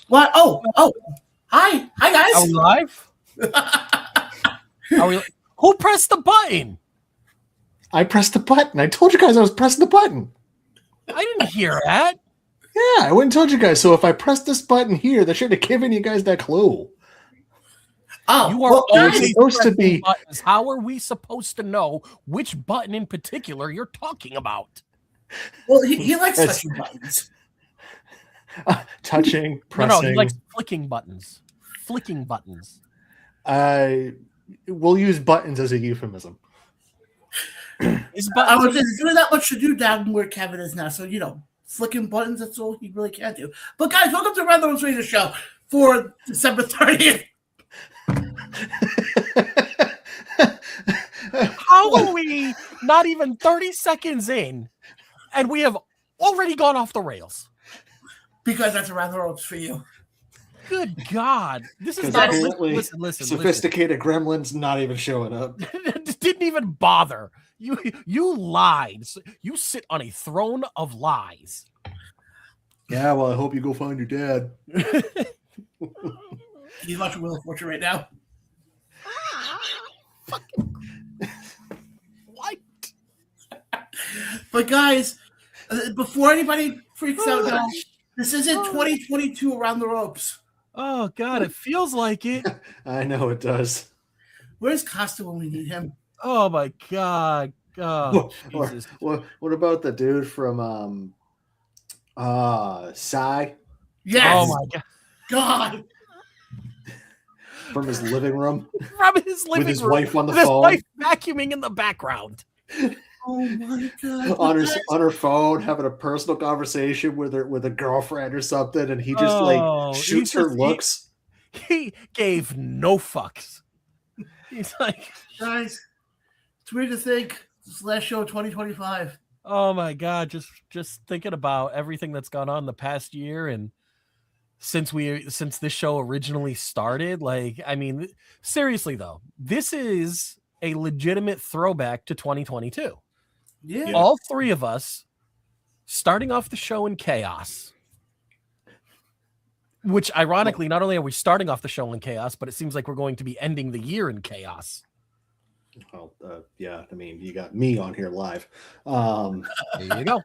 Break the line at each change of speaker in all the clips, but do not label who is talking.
What? Oh. Hi,
Are
guys.
we live? Who pressed the button?
I pressed the button. I told you guys I was pressing the button.
I didn't hear that.
Yeah, I went and told you guys. So if I press this button here, that should have given you guys that clue.
Oh,
you are always
supposed to be
buttons. How are we supposed to know which button in particular you're talking about?
Well, he likes touching buttons.
Touching, pressing.
No, he likes flicking buttons. Flicking buttons.
We'll use buttons as a euphemism.
I was just doing that much to do down where Kevin is now. So, flicking buttons, that's all he really can do. But guys, welcome to Around the Rooms Radio Show for December 30th.
How are we not even 30 seconds in and we have already gone off the rails?
Because that's Around the Ropes for you.
Good God. This is not listen.
Sophisticated gremlins not even showing up.
Didn't even bother. You lied. You sit on a throne of lies.
Yeah, well, I hope you go find your dad.
He's watching Wheel of Fortune right now.
What?
But guys, before anybody freaks out, this isn't 2022 Around the Ropes.
Oh God, it feels like it.
I know it does.
Where's Costa when we need him?
Oh my God. Oh, Jesus.
What about the dude from Psy?
Yes.
Oh my
God.
From his living room.
From his living room.
With his wife on the
phone. His wife vacuuming in the background.
Oh my God.
on her phone, having a personal conversation with a girlfriend or something, and he just shoots her looks.
He gave no fucks. He's like,
guys, it's weird to think this is the last show of 2025.
Oh my God, just thinking about everything that's gone on the past year and since this show originally started, seriously though, this is a legitimate throwback to 2022.
Yeah.
All three of us starting off the show in chaos. Which ironically, not only are we starting off the show in chaos, but it seems like we're going to be ending the year in chaos.
Well, yeah, I mean, you got me on here live.
There you go.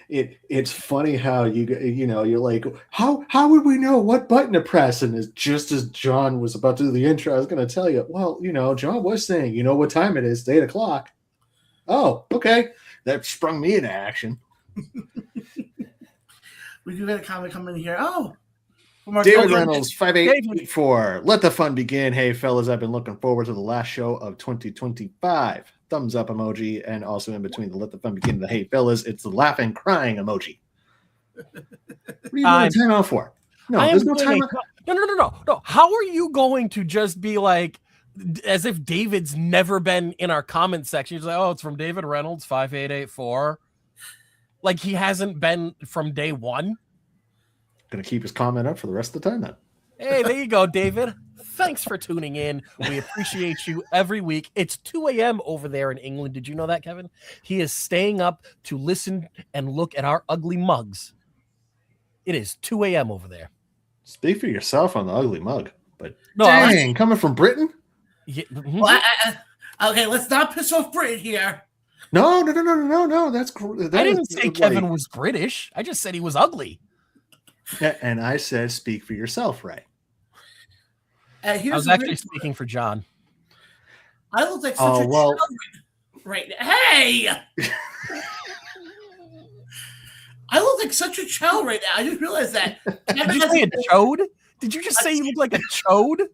It's funny how you're like, how would we know what button to press? And just as John was about to do the intro, I was going to tell you, well, John was saying, what time it is? It's 8 o'clock. Oh, okay. That sprung me into action.
We do get a comment coming in here. Oh,
David Reynolds, 5884. Let the fun begin. Hey, fellas, I've been looking forward to the last show of 2025. Thumbs up emoji, and also in between the let the fun begin the hey, fellas, it's the laughing, crying emoji. What are you doing time out for? No, there's no time.
No. How are you going to just be like, as if David's never been in our comment section? He's like, oh, it's from David Reynolds, 5884. Like he hasn't been from day one.
Gonna keep his comment up for the rest of the time then.
Hey, there you go, David. Thanks for tuning in. We appreciate you every week. It's 2 a.m. over there in England. Did you know that, Kevin? He is staying up to listen and look at our ugly mugs. It is 2 a.m. over there.
Speak for yourself on the ugly mug. But
no,
dang, coming from Britain?
Yeah. Well, okay, let's not piss off Britain here.
No. That's
I didn't say Kevin was British. I just said he was ugly.
Yeah, and I said, speak for yourself, Ray.
I was actually speaking for John.
I look like such a child right now. Hey! I look like such a child right now. I just realized that.
Did you say a chode? Did you just say you look like a chode?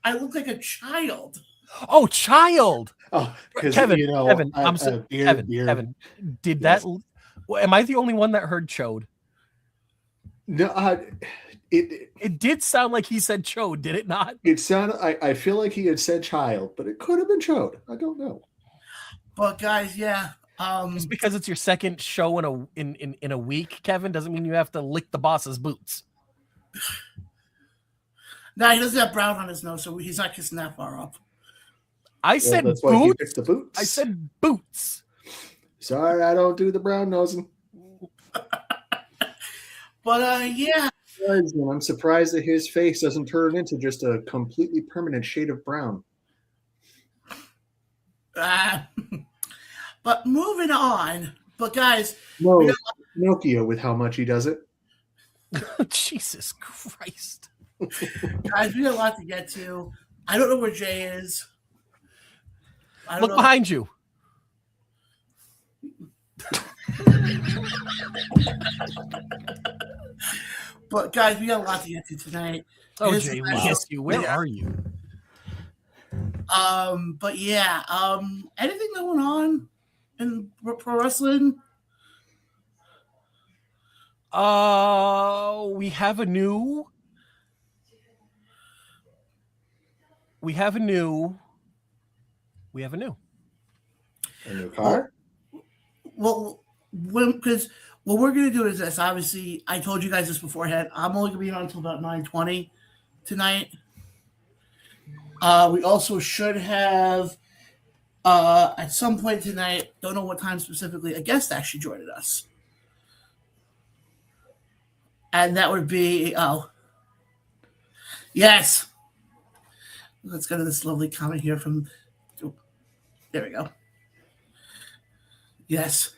I look like a child.
Oh, child.
Oh,
Kevin, Kevin, did that? Am I the only one that heard chode?
No,
it did sound like he said chode, did it not?
It sounded. I feel like he had said child, but it could have been chode. I don't know.
But guys, yeah.
Just because it's your second show in a week, Kevin, doesn't mean you have to lick the boss's boots.
No, he doesn't have brown on his nose, so he's not kissing that far up.
I said
that's why he
boots.
picked the boots.
I said boots.
Sorry, I don't do the brown nosing.
But yeah.
I'm surprised that his face doesn't turn into just a completely permanent shade of brown.
But moving on. But guys,
no, Pinocchio with how much he does it.
Jesus Christ.
Guys, we got a lot to get to. I don't know where Jay is.
Look behind you.
But guys, we got a lot to get to tonight.
Oh, Jay, we miss you. Where are you?
But yeah, anything going on in pro wrestling?
We have a new
car.
Well, because what we're gonna do is this. Obviously, I told you guys this beforehand. I'm only gonna be on until about 9:20 tonight. We also should have at some point tonight, don't know what time specifically, a guest actually joined us. And that would be, yes. Let's go to this lovely comment here from, there we go. Yes.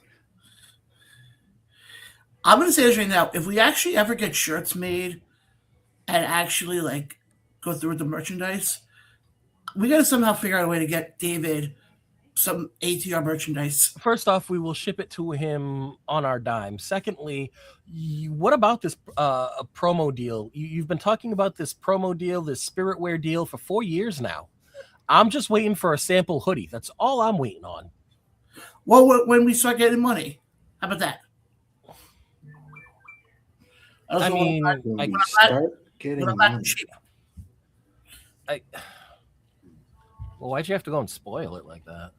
I'm going to say this right now. If we actually ever get shirts made and actually like go through with the merchandise, we got to somehow figure out a way to get David some ATR merchandise.
First off, we will ship it to him on our dime. Secondly, what about this promo deal? You've been talking about this promo deal, this spiritwear deal for 4 years now. I'm just waiting for a sample hoodie. That's all I'm waiting on.
Well, when we start getting money, how about that?
I mean,
start getting money.
Well, why'd you have to go and spoil it like that?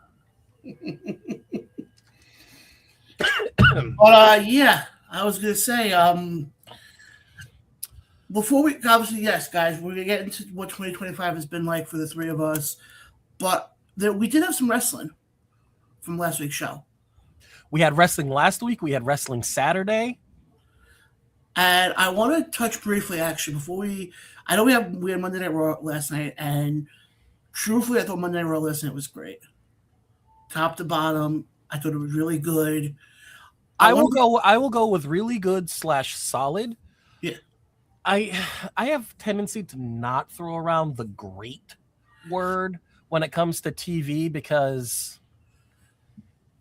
But yeah, I was gonna say, before we obviously, yes, guys, we're gonna get into what 2025 has been like for the three of us. But we did have some wrestling from last week's show.
We had wrestling last week. We had wrestling Saturday.
And I want to touch briefly, actually, before I know we had Monday Night Raw last night, and truthfully, I thought Monday Night Raw last night was great. Top to bottom, I thought it was really good.
I will go with really good / solid.
Yeah.
I have tendency to not throw around the great word when it comes to TV because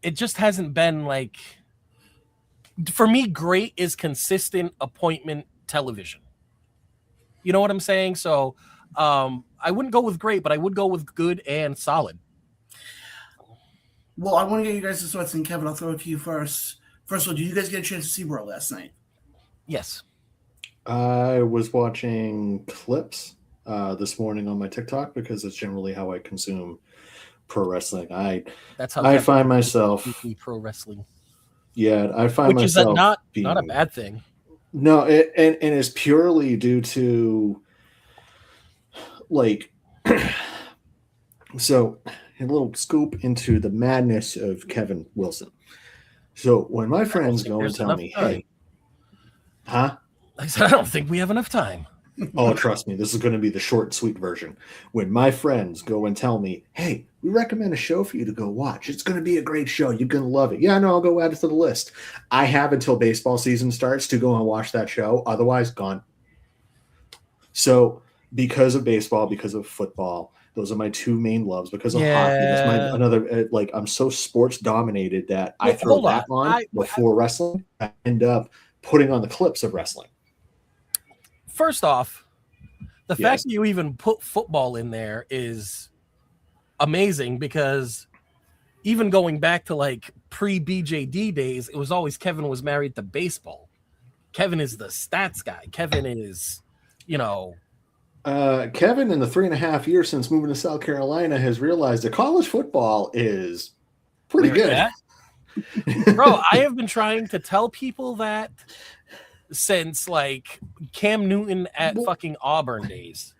it just hasn't been like, for me, great is consistent appointment television. You know what I'm saying? So I wouldn't go with great, but I would go with good and solid.
Well, I want to get you guys' thoughts, and Kevin, I'll throw it to you first. First of all, did you guys get a chance to see Raw last night?
Yes.
I was watching clips this morning on my TikTok because it's generally how I consume pro wrestling.
That's how
I find myself
pro wrestling.
Yeah, I find
which
myself
is not a bad thing.
No, and it's purely due to like so a little scoop into the madness of Kevin Wilson. So when my friends go and tell me, "Hey, huh?"
I said, "I don't think we have enough time."
Oh, trust me, this is going to be the short and sweet version. When my friends go and tell me, "Hey, we recommend a show for you to go watch. It's going to be a great show. You're going to love it." Yeah, no, I'll go add it to the list. I have until baseball season starts to go and watch that show. Otherwise, gone. So because of baseball, because of football, those are my two main loves. Because of hockey, that's my another. Like I'm so sports dominated that I throw that on before wrestling. I end up putting on the clips of wrestling.
First off, the fact that you even put football in there is amazing because even going back to like pre-BJD days, it was always Kevin was married to baseball. Kevin is the stats guy. Kevin is,
Kevin in the 3.5 years since moving to South Carolina has realized that college football is pretty good.
Bro, I have been trying to tell people that since like Cam Newton at fucking Auburn days.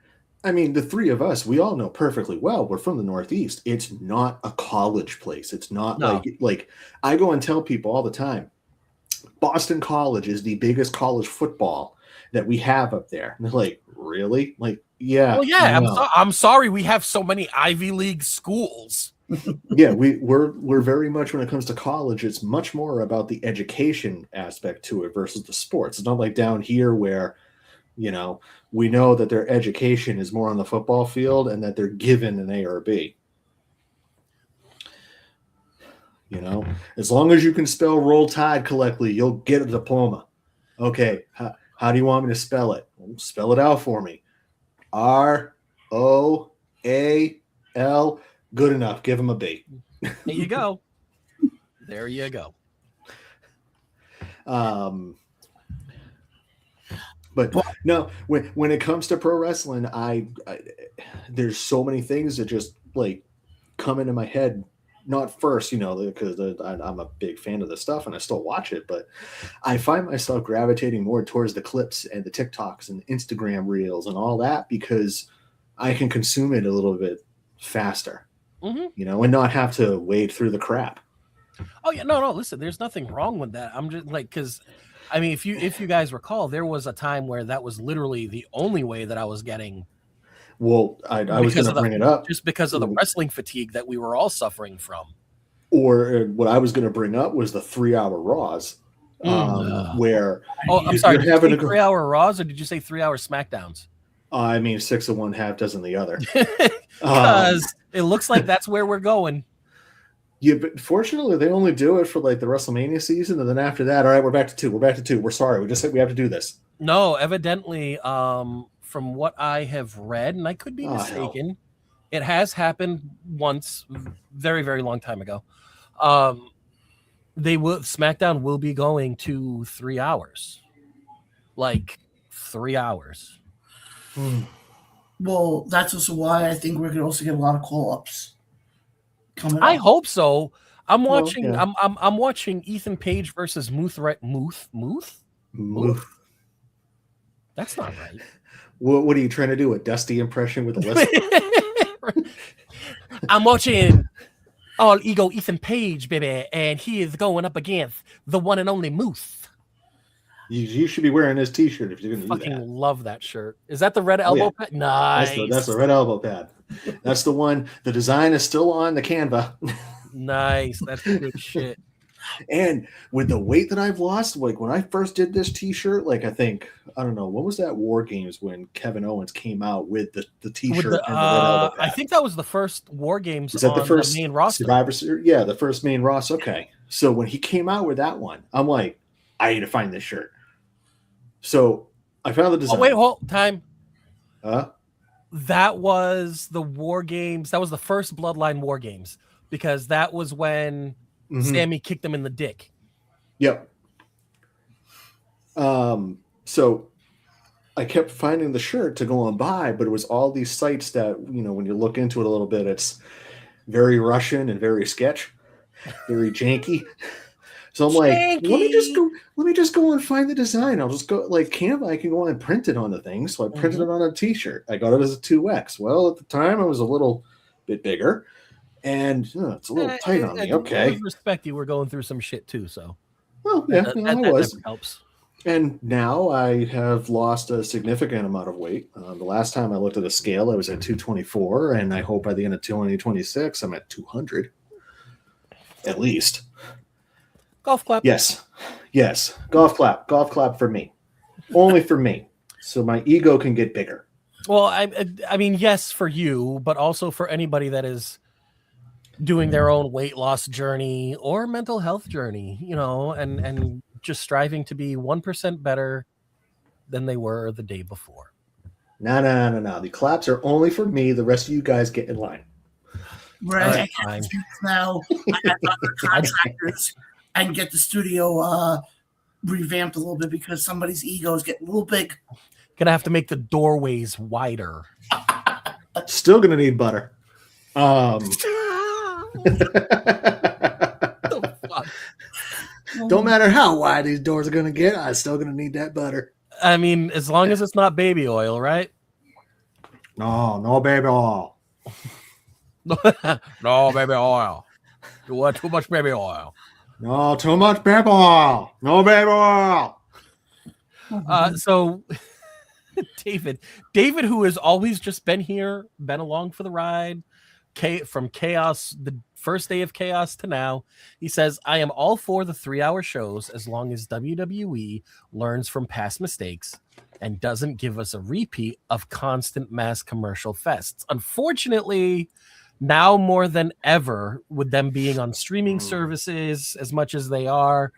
I mean, the three of us, we all know perfectly well we're from the Northeast. It's not a college place. It's not like I go and tell people all the time, Boston College is the biggest college football that we have up there. And they're like, really? Like, yeah.
Well, yeah. I'm sorry. We have so many Ivy League schools.
Yeah, we're very much, when it comes to college, it's much more about the education aspect to it versus the sports. It's not like down here where, we know that their education is more on the football field and that they're given an A or a B. As long as you can spell Roll Tide correctly, you'll get a diploma. Okay, how do you want me to spell it? Well, spell it out for me. ROAL. Good enough. Give them a B.
There you go. There you go.
But no, when it comes to pro wrestling, I there's so many things that just like come into my head. Not first, because I'm a big fan of the stuff and I still watch it, but I find myself gravitating more towards the clips and the TikToks and Instagram reels and all that because I can consume it a little bit faster, and not have to wade through the crap.
Oh yeah, no, listen, there's nothing wrong with that. I'm just like, because I mean, if you guys recall, there was a time where that was literally the only way that I was getting.
Well, I was going to bring it up
just because of the wrestling fatigue that we were all suffering from.
Or what I was going to bring up was the 3-hour Raws, where
I'm sorry, did you say 3-hour Raws or did you say 3-hour SmackDowns?
I mean, 6 of one, half dozen the other.
Because it looks like that's where we're going.
Yeah, but fortunately, they only do it for like the WrestleMania season, and then after that, all right, we're back to 2. We're sorry. We just said we have to do this.
No, evidently, from what I have read, and I could be mistaken, it has happened once, very, very long time ago. SmackDown will be going to 3 hours, like 3 hours.
Well, that's also why I think we're going to also get a lot of call-ups coming up.
I hope so. I'm watching. Well, yeah. I'm watching Ethan Page versus Muth. That's not right.
What are you trying to do? A Dusty impression with a list?
I'm watching All Ego Ethan Page, baby, and he is going up against the one and only Muth.
You should be wearing his T-shirt if you're going to do that.
Fucking love that shirt. Is that the red elbow pad? Nice.
That's the red elbow pad. That's the one. The design is still on the Canva.
Nice. That's good shit.
And with the weight that I've lost, like when I first did this T-shirt, like I don't know, when was that War Games when Kevin Owens came out with the T-shirt and the red elbow pad?
I think that was the first War Games.
Was that the first
main roster?
Survivor Series? Yeah, the first main roster. Okay, so when he came out with that one, I'm like, I need to find this shirt. So I found the design.
Oh, wait, hold time.
Huh?
That was the War Games. That was the first Bloodline War Games because that was when Sammy kicked him in the dick.
Yep. So I kept finding the shirt to go and buy, but it was all these sites that, when you look into it a little bit, it's very Russian and very sketch, very janky. So I'm like, let me just go and find the design. I'll just go like Canva. I can go and print it on the thing. So I printed it on a T-shirt. I got it as a 2X. Well, at the time I was a little bit bigger. And it's a little tight on me. Okay.
With respect, you were going through some shit too, so.
Well, yeah, I was.
That helps.
And now I have lost a significant amount of weight. The last time I looked at a scale, I was at 224, and I hope by the end of 2026, I'm at 200. At least.
Golf clap.
Yes. Golf clap for me. Only for me. So my ego can get bigger.
Well, I mean, yes, for you, but also for anybody that is doing their own weight loss journey or mental health journey, and just striving to be 1% better than they were the day before.
No. The claps are only for me. The rest of you guys get in line.
Right. Now I have other contractors and get the studio revamped a little bit because somebody's ego is getting a little big.
Gonna have to make the doorways wider.
Still gonna need butter. Don't matter how wide these doors are gonna get, I'm still gonna need that butter.
I mean, as long as it's not baby oil, right?
No baby oil.
No baby oil. You want too much baby oil.
No, too much people. No people.
So David, who has always just been here, been along for the ride, from chaos, the first day of chaos to now, he says, I am all for the 3-hour shows as long as WWE learns from past mistakes and doesn't give us a repeat of constant mass commercial fests. Unfortunately, now more than ever, with them being on streaming services as much as they are,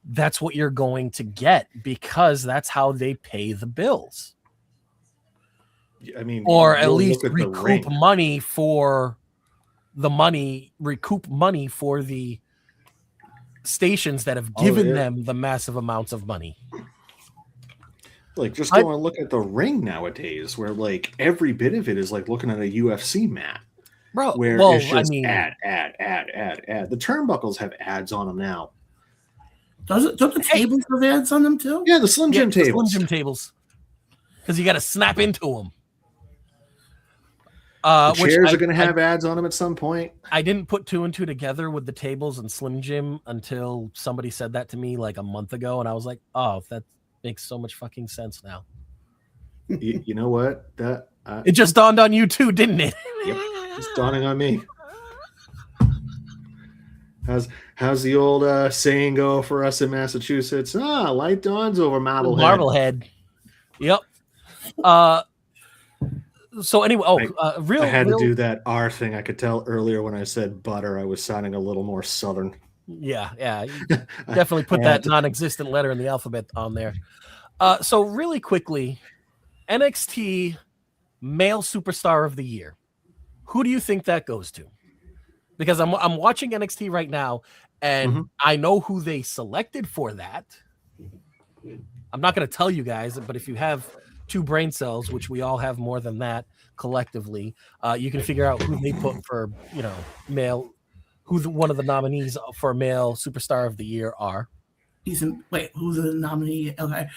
that's what you're going to get because that's how they pay the bills.
I mean,
or at least recoup money for the stations that have given them the massive amounts of money.
Like, just go and look at the ring nowadays, where like every bit of it is like looking at a UFC mat,
bro.
Where it's just ad. The turnbuckles have ads on them now.
Don't the tables have ads on them too?
Yeah, the Slim Jim tables.
Slim Jim tables, because you got to snap into them.
The chairs are going to have ads on them at some point.
I didn't put 2 and 2 together with the tables and Slim Jim until somebody said that to me like a month ago, and I was like, "Oh, that makes so much fucking sense now."
You know what?
It just dawned on you too, didn't it?
Yep, it's dawning on me. How's the old saying go for us in Massachusetts? Light dawns over Marblehead.
Marblehead. Yep. So anyway,
I had to do that R thing. I could tell earlier when I said butter, I was sounding a little more southern.
Yeah. You definitely put that non-existent letter in the alphabet on there. So really quickly, NXT Male Superstar of the Year. Who do you think that goes to? Because I'm watching NXT right now, and I know who they selected for that. I'm not going to tell you guys, but if you have 2 brain cells, which we all have more than that collectively, you can figure out who they put for, male, one of the nominees for Male Superstar of the Year are.
Who's the nominee? Okay.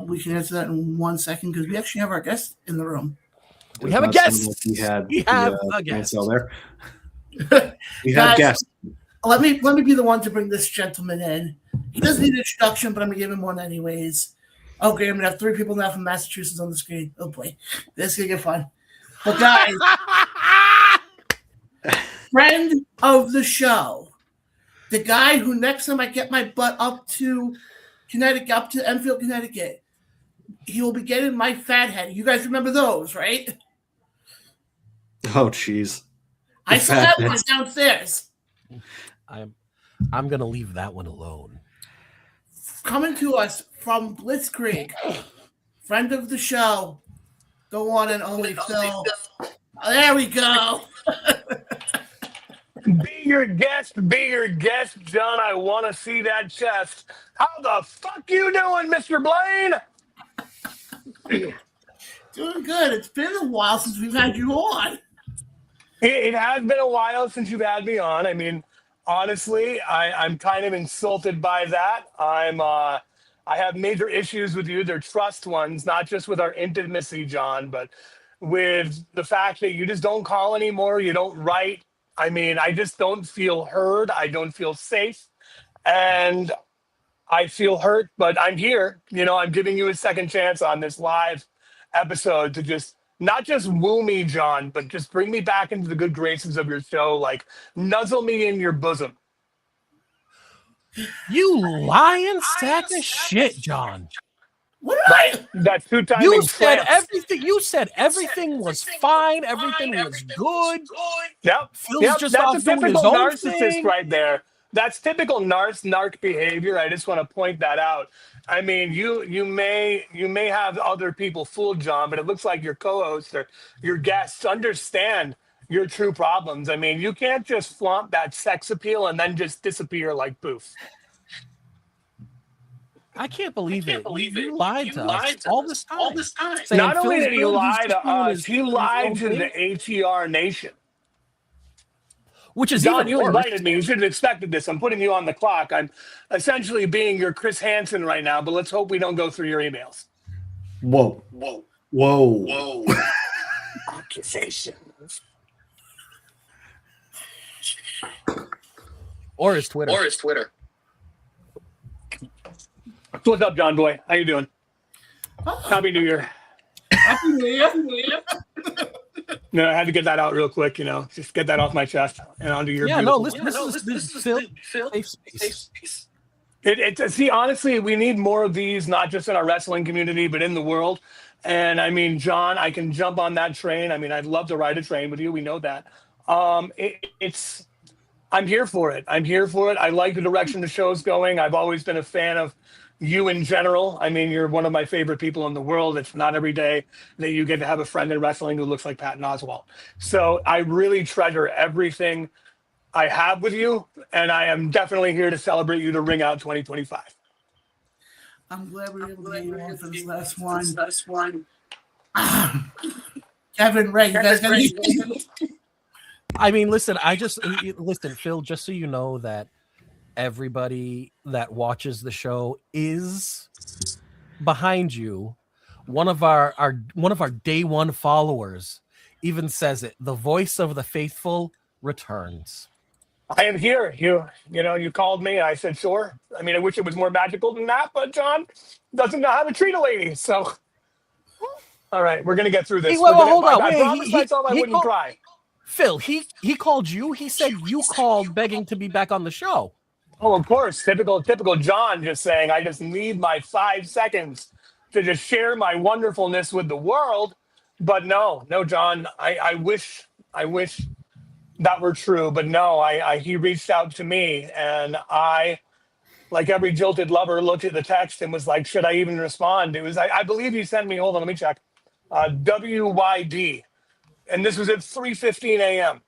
We can answer that in 1 second because we actually have our guest in the room.
We have a guest. We have a guest.
There. We have guests.
Let me be the one to bring this gentleman in. He doesn't need an introduction, but I'm gonna give him one anyways. Okay, I'm gonna have 3 people now from Massachusetts on the screen. Oh boy, this is gonna get fun. But guys, friend of the show, the guy who next time I get my butt up to Connecticut, up to Enfield, Connecticut, he will be getting my fat head. You guys remember those, right?
Oh, jeez.
I saw that one downstairs.
I'm gonna leave that one alone.
Coming to us from Blitzkrieg, friend of the show, the one and only Phil. There we go.
Be your guest, John. I want to see that chest. How the fuck you doing, Mr. Blaine?
Doing good. It's been a while since we've had you on.
It has been a while since you've had me on. I mean, honestly, I'm kind of insulted by that. I have major issues with you. They're trust ones, not just with our intimacy, John, but with the fact that you just don't call anymore. You don't write. I mean, I just don't feel heard. I don't feel safe. And I feel hurt, but I'm here. I'm giving you a second chance on this live episode to just not just woo me, John, but just bring me back into the good graces of your show. Like, nuzzle me in your bosom.
You lying sack of shit, John.
Right? That's 2 times.
You said everything. You said everything was fine. Everything was good.
Yep.
Phil's just
That's
off
a
doing
typical
his own
narcissist
thing.
right there. That's typical narc behavior. I just want to point that out. I mean, you may have other people fooled, John, but it looks like your co-hosts or your guests understand your true problems. I mean, you can't just flaunt that sex appeal and then just disappear like poof.
I can't believe it. You lied to us all this time.
Not only did he lie to us, he lied to the ATR Nation.
Which is
John,
even
you
worse.
invited me. You should have expected this. I'm putting you on the clock. I'm essentially being your Chris Hansen right now, but let's hope we don't go through your emails.
Whoa.
Accusations.
Or his Twitter.
So what's up, John Boy? How you doing? Happy New Year.
Happy New Year.
No, I had to get that out real quick, just get that off my chest and onto your beautiful.
This is Phil. Safe space.
See, honestly, we need more of these, not just in our wrestling community, but in the world. And I mean, John, I can jump on that train. I mean, I'd love to ride a train with you. We know that. I'm here for it. I like the direction the show's going. I've always been a fan of you in general. I mean, you're one of my favorite people in the world. It's not every day that you get to have a friend in wrestling who looks like Patton Oswalt. So I really treasure everything I have with you, and I am definitely here to celebrate you to Ring Out 2025.
I'm glad we were able to get you on for this last one. Kevin, Ray, you guys got anything?
I mean, listen, Phil, just so you know that everybody that watches the show is behind you. One of our day one followers even says it. The voice of the faithful returns.
I am here. You called me. I said, sure. I mean, I wish it was more magical than that, but John doesn't know how to treat a lady. So, all right, we're going to get through this.
Hold on.
I promised myself I wouldn't cry.
Phil, he called you. He said you called begging to be back on the show.
Oh, of course. Typical John just saying, I just need my 5 seconds to just share my wonderfulness with the world. But no, John, I wish that were true. But no, he reached out to me, and I, like every jilted lover, looked at the text and was like, should I even respond? It was, I believe you sent me, hold on, let me check, WYD. And this was at 3:15 a.m.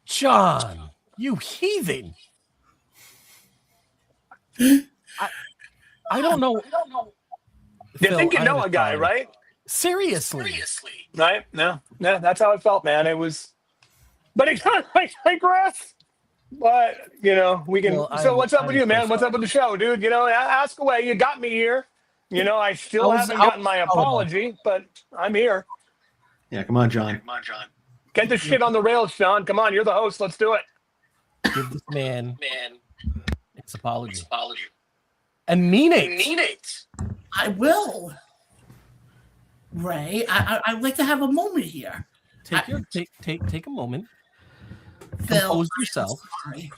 John, you heathen. I don't know.
You think you know a guy, right?
Seriously.
Right? No, that's how it felt, man. It was, but it kind of like Griff. But, we can. Well, so what's up with you, man? What's up with the show, dude? Ask away. You got me here. I still haven't gotten my apology, but I'm here.
Yeah, come on, John.
Get this shit on the rails, Sean. Come on, you're the host. Let's do it.
Give this man his apology. And mean it.
I will. Ray, I'd like to have a moment here.
Take a moment.
Phil,
compose yourself.
Sorry.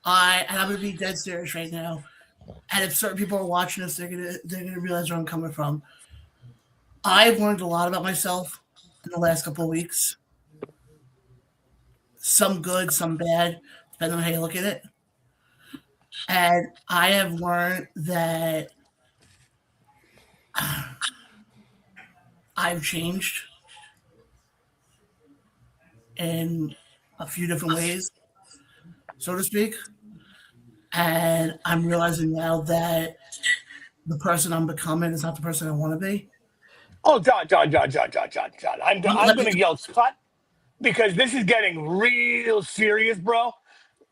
I'm gonna be dead serious right now. And if certain people are watching this, they're gonna realize where I'm coming from. I've learned a lot about myself in the last couple of weeks. Some good, some bad, depending on how you look at it. And I have learned that I've changed in a few different ways, so to speak. And I'm realizing now that the person I'm becoming is not the person I want to be.
Oh, John. I'm going to yell cut because this is getting real serious, bro.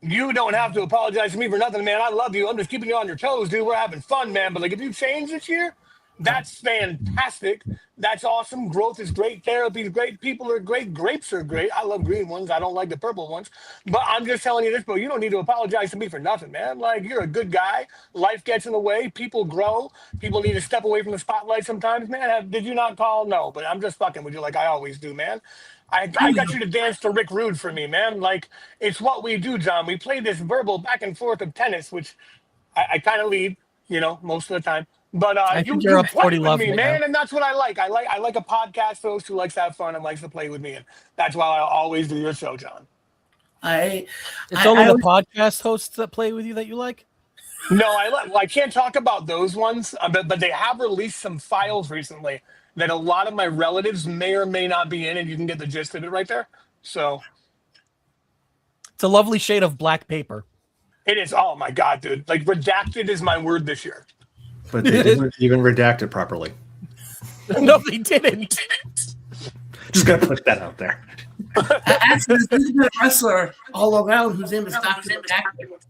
You don't have to apologize to me for nothing, man. I love you. I'm just keeping you on your toes, dude. We're having fun, man. But, if you change this year, that's fantastic. That's awesome. Growth is great. Therapy is great. People are great. Grapes are great. I love green ones. I don't like the purple ones. But I'm just telling you this, bro. You don't need to apologize to me for nothing, man. You're a good guy. Life gets in the way. People grow. People need to step away from the spotlight sometimes, man. Did you not call? No. But I'm just fucking with you like I always do, man. I got you to dance to Rick Rude for me, man. It's what we do, John. We play this verbal back and forth of tennis, which I kind of lead, most of the time. But
you're up 40
with
love
me, man, and that's what I like. I like a podcast host who likes to have fun and likes to play with me, and that's why I always do your show, John.
It's only the podcast hosts that play with you that you like?
No, I can't talk about those ones, but they have released some files recently that a lot of my relatives may or may not be in, and you can get the gist of it right there. So
it's a lovely shade of black paper.
It is. Oh my God, dude! Redacted is my word this year.
But they didn't even redact it properly.
No, they didn't.
Just gotta put that out there.
Actually, there's a wrestler all around whose name is Dr. McManus.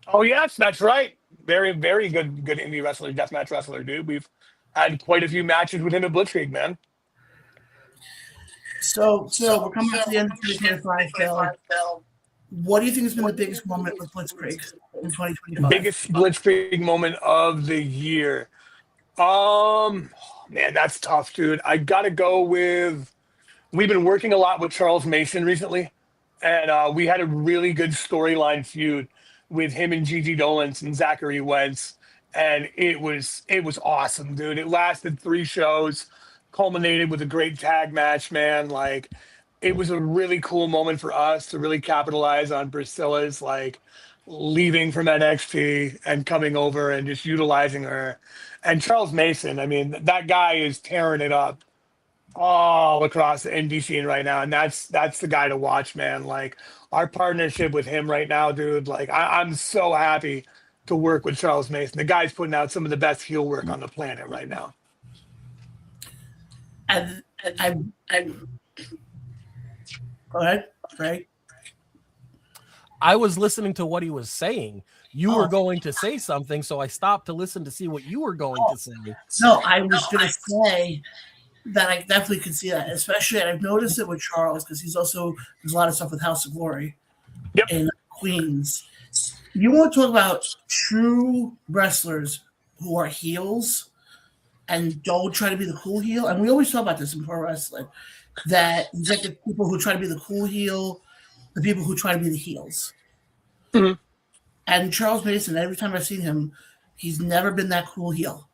Oh yes, that's right. Very, very good indie wrestler, deathmatch wrestler, dude. We've had quite a few matches with him at Blitzkrieg, man.
So we're coming to the end of 2025, Phil. What do you think has been the biggest moment with Blitzkrieg in 2025?
Biggest Blitzkrieg moment of the year. Man, that's tough, dude. I gotta go with. We've been working a lot with Charles Mason recently, and we had a really good storyline feud with him and Gigi Dolans and Zachary Wentz, and it was awesome, dude. It lasted 3 shows, culminated with a great tag match, man. Like, it was a really cool moment for us to really capitalize on Priscilla's like leaving from NXT and coming over and just utilizing her. And Charles Mason, I mean, that guy is tearing it up all across the indie scene right now, and that's the guy to watch, man. Like, our partnership with him right now, dude. Like, I'm so happy to work with Charles Mason. The guy's putting out some of the best heel work on the planet right now.
And go ahead, Ray.
I was listening to what he was saying. You were going to say something, so I stopped to listen to see what you were going to say.
No, I was going to say that I definitely can see that, especially, and I've noticed it with Charles because he's also there's a lot of stuff with House of Glory in Queens. You want to talk about true wrestlers who are heels and don't try to be the cool heel, and we always talk about this in pro wrestling, that you get the people who try to be the cool heel, the people who try to be the heels.
Mm-hmm.
And Charles Mason, every time I've seen him, he's never been that cool heel.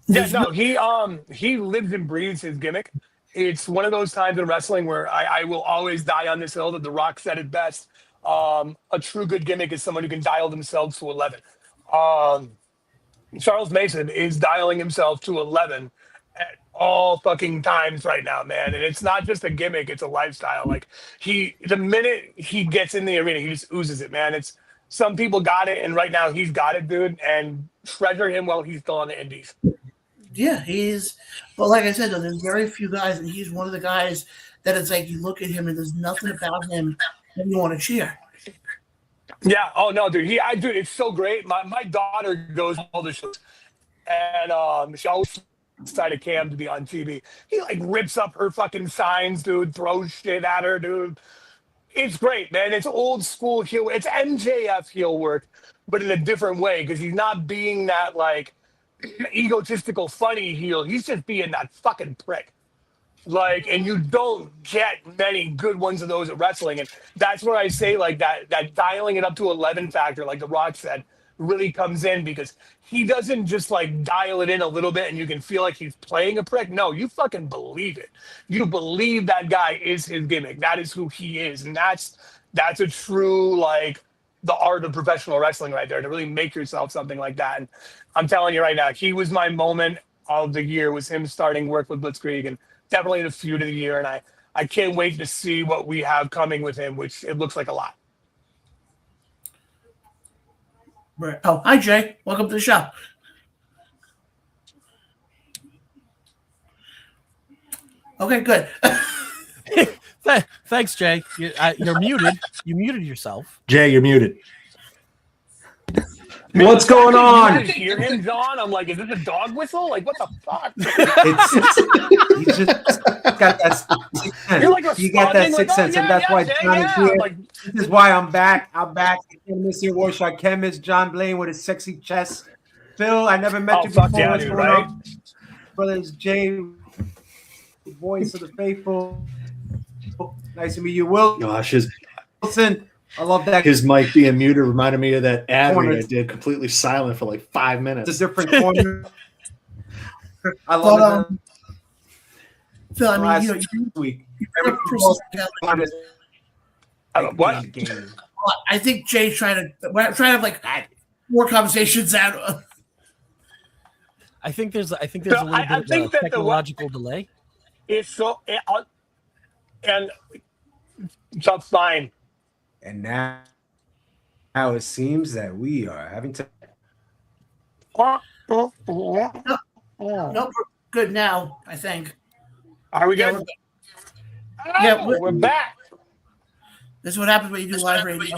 Yeah, no, he lives and breathes his gimmick. It's one of those times in wrestling where I will always die on this hill that The Rock said it best. A true good gimmick is someone who can dial themselves to 11. Charles Mason is dialing himself to 11 at all fucking times right now, man. And it's not just a gimmick, it's a lifestyle. Like, the minute he gets in the arena, he just oozes it, man. It's some people got it, and right now he's got it, dude. And treasure him while he's still on the indies.
Yeah, but like I said, though, there's very few guys, and he's one of the guys that it's like you look at him and there's nothing about him that you want to cheer.
Yeah. Oh no, dude. Dude, it's so great. My daughter goes to all the shows, and she always decided Cam to be on TV. He like rips up her fucking signs, dude. Throws shit at her, dude. It's great, man. It's old school heel. It's MJF heel work, but in a different way because he's not being that like egotistical, funny heel. He's just being that fucking prick. Like, and you don't get many good ones of those at wrestling. And that's where I say, like, that dialing it up to 11 factor, like The Rock said, really comes in because he doesn't just, like, dial it in a little bit and you can feel like he's playing a prick. No, you fucking believe it. You believe that guy is his gimmick. That is who he is. And that's a true, like, the art of professional wrestling right there, to really make yourself something like that. And I'm telling you right now, he was my moment of the year, was him starting work with Blitzkrieg, and definitely the feud of the year. And I can't wait to see what we have coming with him, which it looks like a lot.
Right. Oh, hi, Jay. Welcome to the show. Okay, good.
Thanks, Jay. You're muted. You muted yourself.
Jay, you're muted.
Man,
what's going on?
You guys hear him, John? I'm like, is this a dog whistle? Like, what the fuck?
He just got that.
You're like
you got that
responding,
sixth sense, and that's why
Jay,
John is here.
Like,
This is why I'm back. I'm back. I can't miss your voice. I can't miss John Blaine with his sexy chest. Phil, I never met you before.
Fuck yeah,
What's
dude,
going
right?
on? Brothers Jay, voice of the faithful. Nice to meet you, Will.
Gosh,
Wilson. I love that.
his mic being muted reminded me of that ad read I did, completely silent for like 5 minutes.
It's a different corner. I love it.
Phil, I mean,
Last week.
what?
I think Jay's trying to have like more conversations out.
I think there's a little bit of a technological delay.
It's so, and so fine.
And now it seems that we are having to.
Nope, we're good now, I think.
Are we good?
Yeah,
we're back.
This is what happens when you do live radio.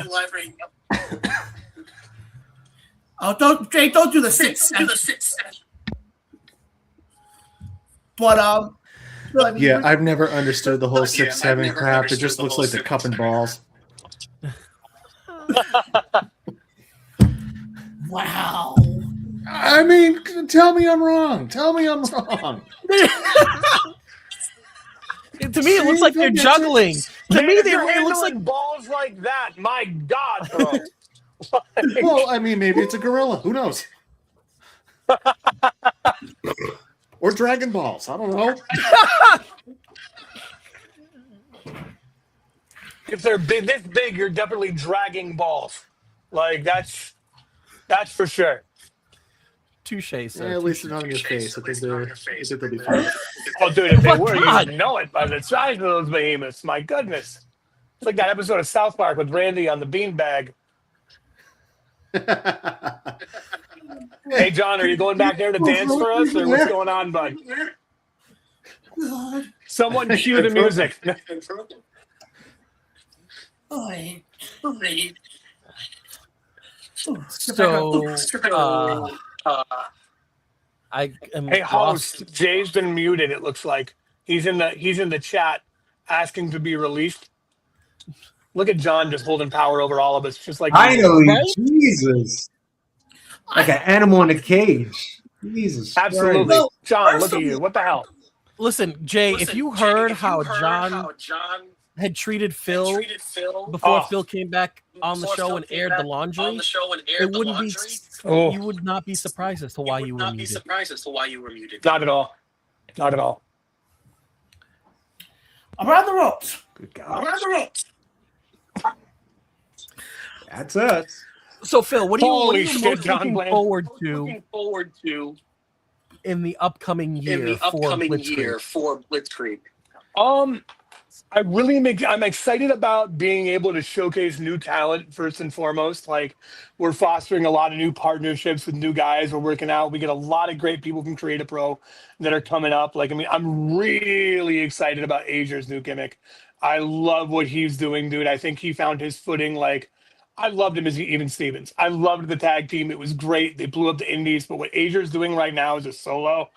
Oh, don't do the 6 seconds. But
yeah, I've never understood the whole 6-7 crap. It just looks like the cup and balls.
Wow.
I mean, tell me I'm wrong. Tell me I'm wrong.
To me, it looks like they're juggling. To
Man,
me,
if you're
it looks
handling
like
balls like that, my God, bro.
Well, I mean, maybe it's a gorilla. Who knows? Or Dragon Balls. I don't know.
If they're this big, you're definitely dragging balls. Like that's for sure.
touche, sir.
Yeah, at least they're not in your face. I think they'll be fine.
Oh, dude, if they
Oh my
were,
God.
you'd know it by the size of those behemoths. My goodness. It's like that episode of South Park with Randy on the beanbag. Hey, John, are you going back there to dance for us, or what's going on, bud?
God.
Someone cue the music.
Oy.
So, I am
Hey,
lost.
host, Jay's been muted. It looks like he's in the chat asking to be released. Look at John just holding power over all of us, just like
Finally,
Right?
Jesus. Like an animal in a cage. Jesus.
absolutely.
Christ.
John, look at you. What the hell?
Listen, Jay, if you heard how John had treated Phil before Phil came back on the show and aired the laundry, it wouldn't be.
Oh.
You would not be surprised as to why you were muted.
Not at all. Not at all.
Around the ropes.
Good God. That's us.
So, Phil, what are
Holy
you
shit,
most
John
looking
Blaine.
forward to in the upcoming year for Blitzkrieg?
I'm excited about being able to showcase new talent first and foremost. Like, we're fostering a lot of new partnerships with new guys we're working out. We get a lot of great people from Creative Pro that are coming up. Like, I mean, I'm really excited about Azer's new gimmick. I love what he's doing, dude. I think he found his footing. Like, I loved him as Even Stevens. I loved the tag team. It was great. They blew up the indies. But what Azer's doing right now is a solo,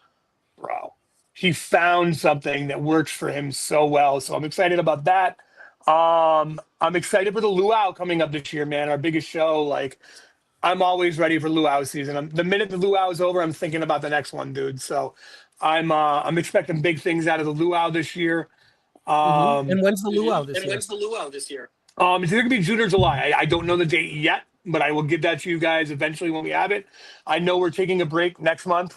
bro. He found something that works for him so well. So I'm excited about that. I'm excited for the luau coming up this year, man. Our biggest show. Like, I'm always ready for luau season. The minute the luau is over, I'm thinking about the next one, dude. So I'm expecting big things out of the luau this year.
And when's the luau this year?
It's either gonna be June or July. I don't know the date yet, but I will get that to you guys eventually when we have it. I know we're taking a break next month.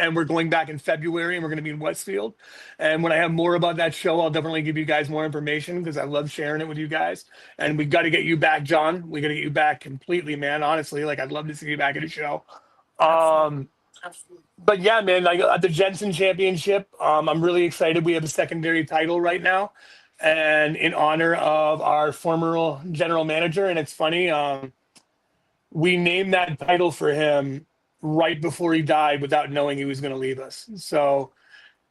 And we're going back in February, and we're going to be in Westfield. And when I have more about that show, I'll definitely give you guys more information because I love sharing it with you guys. And we got to get you back, John. We got to get you back completely, man. Honestly, like, I'd love to see you back at the show. But yeah, man, like at the Jensen Championship, I'm really excited. We have a secondary title right now, and in honor of our former general manager. And it's funny, we named that title for him right before he died without knowing he was going to leave us. So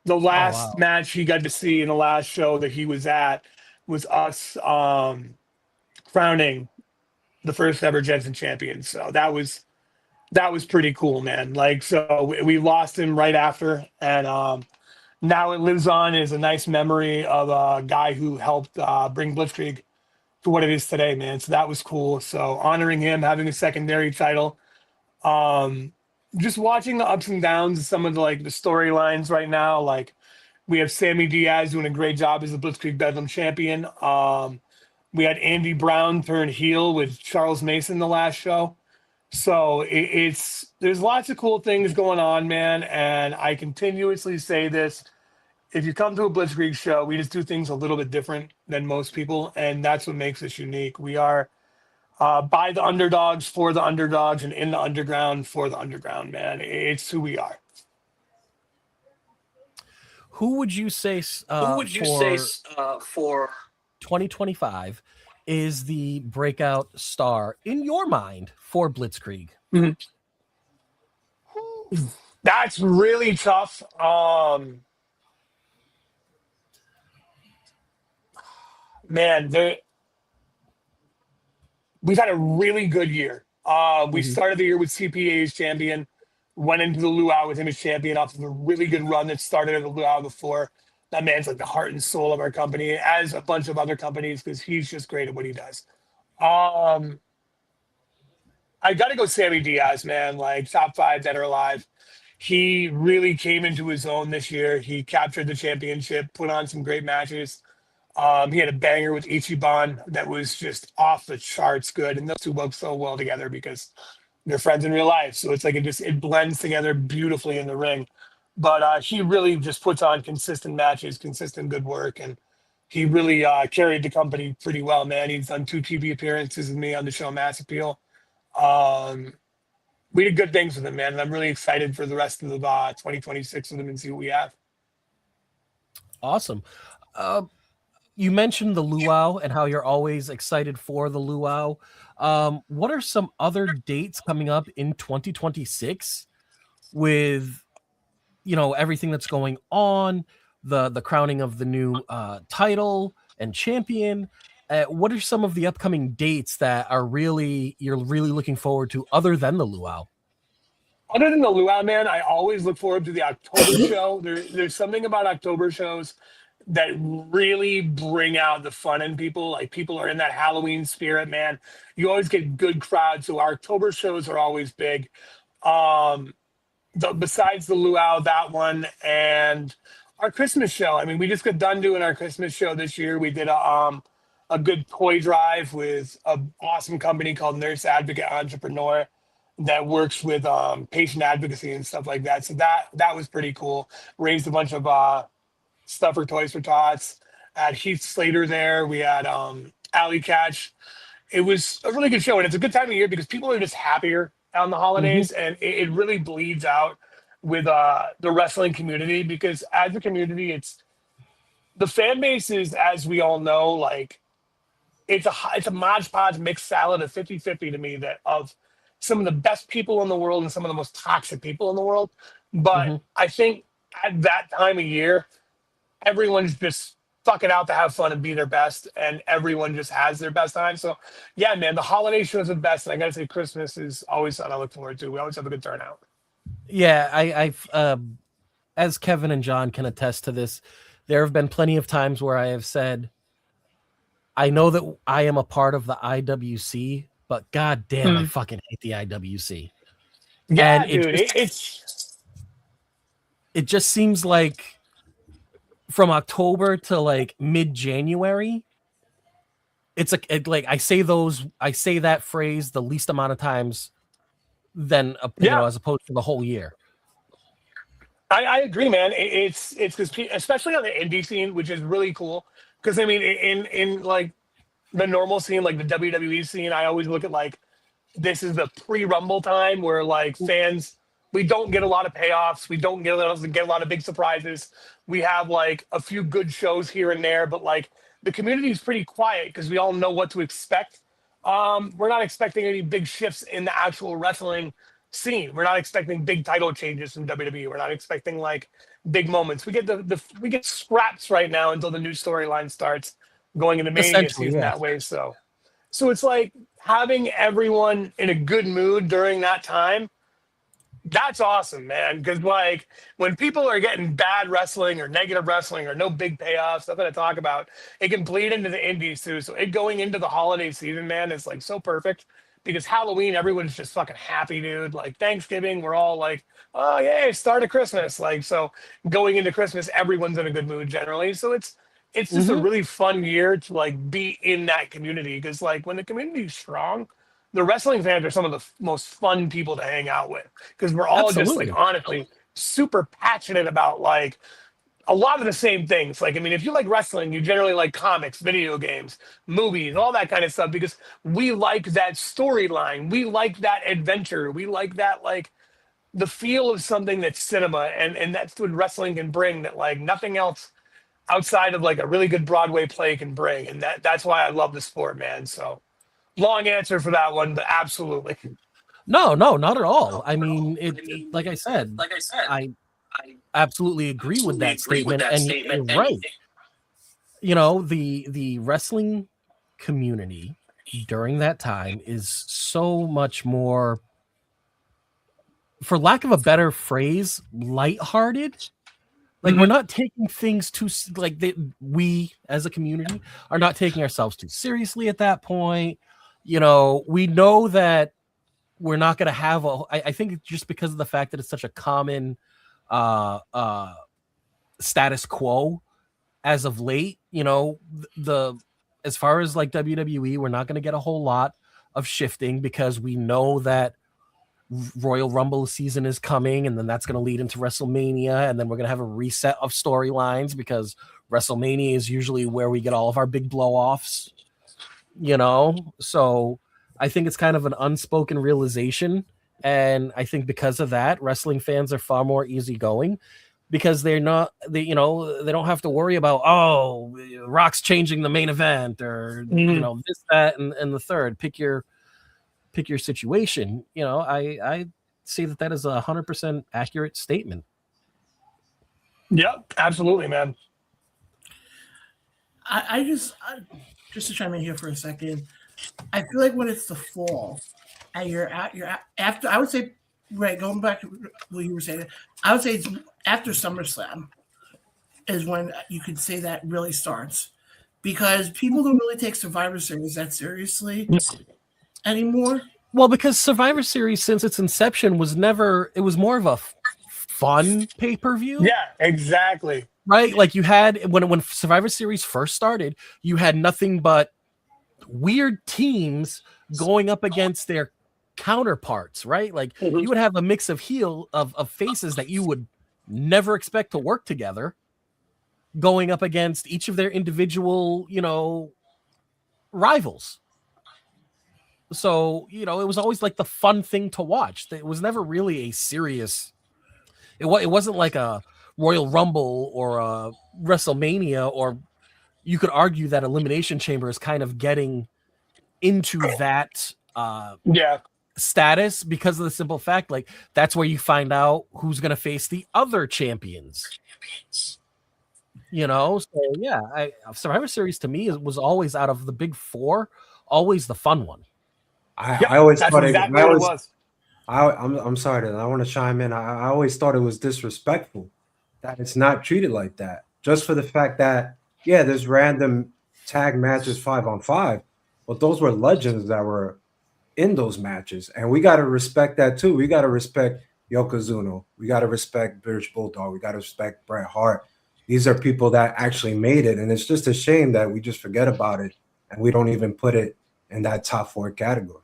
the last match he got to see in the last show that he was at was us crowning the first ever Jensen champion. So that was pretty cool, man. Like, so we lost him right after, and now it lives on as a nice memory of a guy who helped bring Blitzkrieg to what it is today, man. So that was cool. So honoring him, having a secondary title, just watching the ups and downs of some of the storylines right now. Like, we have Sammy Diaz doing a great job as the Blitzkrieg Bedlam champion. We had Andy Brown turn heel with Charles Mason the last show. So there's lots of cool things going on, man. And I continuously say this: if you come to a Blitzkrieg show, we just do things a little bit different than most people, and that's what makes us unique. We are by the underdogs, for the underdogs, and in the underground for the underground, man. It's who we are.
Who would you say for 2025 is the breakout star in your mind for Blitzkrieg?
That's really tough. Man, we've had a really good year. We started the year with CPA as champion, went into the luau with him as champion off of a really good run that started at the luau before. That man's like the heart and soul of our company, as a bunch of other companies, because he's just great at what he does. Um, I got to go Sammy Diaz, man. Like top 5 that are alive. He really came into his own this year. He captured the championship, put on some great matches. He had a banger with Ichiban that was just off the charts good, and those two work so well together because they're friends in real life. So it's like it blends together beautifully in the ring. But he really just puts on consistent matches, consistent good work, and he really carried the company pretty well, man. He's done 2 TV appearances with me on the show Mass Appeal. Um, we did good things with him, man, and I'm really excited for the rest of the 2026 with him and see what we have.
Awesome. You mentioned the luau and how you're always excited for the luau. What are some other dates coming up in 2026 with, everything that's going on, the crowning of the new title and champion? What are some of the upcoming dates that you're really looking forward to other than the luau?
Other than the luau, man, I always look forward to the October show. There's something about October shows that really bring out the fun in people. Like people are in that Halloween spirit, man. You always get good crowds. So our October shows are always big. Besides the luau, that one, and our Christmas show. I mean, we just got done doing our Christmas show this year. We did a good toy drive with an awesome company called Nurse Advocate Entrepreneur that works with patient advocacy and stuff like that. So that was pretty cool. Raised a bunch of stuff for Toys for Tots. At Heath Slater there, we had Alley Catch. It was a really good show, and it's a good time of year because people are just happier on the holidays, and it really bleeds out with the wrestling community because as a community, it's the fan base is, as we all know, like it's a Mod Podge mixed salad of 50-50 to me that of some of the best people in the world and some of the most toxic people in the world. But I think at that time of year, everyone's just fucking out to have fun and be their best, and everyone just has their best time. So, yeah, man, the holiday shows are the best, and I gotta say, Christmas is always something I look forward to. We always have a good turnout.
Yeah, I've as Kevin and John can attest to this, there have been plenty of times where I have said, I know that I am a part of the IWC, but god damn, I fucking hate the IWC.
Yeah,
and
dude,
it just seems like from October to like mid-January, it's like I say that phrase the least amount of times than as opposed to the whole year.
I agree, man. It's because especially on the indie scene, which is really cool. Because I mean, in like the normal scene, like the WWE scene, I always look at like this is the pre-Rumble time where like fans, we don't get a lot of payoffs, we don't get a lot of big surprises. We have like a few good shows here and there, but like the community is pretty quiet because we all know what to expect. We're not expecting any big shifts in the actual wrestling scene. We're not expecting big title changes from WWE. We're not expecting like big moments. We get we get scraps right now until the new storyline starts going into Mania season that way. So it's like having everyone in a good mood during that time. That's awesome, man. Because like when people are getting bad wrestling or negative wrestling or no big payoffs, nothing to talk about, it can bleed into the indies too. So it going into the holiday season, man, is like so perfect. Because Halloween, everyone's just fucking happy, dude. Like Thanksgiving, we're all like, oh yeah, start of Christmas. Like so, going into Christmas, everyone's in a good mood generally. So it's just a really fun year to like be in that community. Because like when the community's strong, the wrestling fans are some of the most fun people to hang out with. Because we're all just like honestly super passionate about like a lot of the same things. Like, I mean, if you like wrestling, you generally like comics, video games, movies, all that kind of stuff, because we like that storyline. We like that adventure. We like that, like, the feel of something that's cinema. And that's what wrestling can bring that, like, nothing else outside of, like, a really good Broadway play can bring. And that's why I love the sport, man. So, long answer for that one, but absolutely.
No, not at all. I mean, like I said, I absolutely agree with that statement, and you're right. You know, the wrestling community during that time is so much more, for lack of a better phrase, lighthearted. Like we're not taking things too we as a community are not taking ourselves too seriously at that point. we know that we're not going to have I think just because of the fact that it's such a common status quo as of late, as far as like WWE, we're not going to get a whole lot of shifting because we know that Royal Rumble season is coming, and then that's going to lead into WrestleMania, and then we're going to have a reset of storylines because WrestleMania is usually where we get all of our big blow-offs, So I think it's kind of an unspoken realization, and I think because of that, wrestling fans are far more easygoing because they don't have to worry about, Rock's changing the main event or this, that, and the third. Pick your situation. I see that is 100% accurate statement.
Yep, absolutely, man.
I just to chime in here for a second, I feel like when it's the fall and you're after, I would say, right, going back to what you were saying, I would say it's after SummerSlam is when you could say that really starts, because people don't really take Survivor Series that seriously anymore.
Well, because Survivor Series, since its inception, it was more of a fun pay-per-view.
Yeah, exactly.
Right? Like you had, when Survivor Series first started, you had nothing but weird teams going up against their counterparts, right? Like you would have a mix of of faces that you would never expect to work together going up against each of their individual, rivals. So, it was always like the fun thing to watch. It was never really a serious, it wasn't like a Royal Rumble or a WrestleMania, or you could argue that Elimination Chamber is kind of getting into that status because of the simple fact, like that's where you find out who's going to face the other champions. So yeah, Survivor Series to me was always, out of the big four, always the fun one.
I always thought
exactly what it was.
I'm sorry, I want to chime in. I always thought it was disrespectful that it's not treated like that, just for the fact that there's random tag matches 5-on-5, but those were legends that were in those matches, and we got to respect that too. We got to respect Yokozuna. We got to respect British Bulldog. We got to respect Bret Hart. These are people that actually made it, and it's just a shame that we just forget about it and we don't even put it in that top 4 category.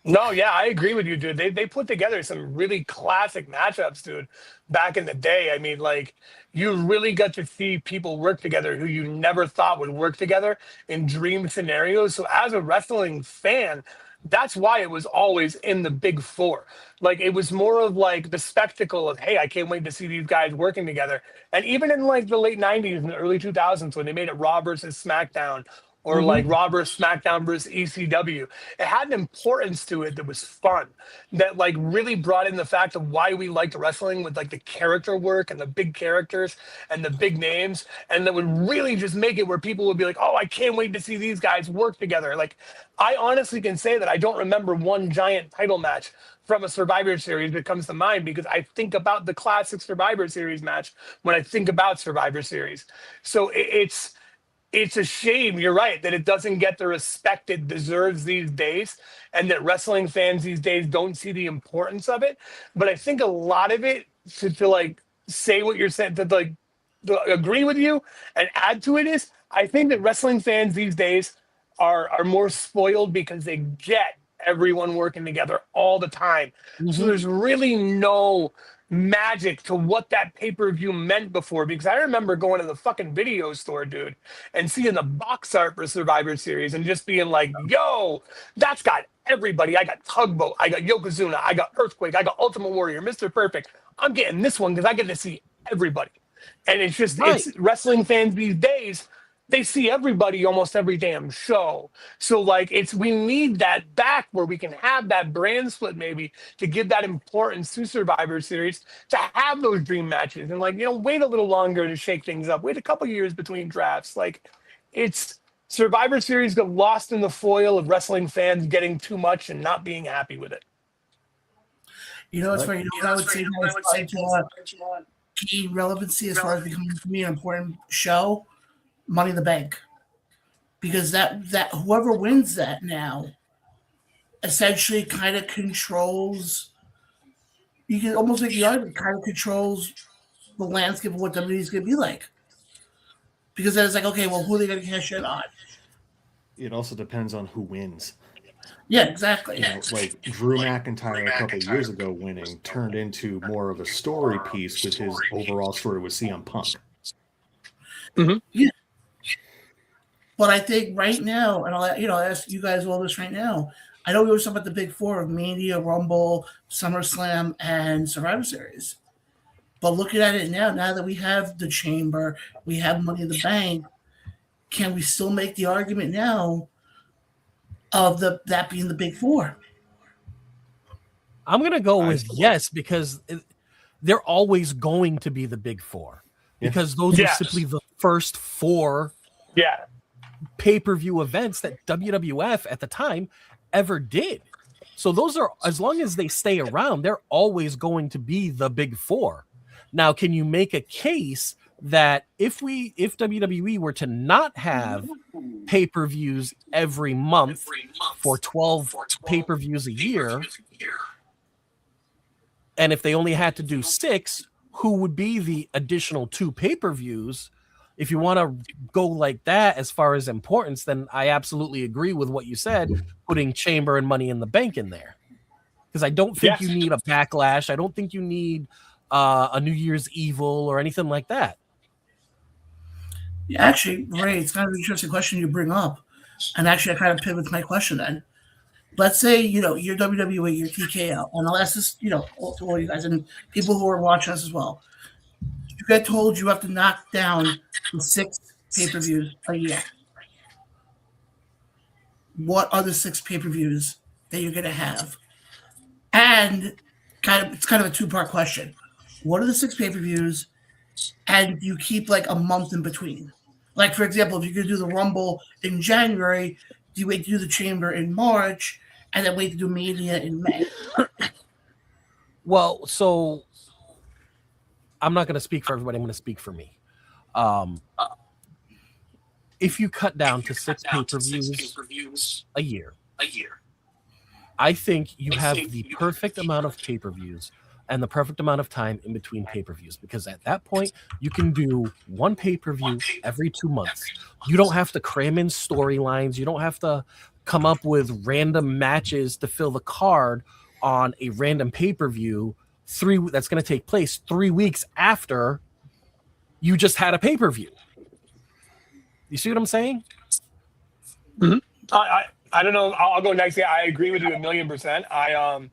No, yeah, I agree with you, dude. They put together some really classic matchups, dude, back in the day. I mean, like, you really got to see people work together who you never thought would work together in dream scenarios. So as a wrestling fan, that's why it was always in the big 4. Like, it was more of like the spectacle of, hey, I can't wait to see these guys working together. And even in like the late 90s and the early 2000s, when they made it Raw versus SmackDown, or like Raw versus SmackDown versus ECW, it had an importance to it that was fun, that like really brought in the fact of why we liked wrestling, with like the character work and the big characters and the big names, and that would really just make it where people would be like, oh, I can't wait to see these guys work together. Like, I honestly can say that I don't remember one giant title match from a Survivor Series that comes to mind, because I think about the classic Survivor Series match when I think about Survivor Series. So it's a shame, you're right, that it doesn't get the respect it deserves these days, and that wrestling fans these days don't see the importance of it. But I think a lot of it, to like say what you're saying, to agree with you and add to it, is I think that wrestling fans these days are more spoiled because they get everyone working together all the time. So there's really no magic to what that pay-per-view meant before, because I remember going to the fucking video store, dude, and seeing the box art for Survivor Series and just being like, yo, that's got everybody. I got Tugboat, I got Yokozuna, I got Earthquake, I got Ultimate Warrior, Mr. Perfect. I'm getting this one because I get to see everybody. And it's just, it's wrestling fans these days, they see everybody almost every damn show. So like, we need that back, where we can have that brand split, maybe, to give that importance to Survivor Series, to have those dream matches, and like, wait a little longer to shake things up. Wait a couple years between drafts. Like, it's Survivor Series got lost in the foil of wrestling fans getting too much and not being happy with it.
It's funny. I would say key relevancy as far as becoming, for me, an important show, Money in the Bank, because that whoever wins that now essentially kind of controls. You can almost make the argument kind of controls the landscape of what WWE is going to be like. Because then it's like, okay, well, who are they going to cash in on?
It also depends on who wins.
Yeah, exactly.
You know, like Drew McIntyre a couple of years ago winning turned into more of a story piece with his overall story with CM Punk.
Mm-hmm. Yeah. But I think right now, and I'll ask you guys all this right now. I know we were talking about the big four of Mania, Rumble, SummerSlam, and Survivor Series. But looking at it now that we have the Chamber, we have Money in the Bank, can we still make the argument now of that being the big four?
I'm going to go with yes, because they're always going to be the big four. Because those are simply the first four pay-per-view events that WWF at the time ever did. So those are, as long as they stay around, they're always going to be the big four. Now, can you make a case that if WWE were to not have pay-per-views every month for 12 pay-per-views a year, and if they only had to do 6, who would be the additional 2 pay-per-views? If you want to go like that as far as importance, then I absolutely agree with what you said, putting Chamber and Money in the Bank in there. Because I don't think you need a Backlash. I don't think you need a New Year's Evil or anything like that.
Yeah, actually, Ray, it's kind of an interesting question you bring up. And actually, I kind of pivot to my question then. Let's say, you're WWE, you're TKO, and I'll ask this, to all you guys and people who are watching us as well. You get told you have to knock down the 6 pay-per-views a year. What are the 6 pay-per-views that you're going to have? And it's kind of a 2-part question. What are the 6 pay-per-views? And you keep like a month in between. Like, for example, if you're going to do the Rumble in January, do you wait to do the Chamber in March and then wait to do Mania in May?
Well, so I'm not going to speak for everybody. I'm going to speak for me. If you cut down to 6 pay-per-views a year, I think you have the perfect amount of pay-per-views and the perfect amount of time in between pay-per-views, because at that point you can do 1 pay-per-view every 2 months. You don't have to cram in storylines. You don't have to come up with random matches to fill the card on a random pay-per-view that's going to take place 3 weeks after you just had a pay-per-view. You see what I'm saying?
Mm-hmm. I don't know. I'll go next. I agree with you 1,000,000%.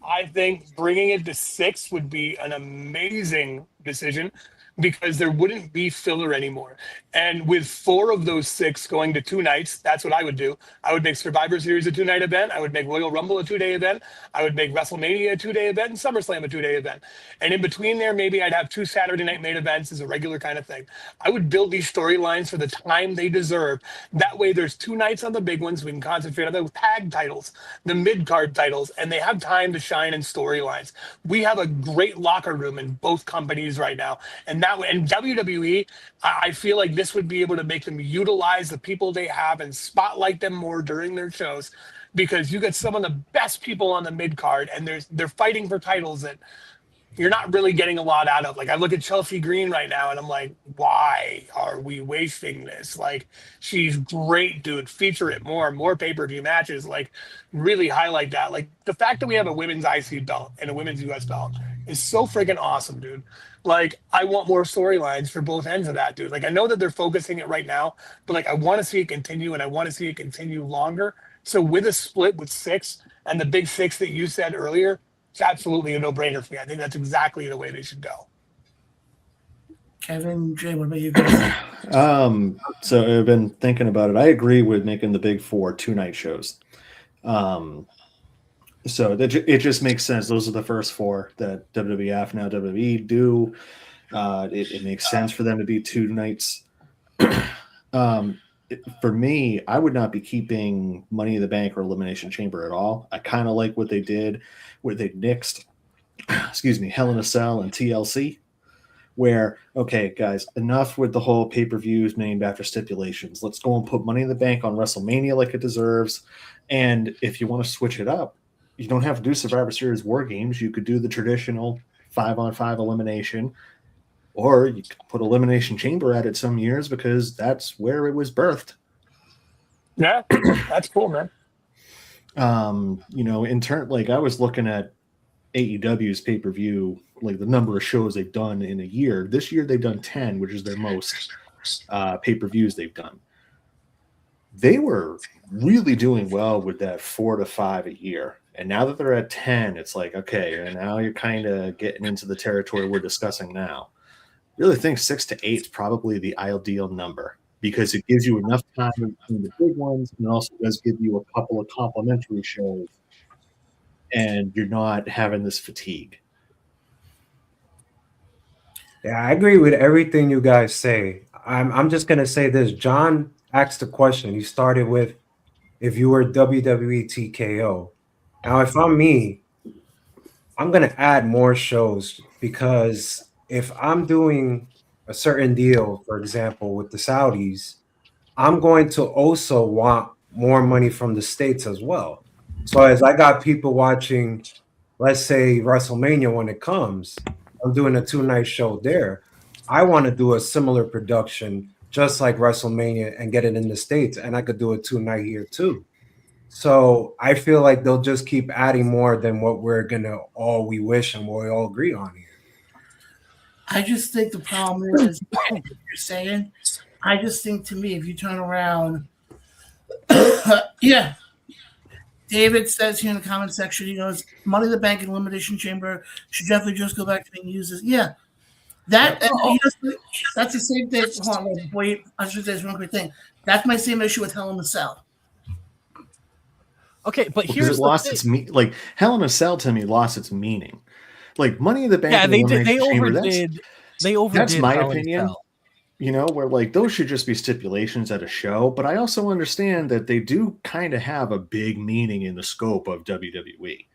I think bringing it to 6 would be an amazing decision, because there wouldn't be filler anymore. And with 4 of those 6 going to 2 nights, that's what I would do. I would make Survivor Series a 2-night event. I would make Royal Rumble a 2-day event. I would make WrestleMania a 2-day event and SummerSlam a 2-day event. And in between there, maybe I'd have 2 Saturday night main events as a regular kind of thing. I would build these storylines for the time they deserve. That way there's 2 nights on the big ones. We can concentrate on the tag titles, the mid-card titles, and they have time to shine in storylines. We have a great locker room in both companies right now. And WWE, I feel like this would be able to make them utilize the people they have and spotlight them more during their shows, because you get some of the best people on the mid card, and they're fighting for titles that you're not really getting a lot out of. Like, I look at Chelsea Green right now and I'm like, why are we wasting this? Like, she's great, dude. Feature it more pay-per-view matches. Like, really highlight that. Like, the fact that we have a women's IC belt and a women's US belt is so freaking awesome, dude. Like, I want more storylines for both ends of that, dude. Like, I know that they're focusing it right now, but like, I want to see it continue, and I want to see it continue longer. So with a split with 6 and the big 6 that you said earlier, it's absolutely a no-brainer for me. I think that's exactly the way they should go.
Kevin, Jay, what about you guys?
So I've been thinking about it. I agree with making the big 4 2-night shows. So it just makes sense. Those are the first 4 that WWF, now WWE, do. It makes sense for them to be 2 nights. For me, I would not be keeping Money in the Bank or Elimination Chamber at all. I kind of like what they did, where they nixed, Hell in a Cell and TLC, where, okay, guys, enough with the whole pay-per-views named after stipulations. Let's go and put Money in the Bank on WrestleMania like it deserves. And if you want to switch it up, you don't have to do Survivor Series War Games. You could do the traditional 5-on-5 elimination, or you could put Elimination Chamber at it some years because that's where it was birthed.
Yeah, that's cool, man.
In turn, like I was looking at AEW's pay-per-view, like the number of shows they've done in a year. This year they've done 10, which is their most pay-per-views they've done. They were really doing well with that 4 to 5 a year. And now that they're at 10, it's like, okay, and now you're kind of getting into the territory we're discussing now. Really think 6 to 8 is probably the ideal number because it gives you enough time between the big ones and also does give you a couple of complimentary shows, and you're not having this fatigue.
Yeah, I agree with everything you guys say. I'm just gonna say this. John asked a question. He started with, if you were WWE TKO. Now, if I'm me, I'm gonna add more shows because if I'm doing a certain deal, for example, with the Saudis, I'm going to also want more money from the States as well. So as I got people watching, let's say WrestleMania when it comes, I'm doing a 2-night show there. I want to do a similar production just like WrestleMania and get it in the States, and I could do a 2-night here too. So I feel like they'll just keep adding more than what we're gonna we wish and what we all agree on here.
I just think the problem is what you're saying. I just think, to me, if you turn around, yeah. David says here in the comment section, he goes, Money in the Bank and Elimination Chamber should definitely just go back to being used as, yeah. That's the same thing. Hold on, wait, I should say this one quick thing. That's my same issue with Hell in a Cell.
Okay, but
because
here's
it lost its like Hell in a Cell to me lost its meaning. Like Money in the Bank.
Yeah,
and
they did. They
Chamber,
overdid. They overdid.
That's my
Hell in a
opinion.
Cell.
Where like those should just be stipulations at a show. But I also understand that they do kind of have a big meaning in the scope of WWE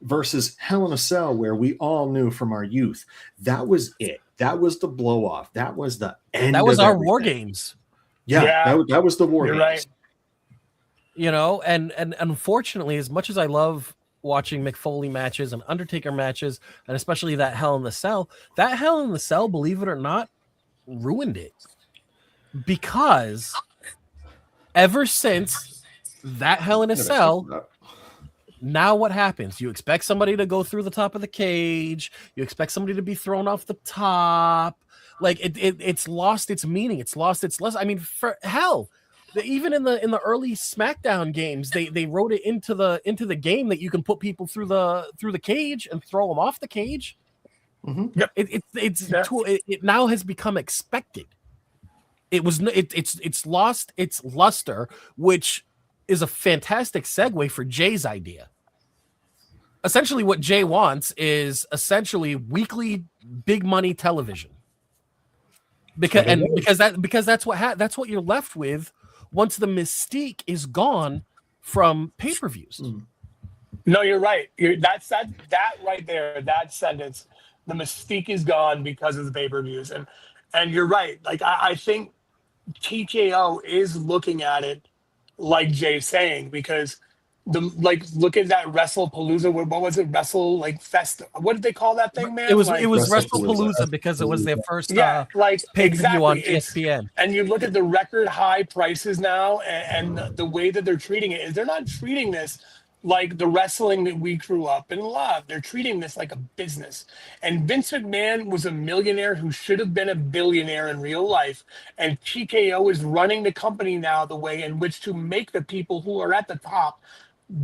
versus Hell in a Cell, where we all knew from our youth that was it. That was the blow off. That was the end.
That was
of
our
everything.
War Games.
Yeah. That was the War
You're
Games.
right.
And unfortunately, as much as I love watching Mick Foley matches and Undertaker matches, and especially that Hell in the Cell, believe it or not, ruined it. Because ever since that Hell in a Cell, now what happens? You expect somebody to go through the top of the cage. You expect somebody to be thrown off the top. Like it's lost its meaning. It's lost its lesson. I mean, for hell, even in the early SmackDown games, they wrote it into the game that you can put people through the cage and throw them off the cage.
Mm-hmm.
Yep.
It now has become expected. It's lost its luster, which is a fantastic segue for Jay's idea. Essentially, what Jay wants is essentially weekly big money television, because that's what you're left with once the mystique is gone from pay-per-views.
No, you're right. That right there, that sentence, the mystique is gone because of the pay-per-views, and you're right. Like I think TKO is looking at it like Jay's saying, because look at that WrestlePalooza. What was it? Fest. What did they call that thing, man?
It was
WrestlePalooza.
WrestlePalooza because it was their first
pay-per-view
on ESPN.
And you look at the record high prices now, and the way that they're treating it is they're not treating this like the wrestling that we grew up and loved. They're treating this like a business. And Vince McMahon was a millionaire who should have been a billionaire in real life. And TKO is running the company now the way in which to make the people who are at the top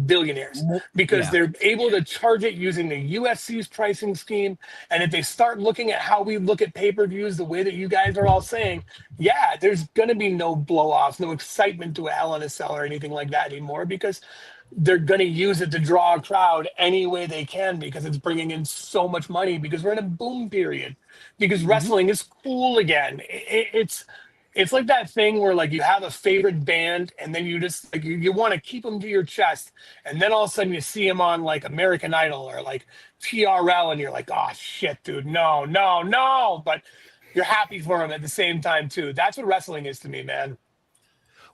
billionaires, because they're able to charge it using the UFC's pricing scheme. And if they start looking at how we look at pay-per-views the way that you guys are all saying, there's going to be no blow-offs, no excitement to a Hell in a Cell or anything like that anymore, because they're going to use it to draw a crowd any way they can, because it's bringing in so much money, because we're in a boom period, because wrestling is cool again. It's like that thing where like you have a favorite band and then you just like you want to keep them to your chest, and then all of a sudden you see them on like American Idol or like TRL and you're like, oh shit, dude, no, no, no, but you're happy for them at the same time too. That's what wrestling is to me, man.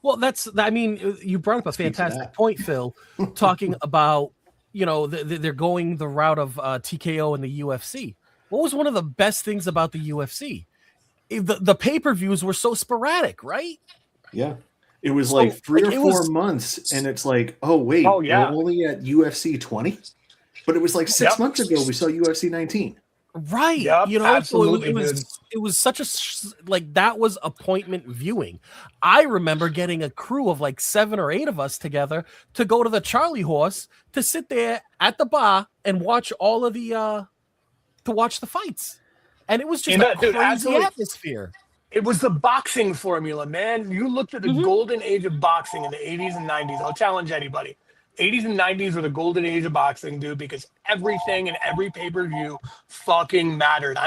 Well, I mean, you brought up a fantastic point, Phil, talking about, they're going the route of TKO and the UFC. What was one of the best things about the UFC? The pay-per-views were so sporadic, right?
Yeah. It was like 3 or 4 months, and it's like, oh, wait, we're only at UFC 20? But it was like 6 months ago we saw UFC 19.
Right.
Yep, absolutely,
it was such that was appointment viewing. I remember getting a crew of like 7 or 8 of us together to go to the Charlie Horse to sit there at the bar and watch all of the fights. And it was just a crazy atmosphere.
It was the boxing formula, man. You looked at the golden age of boxing in the 80s and 90s. I'll challenge anybody. 80s and 90s were the golden age of boxing, dude, because everything and every pay-per-view fucking mattered.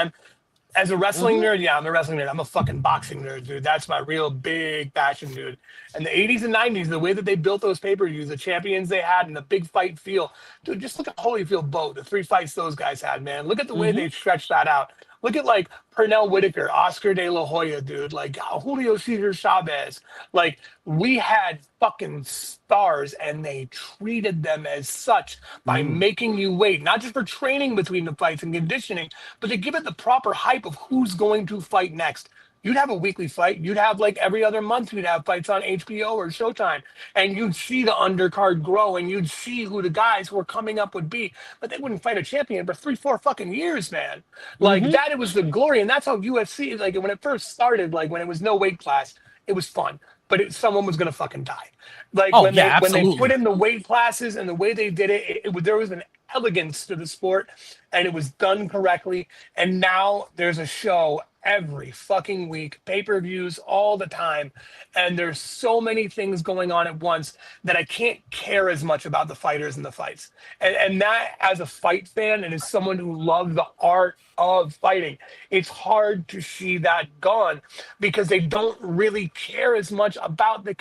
As a wrestling nerd, I'm a wrestling nerd. I'm a fucking boxing nerd, dude. That's my real big passion, dude. And the 80s and 90s, the way that they built those pay-per-views, the champions they had, and the big fight feel. Dude, just look at Holyfield Boat, the 3 fights those guys had, man. Look at the way they stretched that out. Look at, like, Pernell Whitaker, Oscar De La Hoya, dude. Like, Julio Cesar Chavez. Like, we had fucking stars, and they treated them as such by making you wait. Not just for training between the fights and conditioning, but to give it the proper hype of who's going to fight next. You'd have a weekly fight. You'd have, like, every other month you'd have fights on HBO or Showtime. And you'd see the undercard grow, and you'd see who the guys who were coming up would be. But they wouldn't fight a champion for 3-4 fucking years, man. Like, that, it was the glory. And that's how UFC, like, when it first started, like, when it was no weight class, it was fun. But someone was going to fucking die. Like, when they put in the weight classes and the way they did it, there was an elegance to the sport, and it was done correctly. And now there's a show every fucking week, pay-per-views all the time, and there's so many things going on at once that I can't care as much about the fighters and the fights. And that, as a fight fan and as someone who loves the art of fighting, it's hard to see that gone because they don't really care as much about the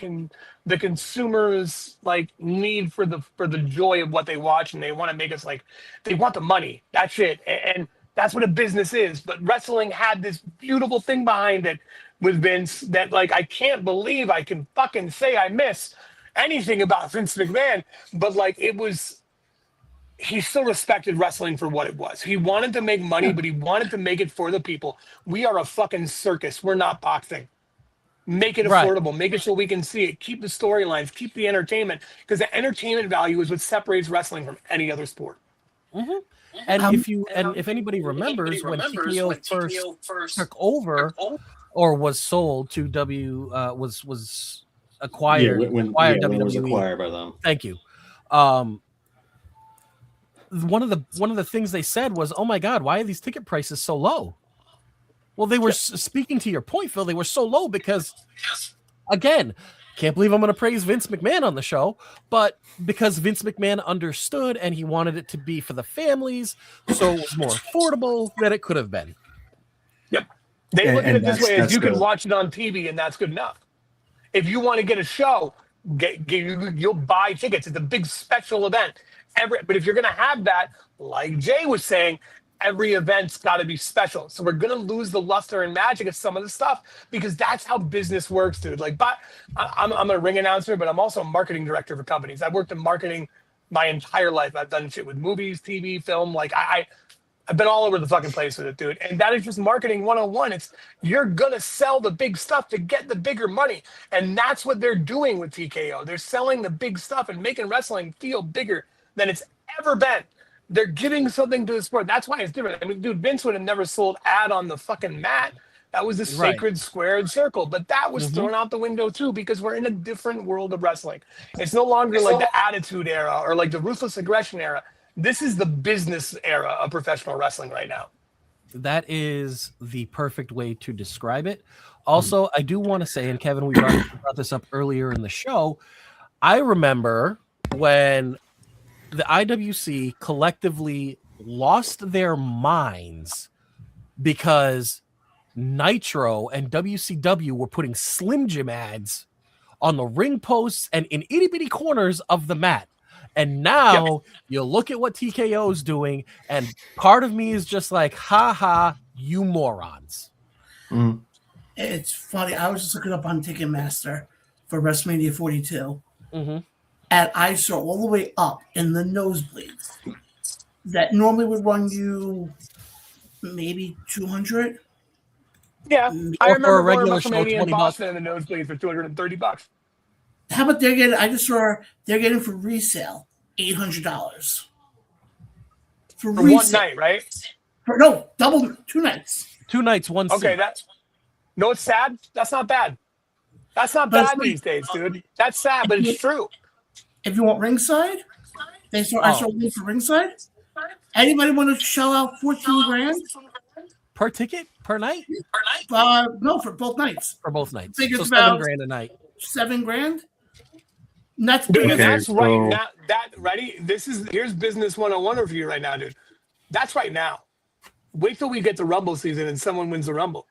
consumers' like need for the joy of what they watch, and they want to make us like they want the money. That's it. And that's what a business is. But wrestling had this beautiful thing behind it with Vince that, like, I can't believe I can fucking say I miss anything about Vince McMahon. But, like, he still respected wrestling for what it was. He wanted to make money, but he wanted to make it for the people. We are a fucking circus. We're not boxing. Make it affordable. Make it so we can see it. Keep the storylines. Keep the entertainment. Because the entertainment value is what separates wrestling from any other sport.
And if anybody remembers when TKO first took over or was sold to was acquired WWE,
was acquired by them.
Thank you. One of the things they said was, "Oh my God, why are these ticket prices so low?" Well, they were speaking to your point, Phil. They were so low because, again, can't believe I'm going to praise Vince McMahon on the show, but because Vince McMahon understood and he wanted it to be for the families, so it was more affordable than it could have been.
Yep. They look at it this way: as you can watch it on TV, and that's good enough. If you want to get a show, you'll buy tickets. It's a big special event. But if you're going to have that, like Jay was saying, every event's got to be special. So we're going to lose the luster and magic of some of the stuff because that's how business works, dude. Like, but I'm a ring announcer, but I'm also a marketing director for companies. I've worked in marketing my entire life. I've done shit with movies, TV, film. Like, I've been all over the fucking place with it, dude. And that is just marketing 101. It's you're going to sell the big stuff to get the bigger money. And that's what they're doing with TKO. They're selling the big stuff and making wrestling feel bigger than it's ever been. They're giving something to the sport. That's why it's different. I mean, dude, Vince would have never sold ad on the fucking mat. That was the sacred squared circle. But that was thrown out the window too because we're in a different world of wrestling. It's no longer like the Attitude Era or like the Ruthless Aggression Era. This is the business era of professional wrestling right now.
That is the perfect way to describe it. Also, I do want to say, and Kevin, we brought this up earlier in the show, I remember when the IWC collectively lost their minds because Nitro and WCW were putting Slim Jim ads on the ring posts and in itty bitty corners of the mat. And now you look at what TKO is doing, and part of me is just like, ha ha, you morons.
Mm.
It's funny. I was just looking up on Ticketmaster for WrestleMania 42, and I saw all the way up in the nosebleeds that normally would run you maybe 200.
Yeah, I
Or
remember
for a
going to
regular show,
WrestleMania in
20
Boston and the nosebleeds for $230.
How about they're getting? I just saw they're getting for resale $800 for resale.
One night, right?
No, double 2 nights.
2 nights, one
Okay,
seat.
that's no, it's sad. That's not bad. That's not
But
bad
it's
these days, dude. That's sad, but it's true.
If you want ringside, I saw one for ringside. Anybody want to shell out 14 grand
Per ticket? Per night?
No, for both nights.
For both nights.
think
So
it's
$7
about-
grand a night.
7 grand. And that's
Dude,
Okay,
and that's right
so-
now. That ready? Here's business 101 for you right now, dude. That's right now. Wait till we get to Rumble season and someone wins the Rumble.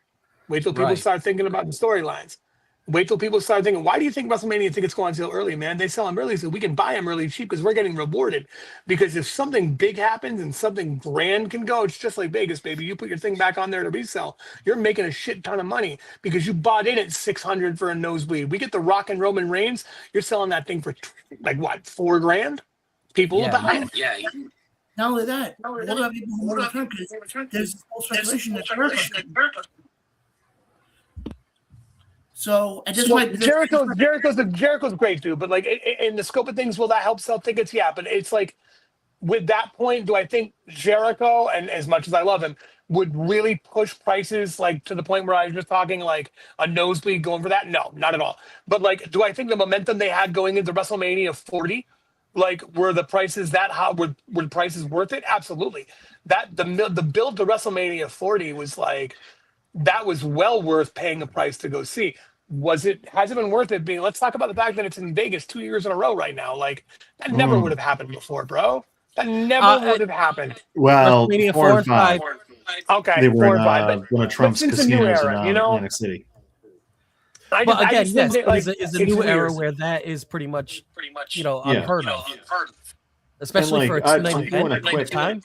Wait till people
Right.
start thinking about the storylines. Wait till people start thinking, why do you think WrestleMania tickets go on sale early, man? They sell them early so we can buy them really cheap because we're getting rewarded. Because if something big happens and something grand can go, it's just like Vegas, baby. You put your thing back on there to resell, you're making a shit ton of money because you bought in at $600 for a nosebleed. We get the Rock and Roman Reigns, you're selling that thing for like what, $4 grand? People will buy it.
Yeah.
not only that. What about people who want to return? Because there's whole speculation that Jericho's coming. So at this point,
Jericho's a great dude, but like in the scope of things, will that help sell tickets? Yeah, but it's like with that point, do I think Jericho, and as much as I love him, would really push prices like to the point where I was just talking like a nosebleed going for that? No, not at all. But like, do I think the momentum they had going into WrestleMania 40, like were the prices that hot? Were the prices worth it? Absolutely. That the build to WrestleMania 40 was like. That was well worth paying a price to go see. Has it been worth it being? Let's talk about the fact that it's in Vegas 2 years in a row right now. Like that never would have happened before, bro. That never would have happened.
Well,
WrestleMania
4 and 5.
Okay,
They were
4
in
and 5.
one of Trump's
since the new
casinos
era,
in
you know?
Atlantic City.
But again, yes,
think that,
is a
it's
new era
weird.
where that is pretty much
Yeah.
unheard of. Especially
And,
for
like,
a
I'm doing a
length
quick-
of time.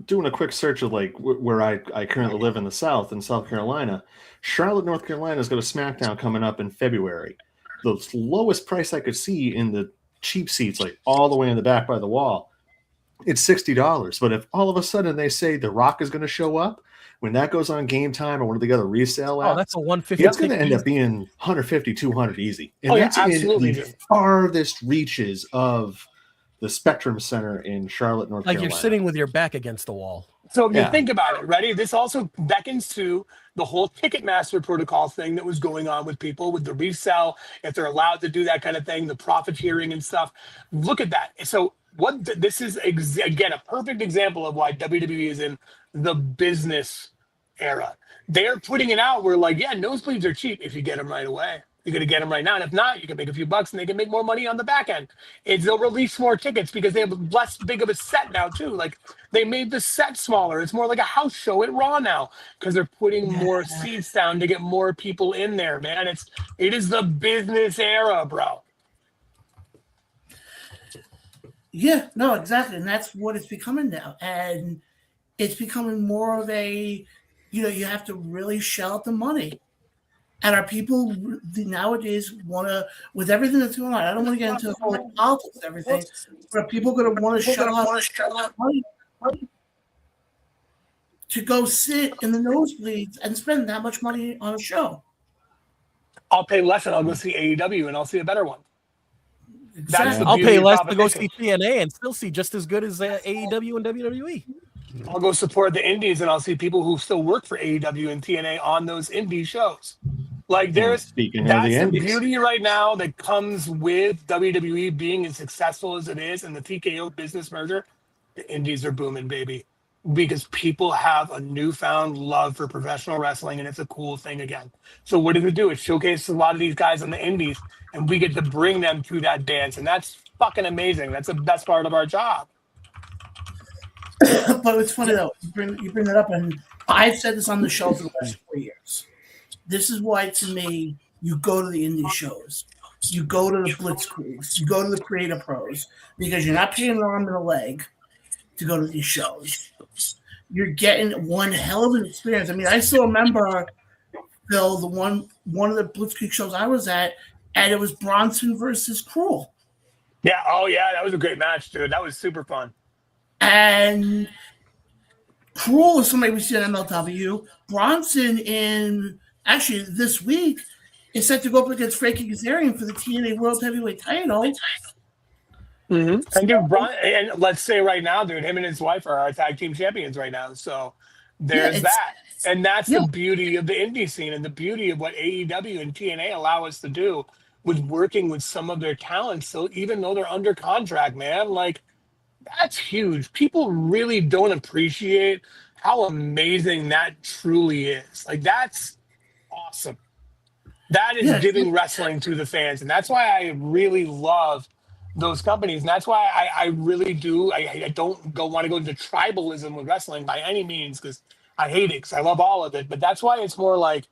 Doing a quick search of like where I currently live in the South, in South Carolina. Charlotte, North Carolina has got a SmackDown coming up in February. The lowest price I could see in the cheap seats, like all the way in the back by the wall, it's $60. But if all of a sudden they say The Rock is going to show up, when that goes on Game Time or one of the other resale apps,
That's a 150.
it's going to end up being 150, 200 easy. And
Oh, yeah,
that's in
absolutely,
the
dude.
farthest reaches of the Spectrum Center in Charlotte, North
Like
Carolina.
you're sitting with your back against the wall.
So if you
Yeah.
think about it, ready? This also beckons to the whole Ticketmaster protocol thing that was going on with people with the resell, if they're allowed to do that kind of thing, the profiteering and stuff. Look at that. So this is again a perfect example of why WWE is in the business era. They're putting it out where like, yeah, nosebleeds are cheap if you get them right away. You're going to get them right now. And if not, you can make a few bucks and they can make more money on the back end. They'll release more tickets because they have less big of a set now too. Like they made the set smaller. It's more like a house show at Raw now because they're putting more seats down to get more people in there, man. It is the business era, bro.
Yeah, no, exactly. And that's what it's becoming now. And it's becoming more of a, you have to really shell out the money. And our people nowadays want to, with everything that's going on, I don't want to get into the whole politics and everything, but are people going to want to shell out money to go sit in the nosebleeds and spend that much money on a show?
I'll pay less and I'll go see AEW and I'll see a better one. That's the
I'll
beauty
pay
of
less to go see
competition.
TNA and still see just as good as AEW and WWE.
I'll go support the indies and I'll see people who still work for AEW and TNA on those indie shows. Like
Speaking of
that's
the
the
indies.
beauty right now that comes with WWE being as successful as it is and the TKO business merger. The indies are booming, baby, because people have a newfound love for professional wrestling and it's a cool thing again. So what does it do? It showcases a lot of these guys on the indies and we get to bring them to that dance. And that's fucking amazing. That's the best part of our job.
But it's funny though. You bring that up, and I've said this on the show for the last 4 years. This is why, to me, you go to the indie shows, you go to the Blitzkriegs, you go to the Creator Pros, because you're not paying an arm and a leg to go to these shows. You're getting one hell of an experience. I mean, I still remember, Phil, the one of the Blitzkrieg shows I was at, and it was Bronson versus Cruel.
Yeah. Oh, yeah. That was a great match, dude. That was super fun.
And Cruel is somebody we see on MLW. Bronson actually this week is set to go up against Frankie Kazarian for the TNA World Heavyweight title.
Mm-hmm. And dude, and let's say right now, dude, him and his wife are our tag team champions right now. So there's that. And that's the beauty of the indie scene and the beauty of what AEW and TNA allow us to do with working with some of their talents. So even though they're under contract, man, like that's huge. People really don't appreciate how amazing that truly is. Like that's awesome. That is giving wrestling to the fans. And that's why I really love those companies. And that's why I really do. I don't want to go into tribalism with wrestling by any means, because I hate it, because I love all of it. But that's why it's more like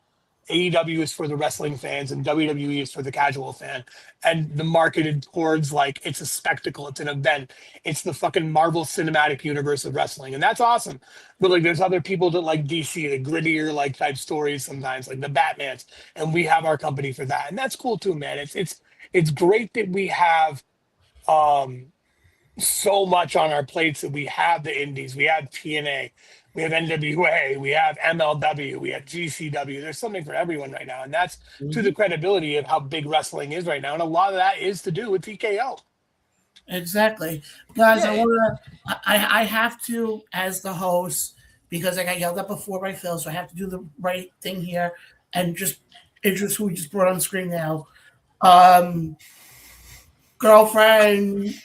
AEW is for the wrestling fans and WWE is for the casual fan. And the marketed towards like it's a spectacle, it's an event, it's the fucking Marvel Cinematic Universe of wrestling. And that's awesome. But like there's other people that like DC, the grittier like type stories sometimes, like the Batmans. And we have our company for that. And that's cool too, man. It's great that we have so much on our plates, that we have the indies, we have TNA, we have NWA, we have MLW, we have GCW. There's something for everyone right now. And that's to the credibility of how big wrestling is right now. And a lot of that is to do with TKO.
Exactly. Guys, I have to, as the host, because I got yelled at before by Phil, so I have to do the right thing here and just introduce who we just brought on screen now. Girlfriend,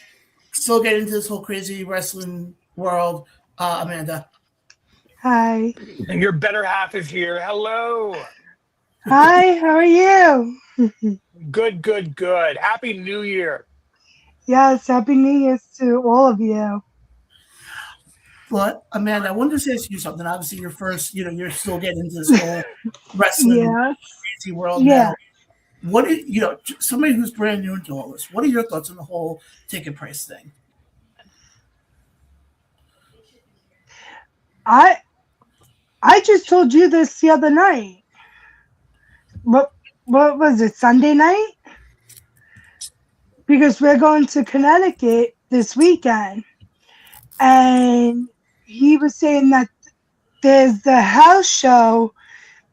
still getting into this whole crazy wrestling world. Amanda.
Hi.
And your better half is here. Hello.
Hi, how are you?
Good. Happy New Year.
Yes, Happy New Year to all of you.
But Amanda, I wanted to ask you something. Obviously, you're still getting into this whole wrestling crazy world now. What is, somebody who's brand new into all this, what are your thoughts on the whole ticket price thing?
I just told you this the other night. What was it, Sunday night? Because we're going to Connecticut this weekend. And he was saying that there's the house show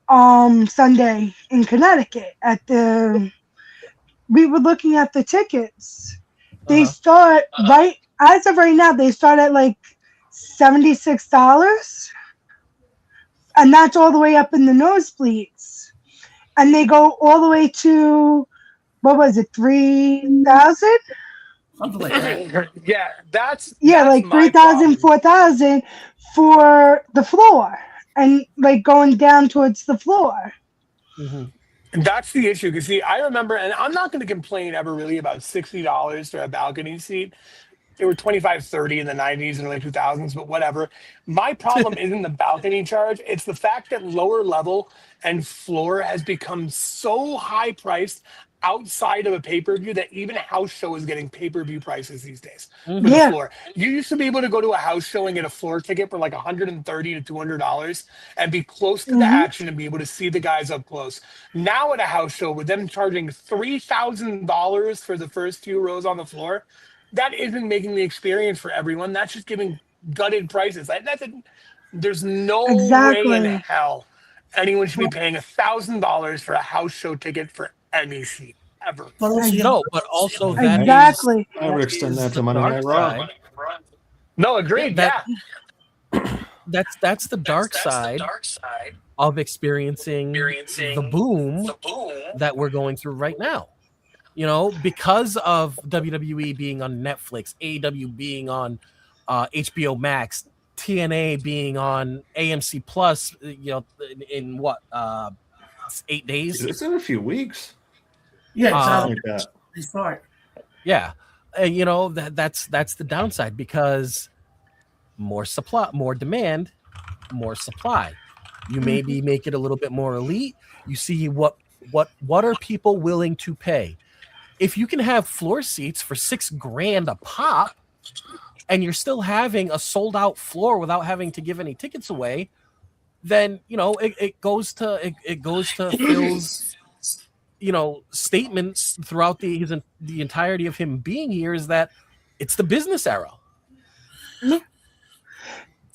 Sunday in Connecticut we were looking at the tickets. They start as of right now, they start at like $76. And that's all the way up in the nosebleeds. And they go all the way to, what was it, 3,000?
Something like that.
Yeah, that's
like 3,000, 4,000 for the floor. And like going down towards the floor.
Mm-hmm. And that's the issue. Because see, I remember, and I'm not going to complain ever really about $60 for a balcony seat. They were $25, $30 in the 90s and early 2000s, but whatever. My problem isn't the balcony charge. It's the fact that lower level and floor has become so high priced outside of a pay-per-view that even a house show is getting pay-per-view prices these days for the floor. You used to be able to go to a house show and get a floor ticket for like $130 to $200 and be close to the action and be able to see the guys up close. Now at a house show, with them charging $3,000 for the first few rows on the floor, that isn't making the experience for everyone. That's just giving gutted prices. There's no way in hell anyone should be paying $1,000 for a house show ticket for any seat ever.
But also
exactly.
I would extend that to Monday Night Raw.
No, agreed.
That's the dark side of experiencing the boom that we're going through right now. Because of WWE being on Netflix, AEW being on HBO Max, TNA being on AMC Plus, in what, 8 days?
It's in a few weeks.
Yeah, exactly. They start.
Yeah. That's the downside, because more supply, more demand, more supply. You maybe make it a little bit more elite. You see what are people willing to pay? If you can have floor seats for $6,000 a pop, and you're still having a sold out floor without having to give any tickets away, then it goes to Phil's statements throughout the entirety of him being here is that it's the business era.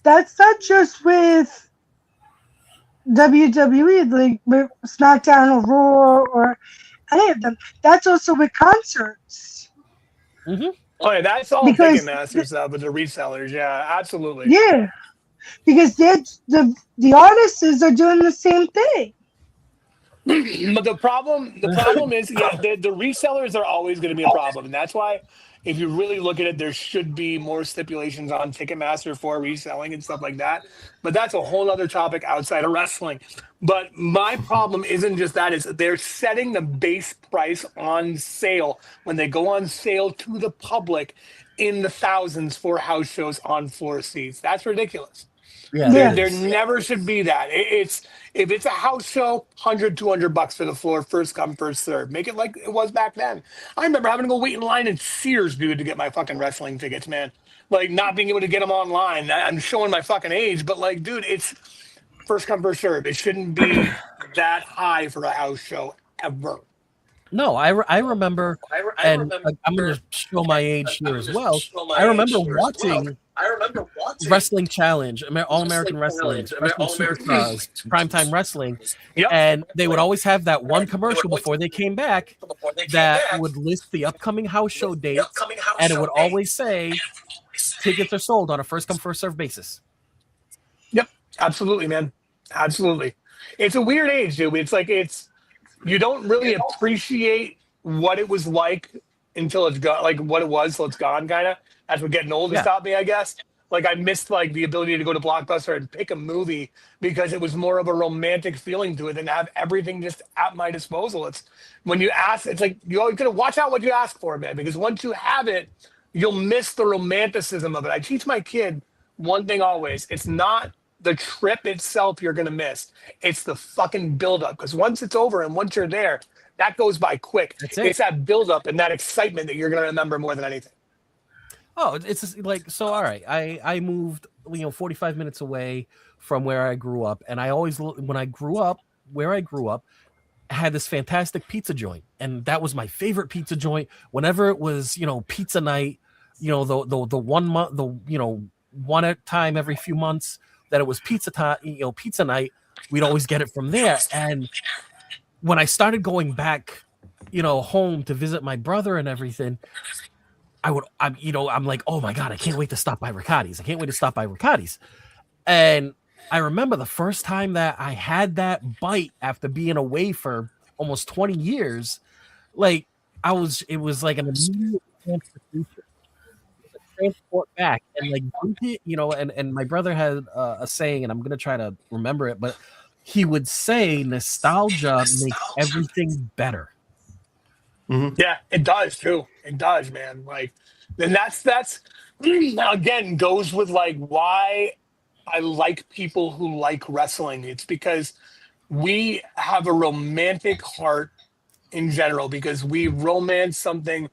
That's not just with WWE, like with SmackDown or Raw or any of them. That's also with concerts.
Mm-hmm.
Oh yeah, that's all Ticketmaster stuff with the resellers. Yeah, absolutely.
Yeah, because the artists are doing the same thing.
But the problem is, the resellers are always going to be a problem, and that's why, if you really look at it, there should be more stipulations on Ticketmaster for reselling and stuff like that. But that's a whole other topic outside of wrestling. But my problem isn't just that; it's they're setting the base price on sale when they go on sale to the public in the thousands for house shows on floor seats. That's ridiculous.
Yeah,
there never should be that. If it's a house show, $100, $200 for the floor, first come, first serve. Make it like it was back then. I remember having to go wait in line at Sears, dude, to get my fucking wrestling tickets, man. Like not being able to get them online. I'm showing my fucking age, but like, dude, it's first come, first serve. It shouldn't be that high for a house show ever.
No, I remember, and I'm going to show my age here as well. I remember watching Wrestling Challenge, All American Wrestling, Wrestling Superstars, Primetime Wrestling, and they would always have that one commercial before they came back that would list the upcoming house show dates, and it would always say tickets are sold on a first come, first serve basis.
Yep, absolutely, man. Absolutely. It's a weird age, dude. It's like you don't really appreciate what it was like until it's gone, like what it was till it's gone, kind of. That's what getting old has taught me, I guess. Like I missed like the ability to go to Blockbuster and pick a movie because it was more of a romantic feeling to it than have everything just at my disposal. It's when you ask, it's like you always gotta watch out what you ask for, man, because once you have it, you'll miss the romanticism of it. I teach my kid one thing always: it's not the trip itself you're gonna miss. It's the fucking buildup. Because once it's over and once you're there, that goes by quick. It's that buildup and that excitement that you're gonna remember more than anything.
Oh, it's just like, so all right. I moved 45 minutes away from where I grew up, and I always, when I grew up, where I grew up, had this fantastic pizza joint, and that was my favorite pizza joint. Whenever it was pizza night, the 1 month, one at a time every few months that it was pizza time, pizza night, we'd always get it from there. And when I started going back, home to visit my brother and everything, I'm like, oh my God, I can't wait to stop by Riccati's. And I remember the first time that I had that bite after being away for almost 20 years, like it was like an immediate transport back, and like, and my brother had a saying, and I'm going to try to remember it, but he would say nostalgia makes everything better.
Mm-hmm. Yeah, it does too. It does, man. Like, and that's again goes with like why I like people who like wrestling. It's because we have a romantic heart in general, because we romance something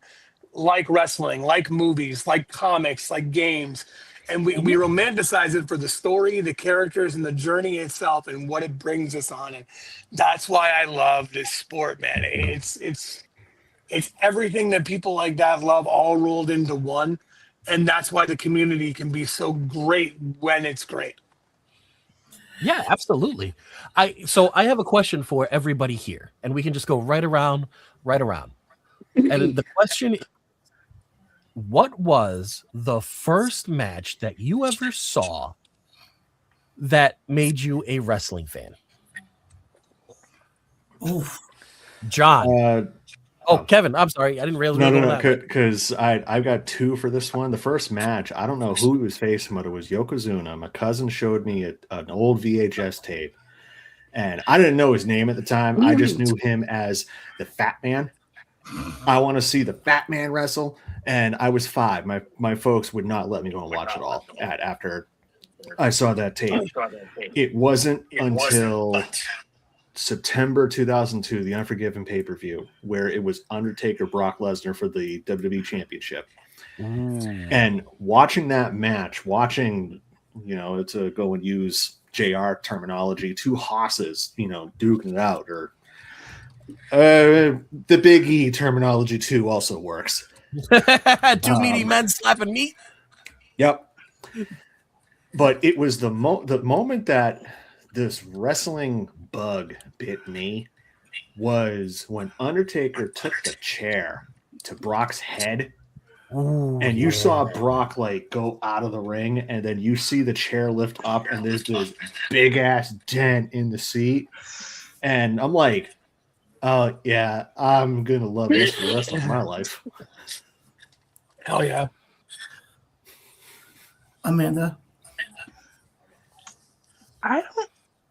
like wrestling, like movies, like comics, like games. And we romanticize it for the story, the characters, and the journey itself and what it brings us on. And that's why I love this sport, man. It's everything that people like that love all rolled into one. And that's why the community can be so great when it's great.
Yeah, absolutely. So I have a question for everybody here, and we can just go right around. And the question is, what was the first match that you ever saw that made you a wrestling fan?
Oh,
John. Kevin, I'm sorry. I didn't realize.
No, because I've got two for this one. The first match, I don't know who he was facing, but it was Yokozuna. My cousin showed me an old VHS tape, and I didn't know his name at the time. I just knew him as the Fat Man. I want to see the fat man wrestle. And I was 5. My folks would not let me go and watch it all after I saw that tape. It wasn't until September 2002, the Unforgiven pay-per-view, where it was Undertaker Brock Lesnar for the WWE Championship. And watching that match, to go and use JR terminology, 2 hosses, duking it out, or the Big E terminology too also works.
2 meaty men slapping meat.
Yep. But it was the moment that this wrestling bug bit me was when Undertaker took the chair to Brock's head.
Ooh,
and you saw Brock go out of the ring, and then you see the chair lift up, and there's this big ass dent in the seat. And I'm like, oh yeah, I'm gonna love this for the rest of my life.
Hell yeah.
Amanda?
I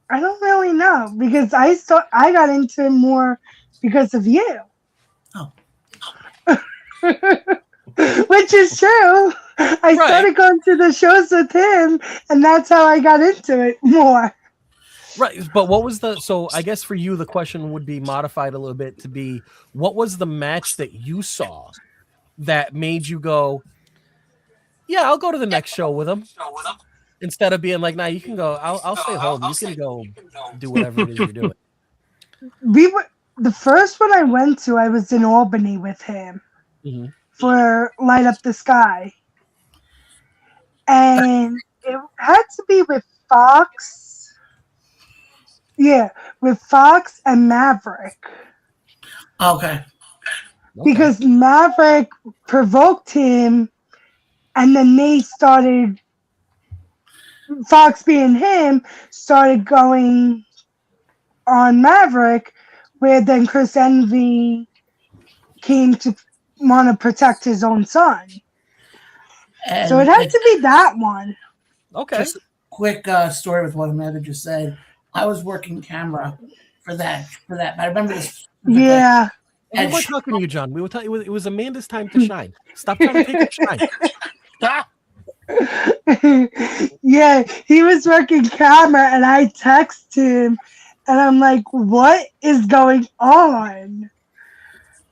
don't really know, because I got into it more because of you.
Oh.
Which is true. I started going to the shows with him, and that's how I got into it more.
Right, but what was so I guess for you the question would be modified a little bit to be, what was the match that you saw that made you go, yeah, I'll go to the next show with him, instead of being like, nah, you can go, I'll stay home, you can go do whatever it is you're doing.
The first one I went to, I was in Albany with him.
Mm-hmm.
For Light Up the Sky. And it had to be with Fox. Yeah, with Fox and Maverick.
Okay.
Because Maverick provoked him, and then they started, Fox being him, started going on Maverick, where then Chris Envy came to want to protect his own son.
And
so it had to be that one.
Okay.
Just a quick story with what Amanda just said. I was working camera for that. I remember this.
Yeah.
We were talking to you, John. We were talking. It was Amanda's time to shine. Stop trying to take her shine.
Yeah, he was working camera, and I texted him, and I'm like, "What is going on?"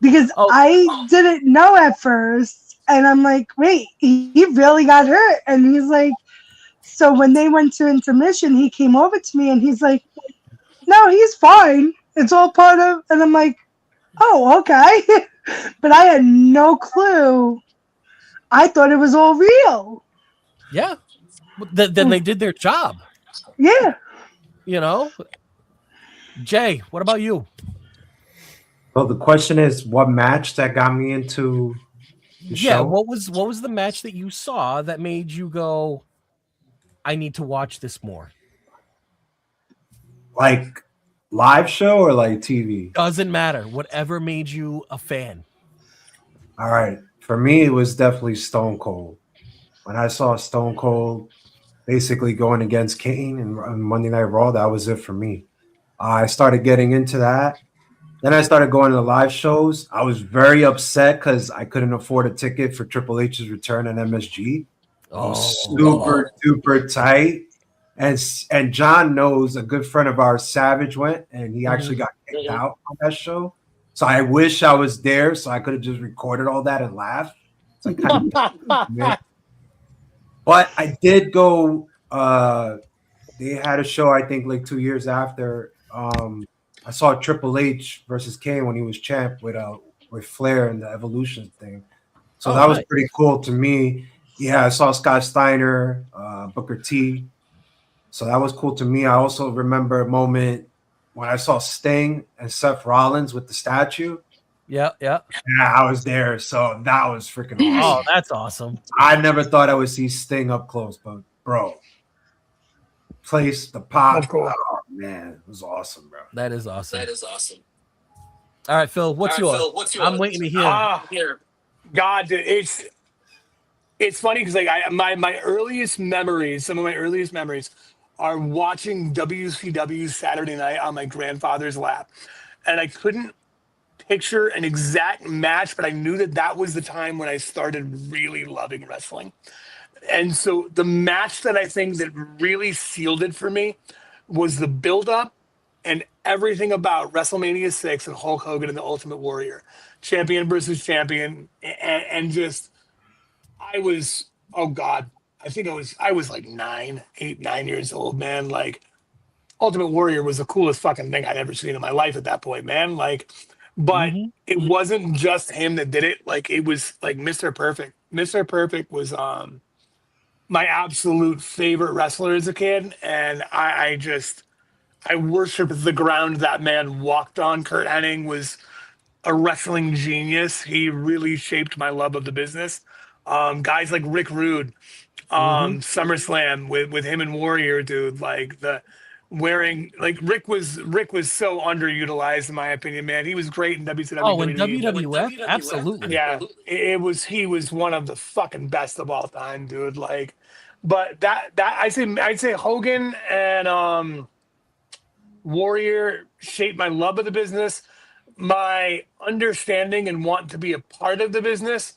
Because I didn't know at first, and I'm like, "Wait, he really got hurt?" And he's like, "So when they went to intermission, he came over to me, and he's like, no, he's fine. It's all part of," and I'm like, "Oh, okay." But I had no clue. I thought it was all real.
Yeah. Then they did their job.
Yeah.
Jay, what about you?
Well, the question is, what match that got me into the show?
What was the match that you saw that made you go, I need to watch this more?
Like live show or like TV?
Doesn't matter. Whatever made you a fan.
All right. For me, it was definitely Stone Cold. When I saw Stone Cold basically going against Kane on Monday Night Raw, that was it for me. I started getting into that. Then I started going to live shows. I was very upset because I couldn't afford a ticket for Triple H's return at MSG. Super duper tight. And John knows, a good friend of ours, Savage, went, and he actually got kicked out on that show. So I wish I was there so I could have just recorded all that and laughed. So I kind of but I did go. They had a show, I think, like 2 years after. I saw Triple H versus Kane when he was champ with Flair and the Evolution thing. So that was pretty cool to me. Yeah, I saw Scott Steiner, Booker T. So that was cool to me. I also remember a moment when I saw Sting and Seth Rollins with the statue.
Yeah.
Yeah, I was there. So that was freaking awesome.
Oh, that's awesome.
I never thought I would see Sting up close, but bro, the pop.
That's cool.
Oh, man, it was awesome, bro.
That is awesome. All right, Phil, what's yours? I'm waiting to hear.
God, dude, it's funny because like my earliest memories, some of my earliest memories are watching WCW Saturday night on my grandfather's lap. And I couldn't picture an exact match, but I knew that was the time when I started really loving wrestling. And so the match that I think that really sealed it for me was the build-up and everything about WrestleMania 6 and Hulk Hogan and the Ultimate Warrior, champion versus champion, and just I was, oh God, I was like 9 years old, man. Like Ultimate Warrior was the coolest fucking thing I'd ever seen in my life at that point, man. Like, but it wasn't just him that did it. Like it was like Mr. Perfect. Mr. Perfect was my absolute favorite wrestler as a kid, and I worship the ground that man walked on. Kurt Hennig was a wrestling genius. He really shaped my love of the business. Guys like Rick Rude, SummerSlam with him and Warrior, dude. Like Rick was so underutilized in my opinion, man. He was great in WCW.
Oh, in WWF, absolutely.
Yeah, he was one of the fucking best of all time, dude. Like, but that I'd say Hogan and Warrior shaped my love of the business, my understanding and want to be a part of the business.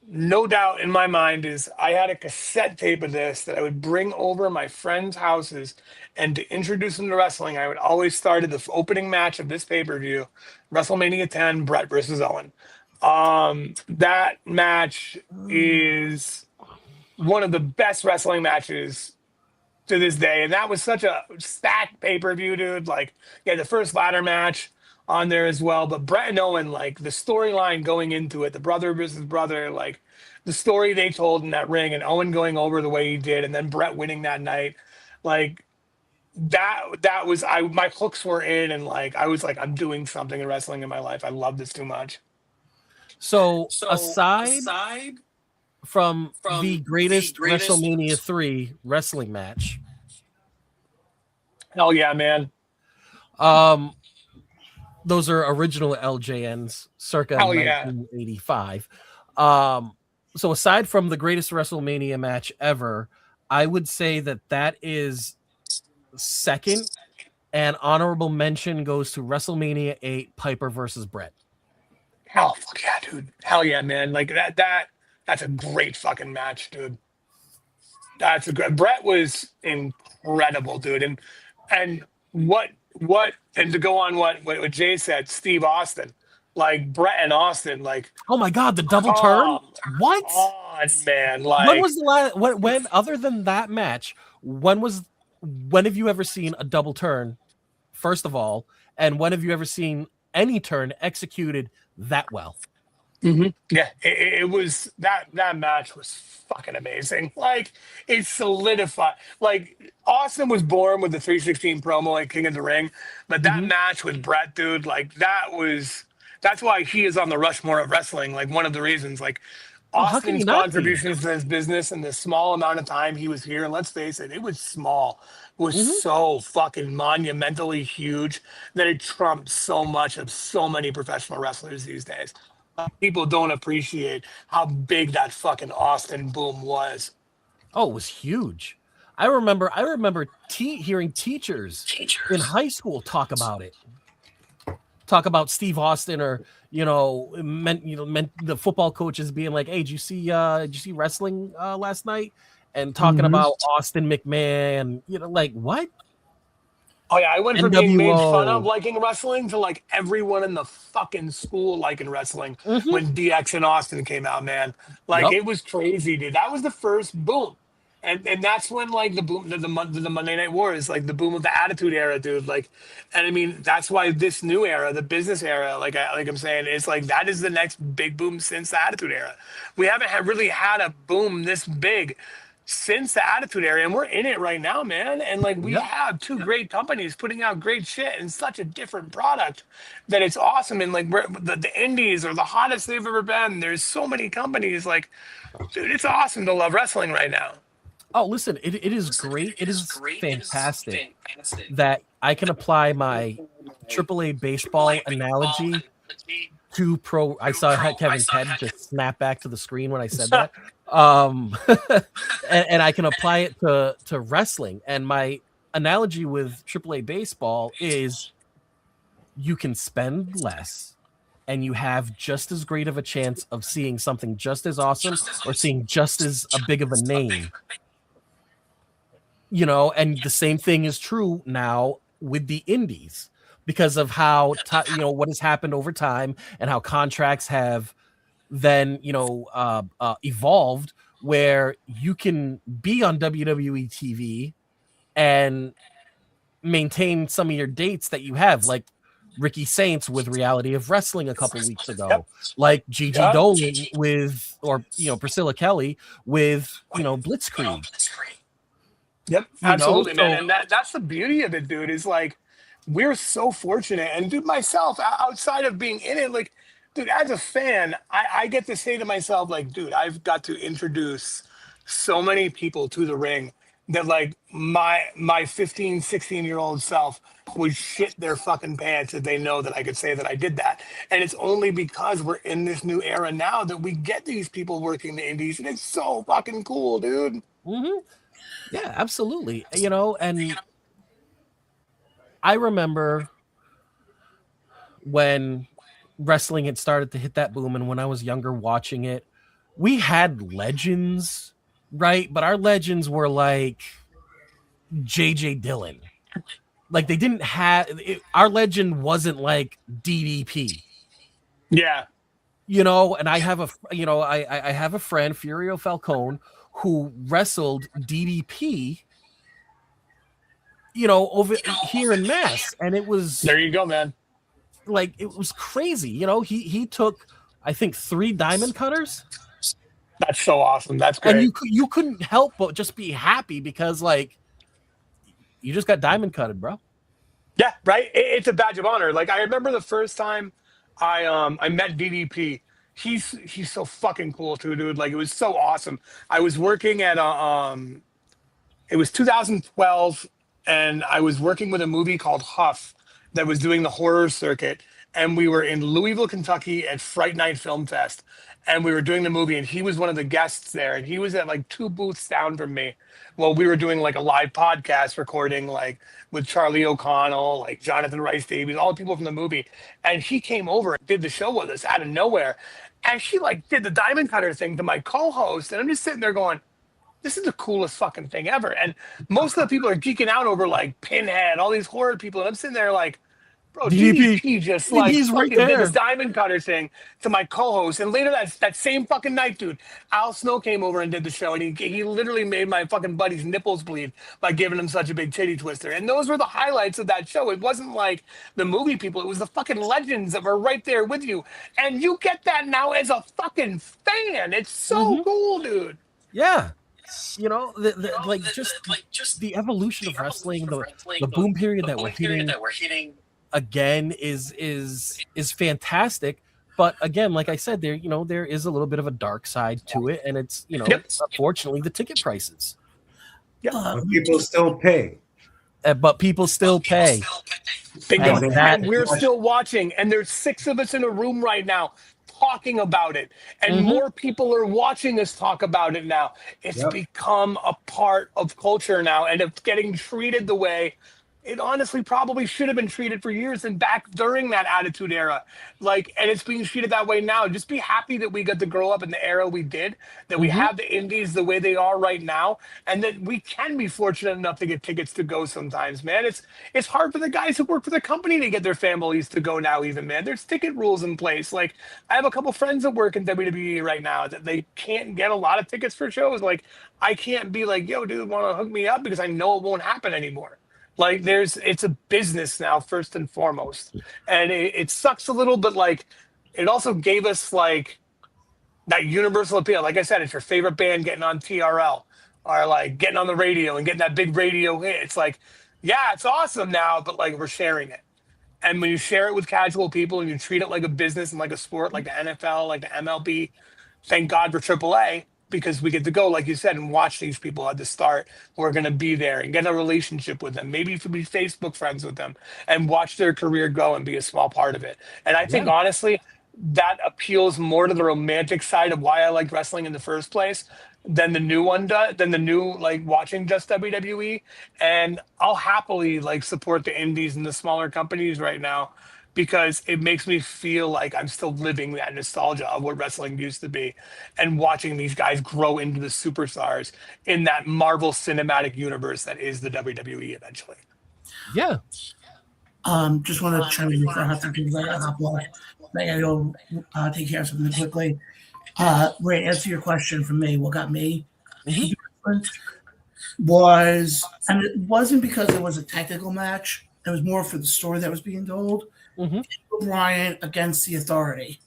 No doubt in my mind is I had a cassette tape of this that I would bring over my friends' houses, and to introduce them to wrestling, I would always start at the opening match of this pay-per-view, WrestleMania 10, Brett versus Owen. That match is one of the best wrestling matches to this day, and that was such a stacked pay-per-view, dude. Like, yeah, the first ladder match on there as well, but Brett and Owen, like the storyline going into it, the brother versus brother, like the story they told in that ring, and Owen going over the way he did, and then Brett winning that night, like that was my hooks were in, and like I was like, I'm doing something in wrestling in my life. I love this too much.
So aside from the greatest WrestleMania 3 wrestling match,
hell yeah, man.
Those are original LJNs circa 1985. So aside from the greatest WrestleMania match ever, I would say that is second, and honorable mention goes to WrestleMania 8, Piper versus Brett.
Hell fuck yeah, dude. Hell yeah, man. Like that's a great fucking match, dude. That's a great. Brett was incredible, dude. And what and to go on what Jay said, Steve Austin, like Brett and Austin, like,
oh my God, the double turn. What?
On, man. Like,
when was the last? When other than that match, when have you ever seen a double turn? First of all, and when have you ever seen any turn executed that well?
Yeah, it was that match was fucking amazing. Like, it solidified. Like, Austin was born with the 316 promo like King of the Ring, but that match with Brett, dude, like that's why he is on the Rushmore of wrestling. Like, one of the reasons, like, Austin's contributions to this business and the small amount of time he was here, and let's face it, it was small, was so fucking monumentally huge that it trumped so much of so many professional wrestlers these days. People don't appreciate how big that fucking Austin boom was.
Oh, it was huge. I remember hearing teachers in high school talk about it. Talk about Steve Austin, or the football coaches being like, "Hey, did you see wrestling last night?" And talking about Austin McMahon, like what?
Oh yeah, I went from being made fun of liking wrestling to like everyone in the fucking school liking wrestling when DX and Austin came out, man. Like it was crazy, dude. That was the first boom. And that's when like the boom, the Monday Night Wars, like the boom of the Attitude Era, dude. Like, and I mean that's why this new era, the business era, like I'm saying, is like that is the next big boom since the Attitude Era. We haven't really had a boom this big since the Attitude Era, and we're in it right now, man. And like we have two great companies putting out great shit and such a different product that it's awesome. And like the indies are the hottest they've ever been. There's so many companies. Like, dude, it's awesome to love wrestling right now.
Oh, listen, it is great. It is fantastic that I can apply my AAA baseball analogy to pro. I saw Kevin's head just snap back to the screen when I said that. And I can apply it to wrestling. And my analogy with AAA baseball is you can spend less and you have just as great of a chance of seeing something just as awesome or seeing just as a big of a name. You know, and the same thing is true now with the indies because of how what has happened over time and how contracts have then evolved, where you can be on WWE TV and maintain some of your dates that you have, like Ricky Saints with Reality of Wrestling a couple weeks ago, like Gigi Dolan with, or Priscilla Kelly with Blitzkrieg.
Yep, absolutely, man. And that's the beauty of it, dude, is like we're so fortunate. And dude, myself, outside of being in it, like, dude, as a fan, I get to say to myself, like, dude, I've got to introduce so many people to the ring that like my 15, 16-year-old self would shit their fucking pants if they know that I could say that I did that. And it's only because we're in this new era now that we get these people working the indies, and it's so fucking cool, dude.
Mm-hmm. Yeah, absolutely. And I remember when wrestling had started to hit that boom, and when I was younger watching it, we had legends, right? But our legends were like JJ Dillon. Like they didn't have our legend wasn't like DDP.
Yeah.
And I have I have a friend, Furio Falcone, who wrestled DDP, over here in Mass, and it was,
there you go, man.
Like it was crazy. He took, I think, 3 diamond cutters.
That's so awesome. That's great.
And you couldn't help but just be happy because like you just got diamond cutted, bro.
Yeah, right. It's a badge of honor. Like I remember the first time I met DDP. He's so fucking cool too, dude. Like it was so awesome. I was working at it was 2012, and I was working with a movie called Huff that was doing the horror circuit, and we were in Louisville, Kentucky at Fright Night Film Fest, and we were doing the movie, and he was one of the guests there, and he was at like 2 booths down from me. Well, we were doing like a live podcast recording, like with Charlie O'Connell, like Jonathan Rice Davies, all the people from the movie. And he came over and did the show with us out of nowhere. And she like did the diamond cutter thing to my co-host. And I'm just sitting there going, this is the coolest fucking thing ever. And most of the people are geeking out over like Pinhead, all these horror people. And I'm sitting there like, bro, DDP just like fucking did this diamond cutter thing to my co-host. And later that same fucking night, dude, Al Snow came over and did the show. And he literally made my fucking buddy's nipples bleed by giving him such a big titty twister. And those were the highlights of that show. It wasn't like the movie people. It was the fucking legends that were right there with you. And you get that now as a fucking fan. It's so cool, dude.
Yeah. Just the evolution of wrestling, the boom period that we're hitting again is fantastic. But again, like I said, there is a little bit of a dark side to it, and it's unfortunately the ticket prices.
But people still pay.
But people still pay.
And we're still watching, and there's 6 of us in a room right now talking about it, and more people are watching us talk about it now. It's become a part of culture now, and it's getting treated the way it honestly probably should have been treated for years and back during that Attitude Era. Like, and it's being treated that way now. Just be happy that we got to grow up in the era we did, that we have the indies the way they are right now, and that we can be fortunate enough to get tickets to go sometimes, man. It's hard for the guys who work for the company to get their families to go now even, man. There's ticket rules in place. Like, I have a couple friends that work in WWE right now that they can't get a lot of tickets for shows. Like, I can't be like, yo, dude, want to hook me up, because I know it won't happen anymore. Like it's a business now, first and foremost. And it sucks a little, but like, it also gave us like that universal appeal. Like I said, it's your favorite band getting on TRL or like getting on the radio and getting that big radio hit. It's like, yeah, it's awesome now, but like we're sharing it. And when you share it with casual people and you treat it like a business and like a sport, like the NFL, like the MLB, thank God for AAA, because we get to go, like you said, and watch these people at the start who are going to be there and get a relationship with them. Maybe you could be Facebook friends with them and watch their career go and be a small part of it. And I think, honestly, that appeals more to the romantic side of why I like wrestling in the first place than the new one does, than the new, like, watching just WWE. And I'll happily, like, support the indies and the smaller companies right now because it makes me feel like I'm still living that nostalgia of what wrestling used to be and watching these guys grow into the superstars in that Marvel cinematic universe that is the WWE eventually.
Yeah.
Just want to chime in before I have to do that. I gotta go take care of something quickly. Ray, answer your question for me. What got me was, and it wasn't because it was a technical match. It was more for the story that was being told. Bryan against the Authority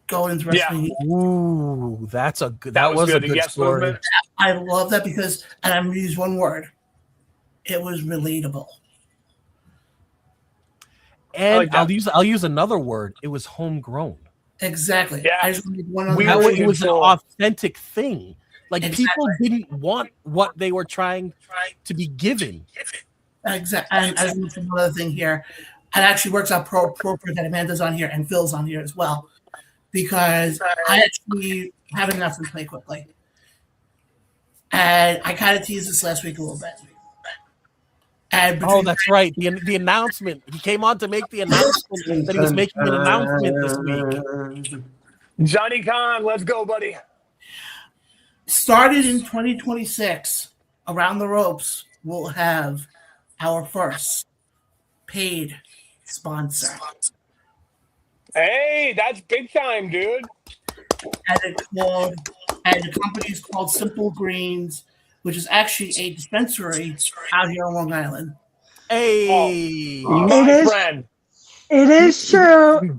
going into WrestleMania.
Ooh, that's a good. That was a good story.
Movement.
I love that because, and I'm going to use one word. It was relatable.
And I'll use another word. It was homegrown.
Exactly.
Yeah.
I just one
It was an authentic thing. Like people didn't want what they were trying to be given.
Exactly. And as another thing here, it actually works out appropriate that Amanda's on here and Phil's on here as well, because I actually have enough to play quickly, and I kind of teased this last week a little bit. And
that's right. The announcement. He came on to make the announcement that he was making an announcement this week.
Johnny Khan, let's go, buddy.
Started in 2026, Around the Ropes will have our first paid sponsor.
Hey, that's big time, dude.
And the company is called Simple Greens, which is actually a dispensary out here on Long Island.
Hey,
my friend.
It is true.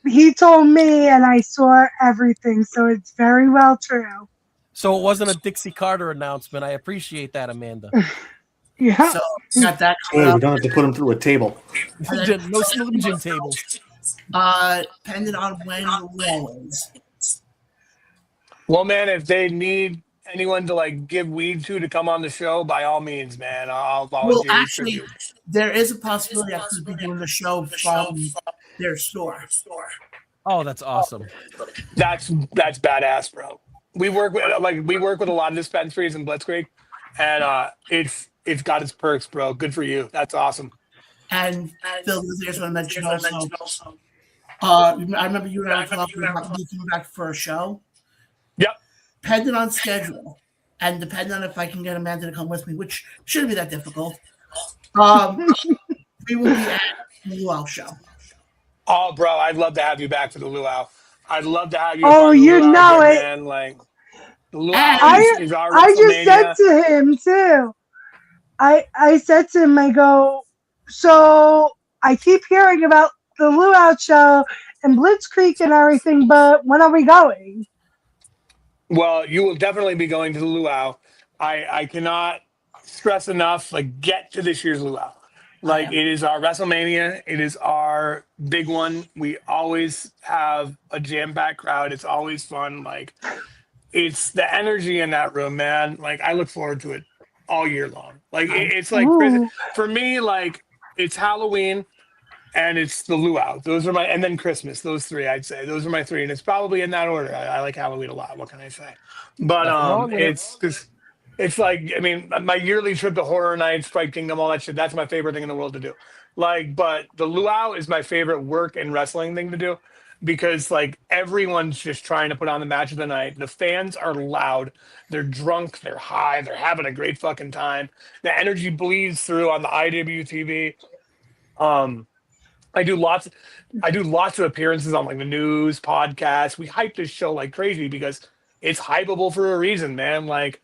He told me, and I saw everything, so it's very well true.
So it wasn't a Dixie Carter announcement. I appreciate that, Amanda.
Yeah.
So got that.
We don't have to put him through a table.
No Slim Jim tables.
Depending on when the wall is.
Well, man, if they need anyone to like give weed to come on the show, by all means, man, I'll volunteer.
Well, actually, there is a possibility I could be doing the show from their store.
Oh, that's awesome.
That's badass, bro. We work with a lot of dispensaries in Blitzkrieg, and it's got its perks, bro. Good for you. That's awesome.
And Phil, here's what I mentioned also. I remember you and I were talking about coming back for a show.
Yep.
Depending on schedule, and depending on if I can get Amanda to come with me, which shouldn't be that difficult. We will be at the Luau show.
Oh, bro, I'd love to have you back for the Luau. I'd love to have you.
Oh, you know it,
man. Like the Luau is our
I just said to him too. I said to him, I go, so I keep hearing about the Luau show and Blitzkrieg and everything, but when are we going?
Well, you will definitely be going to the Luau. I cannot stress enough, like, get to this year's Luau. Like, it is our WrestleMania. It is our big one. We always have a jam-packed crowd. It's always fun. Like, it's the energy in that room, man. Like, I look forward to it all year long. Like, it's like, for me, like, it's Halloween and it's the Luau. Those are and then Christmas. Those three, I'd say. Those are my three. And it's probably in that order. I like Halloween a lot. What can I say? But it's like, I mean, my yearly trip to Horror Nights, Fright Kingdom, all that shit, that's my favorite thing in the world to do. Like, but the Luau is my favorite work and wrestling thing to do because, like, everyone's just trying to put on the match of the night. The fans are loud. They're drunk. They're high. They're having a great fucking time. The energy bleeds through on the IWTV. I do lots of appearances on, like, the news, podcasts. We hype this show like crazy because it's hypeable for a reason, man. Like,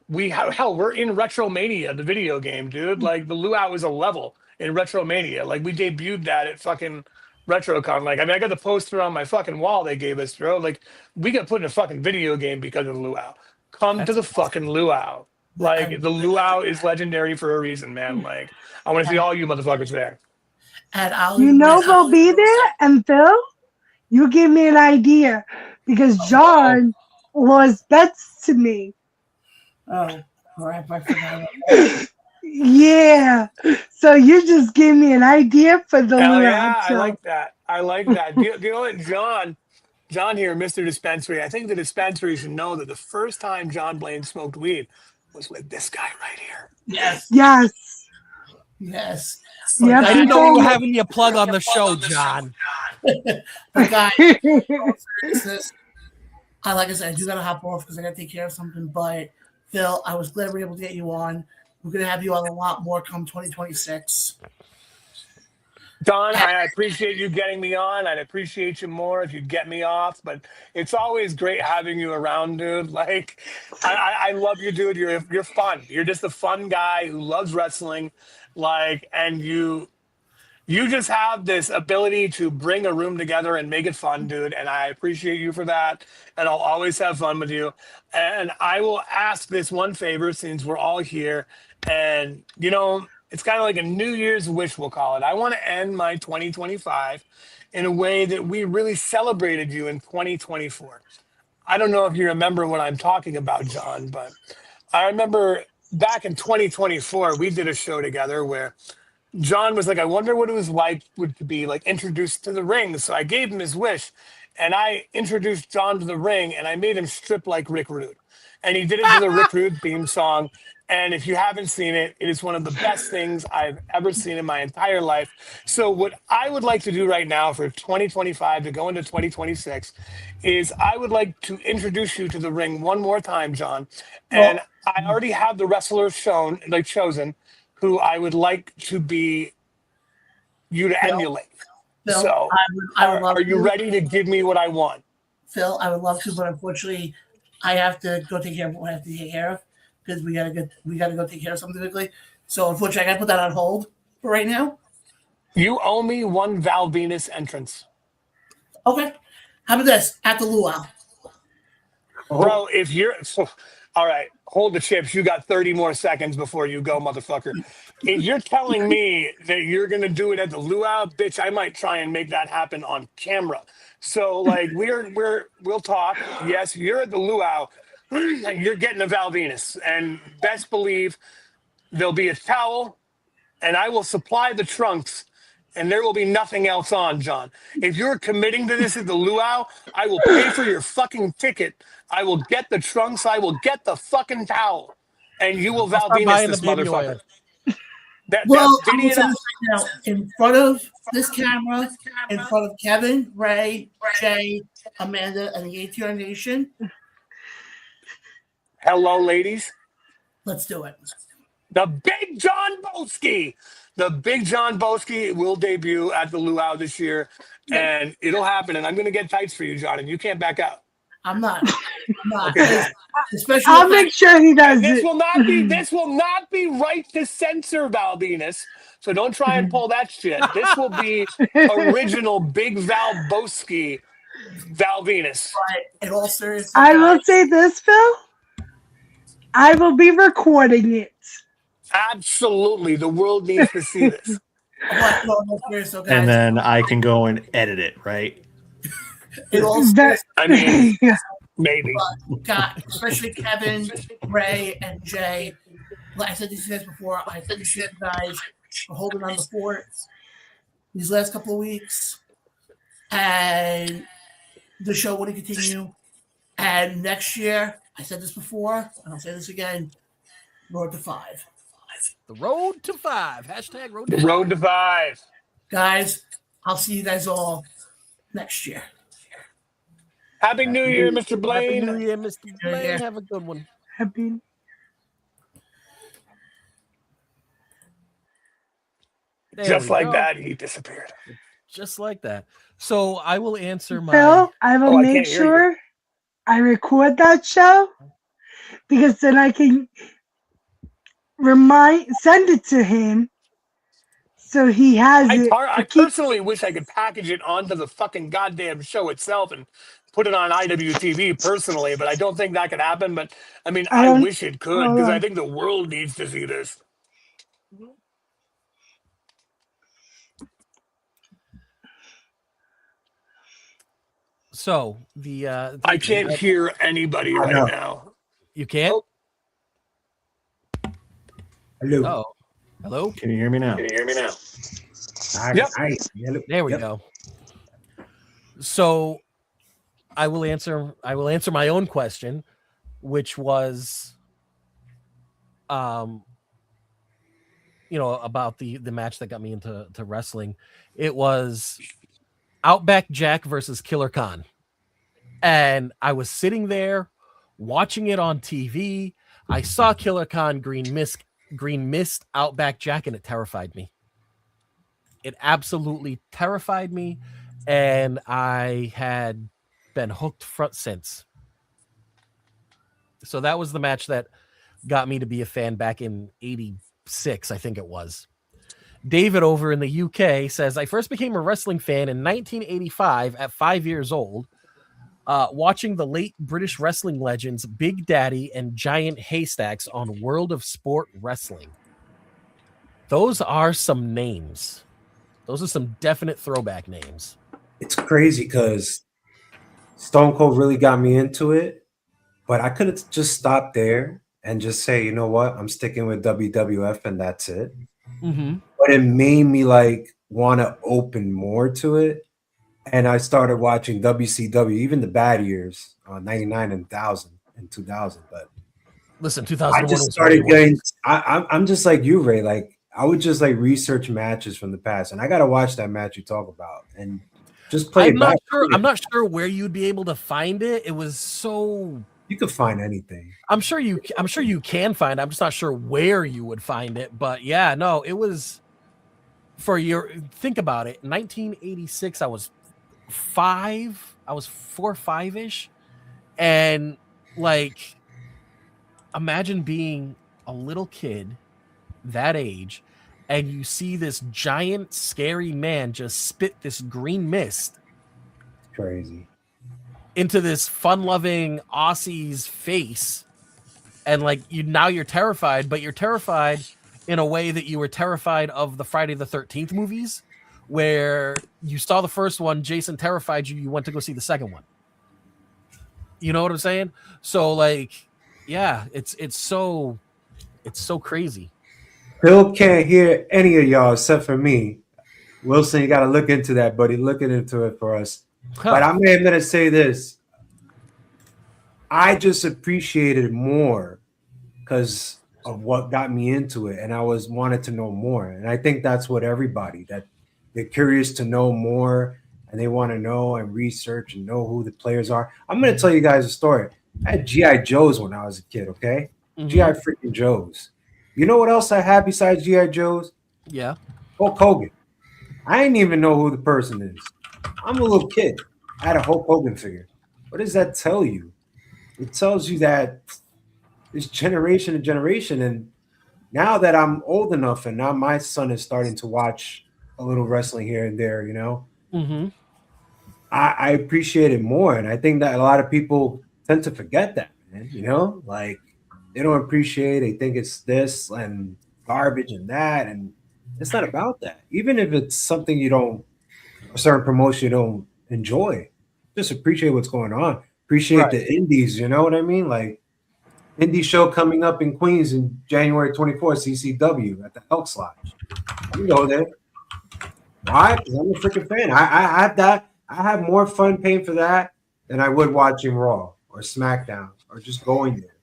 we're in Retromania, the video game, dude. Like, the Luau is a level in Retromania. Like, we debuted that at fucking RetroCon. Like, I mean, I got the poster on my fucking wall they gave us, bro. Like, we got put in a fucking video game because of the Luau. Come to the fucking Luau. Like, the Luau is legendary for a reason, man. Like, I want to see all you motherfuckers there.
And
we'll be there. And Phil, you give me an idea because John was bets to me.
Oh, crap, I forgot.
Yeah. So you just gave me an idea for the
Hell
Luau
yeah,
show.
I like that. Do you know what, John here, Mr. Dispensary, I think the dispensary should know that the first time John Blaine smoked weed was with this guy right here.
Yes.
Yes.
Yes.
Yeah,
I didn't
he
know we
told
were
me.
having you plug on the show, John.
But guys, in all seriousness, like I said, I do gotta hop off because I gotta take care of something. But Phil, I was glad we were able to get you on. We're gonna have you on a lot more come 2026.
Don, I appreciate you getting me on. I'd appreciate you more if you'd get me off, but it's always great having you around, dude. Like, I love you, dude. You're fun. You're just a fun guy who loves wrestling, like, and you just have this ability to bring a room together and make it fun, dude. And I appreciate you for that. And I'll always have fun with you. And I will ask this one favor since we're all here. And, it's kind of like a New Year's wish, we'll call it. I want to end my 2025 in a way that we really celebrated you in 2024. I don't know if you remember what I'm talking about, John, but I remember back in 2024, we did a show together where John was like, I wonder what it was like would to be like introduced to the ring. So I gave him his wish and I introduced John to the ring and I made him strip like Rick Rude. And he did it to the Rick Rude theme song. And if you haven't seen it, it is one of the best things I've ever seen in my entire life. So what I would like to do right now for 2025 to go into 2026 is I would like to introduce you to the ring one more time, John. And I already have the wrestlers chosen who I would like to be you to emulate.
Phil,
So
I would love
are you
to.
ready to give me what I want?
Phil, I would love to, but unfortunately, I have to go take care of what I have to take care of because we gotta go take care of something quickly. So unfortunately, I gotta put that on hold for right now.
You owe me one Val Venus entrance.
Okay. How about this? At the luau.
Bro, if you're all right, hold the chips. You got 30 more seconds before you go, motherfucker. If you're telling me that you're gonna do it at the luau, bitch, I might try and make that happen on camera. So like we'll talk. Yes, you're at the luau. You're getting a Val Venus, and best believe there'll be a towel, and I will supply the trunks, and there will be nothing else on, John. If you're committing to this at the luau, I will pay for your fucking ticket. I will get the trunks. I will get the fucking towel, and you will Val Venus this motherfucker.
Well, I'm going to say this right now. In front of this camera, in front of Kevin, Ray, Jay, Amanda, and the ATR Nation.
Hello, ladies.
Let's do it.
The Big John Boski. The Big John Boski will debut at the luau this year, and it'll happen. And I'm going to get tights for you, John, and you can't back out.
I'm not.
Okay.
Especially I'll make sure he does
this
it.
This will not be right to censor Val Venus. So don't try and pull that shit. This will be original Big Val Boski Val Venus.
But in all seriousness,
I will say this, Phil. I will be recording it.
Absolutely. The world needs to see this.
And then I can go and edit it, right?
It all
I mean, maybe.
God, especially Kevin, Ray, and Jay. Like I said these guys before, I appreciate you guys for holding on the fort these last couple of weeks. And the show will continue. And next year, I said this before, and I'll say this again, Road to 5.
The Road to 5. Hashtag Road to 5.
Road to 5.
Guys, I'll see you guys all next year.
Happy New Year, Mr. Blaine.
Happy New Year, Mr. Blaine. Have a good one.
Happy.
Just like that, he disappeared.
Just like that. So I will answer my.
Phil, I will make sure I record that show because then I can send it to him so he has it.
I personally wish I could package it onto the fucking goddamn show itself and put it on IWTV personally, but I don't think that could happen. But I mean, I wish it could because I think the world needs to see this.
So
I can't hear anybody right now.
You can't?
Hello.
Oh. Hello?
Can you hear me now?
Yep.
There we go. So I will answer my own question, which was about the match that got me into wrestling. It was Outback Jack versus Killer Khan. And I was sitting there watching it on TV. I saw Killer Khan green mist Outback Jack, and it terrified me. It absolutely terrified me, and I had been hooked since. So that was the match that got me to be a fan back in 86, I think it was. David over in the UK says, I first became a wrestling fan in 1985 at 5 years old, watching the late British wrestling legends Big Daddy and Giant Haystacks on World of Sport Wrestling. Those are some names. Those are some definite throwback names.
It's crazy because Stone Cold really got me into it, but I could have just stopped there and just say, you know what, I'm sticking with WWF and that's it.
Mm-hmm.
But it made me like want to open more to it. And I started watching WCW, even the bad years, 99 and 1000 and 2000. But
listen, 2001
I just started getting, I'm just like you, Ray. Like I would just like research matches from the past, and I got to watch that match you talk about and just play it back.
I'm not sure where you'd be able to find it. It was so.
You could find anything.
I'm sure you can find it. I'm just not sure where you would find it. But yeah, no, it was think about it. 1986, I was 4 or 5-ish. And like, imagine being a little kid that age and you see this giant scary man just spit this green mist.
Crazy.
Into this fun-loving Aussie's face, and like you're terrified, but you're terrified in a way that you were terrified of the Friday the 13th movies, where you saw the first one, Jason terrified you, you went to go see the second one. You know what I'm saying? So like, yeah, it's so crazy.
Bill can't hear any of y'all except for me. Wilson, you got to look into that, buddy. Look into it for us. But I'm going to say this. I just appreciated it more because of what got me into it. And I wanted to know more. And I think that's what everybody, that they're curious to know more and they want to know and research and know who the players are. I'm going to tell you guys a story. I had G.I. Joes when I was a kid, okay? Mm-hmm. G.I. freaking Joes. You know what else I had besides G.I. Joes?
Yeah.
Hulk Hogan. I didn't even know who the person is. I'm a little kid. I had a Hulk Hogan figure. What does that tell you? It tells you that it's generation to generation. And now that I'm old enough and now my son is starting to watch a little wrestling here and there, you know,
mm-hmm.
I appreciate it more. And I think that a lot of people tend to forget that, man, you know, like they don't appreciate, they think it's this and garbage and that. And it's not about that. Even if it's something a certain promotion you don't enjoy, just appreciate what's going on. Appreciate the indies, you know what I mean? Like indie show coming up in Queens in January 24th, CCW at the Elks Lodge. You go there. Why? Because I'm a freaking fan. I have that. I have more fun paying for that than I would watching Raw or SmackDown or just going there.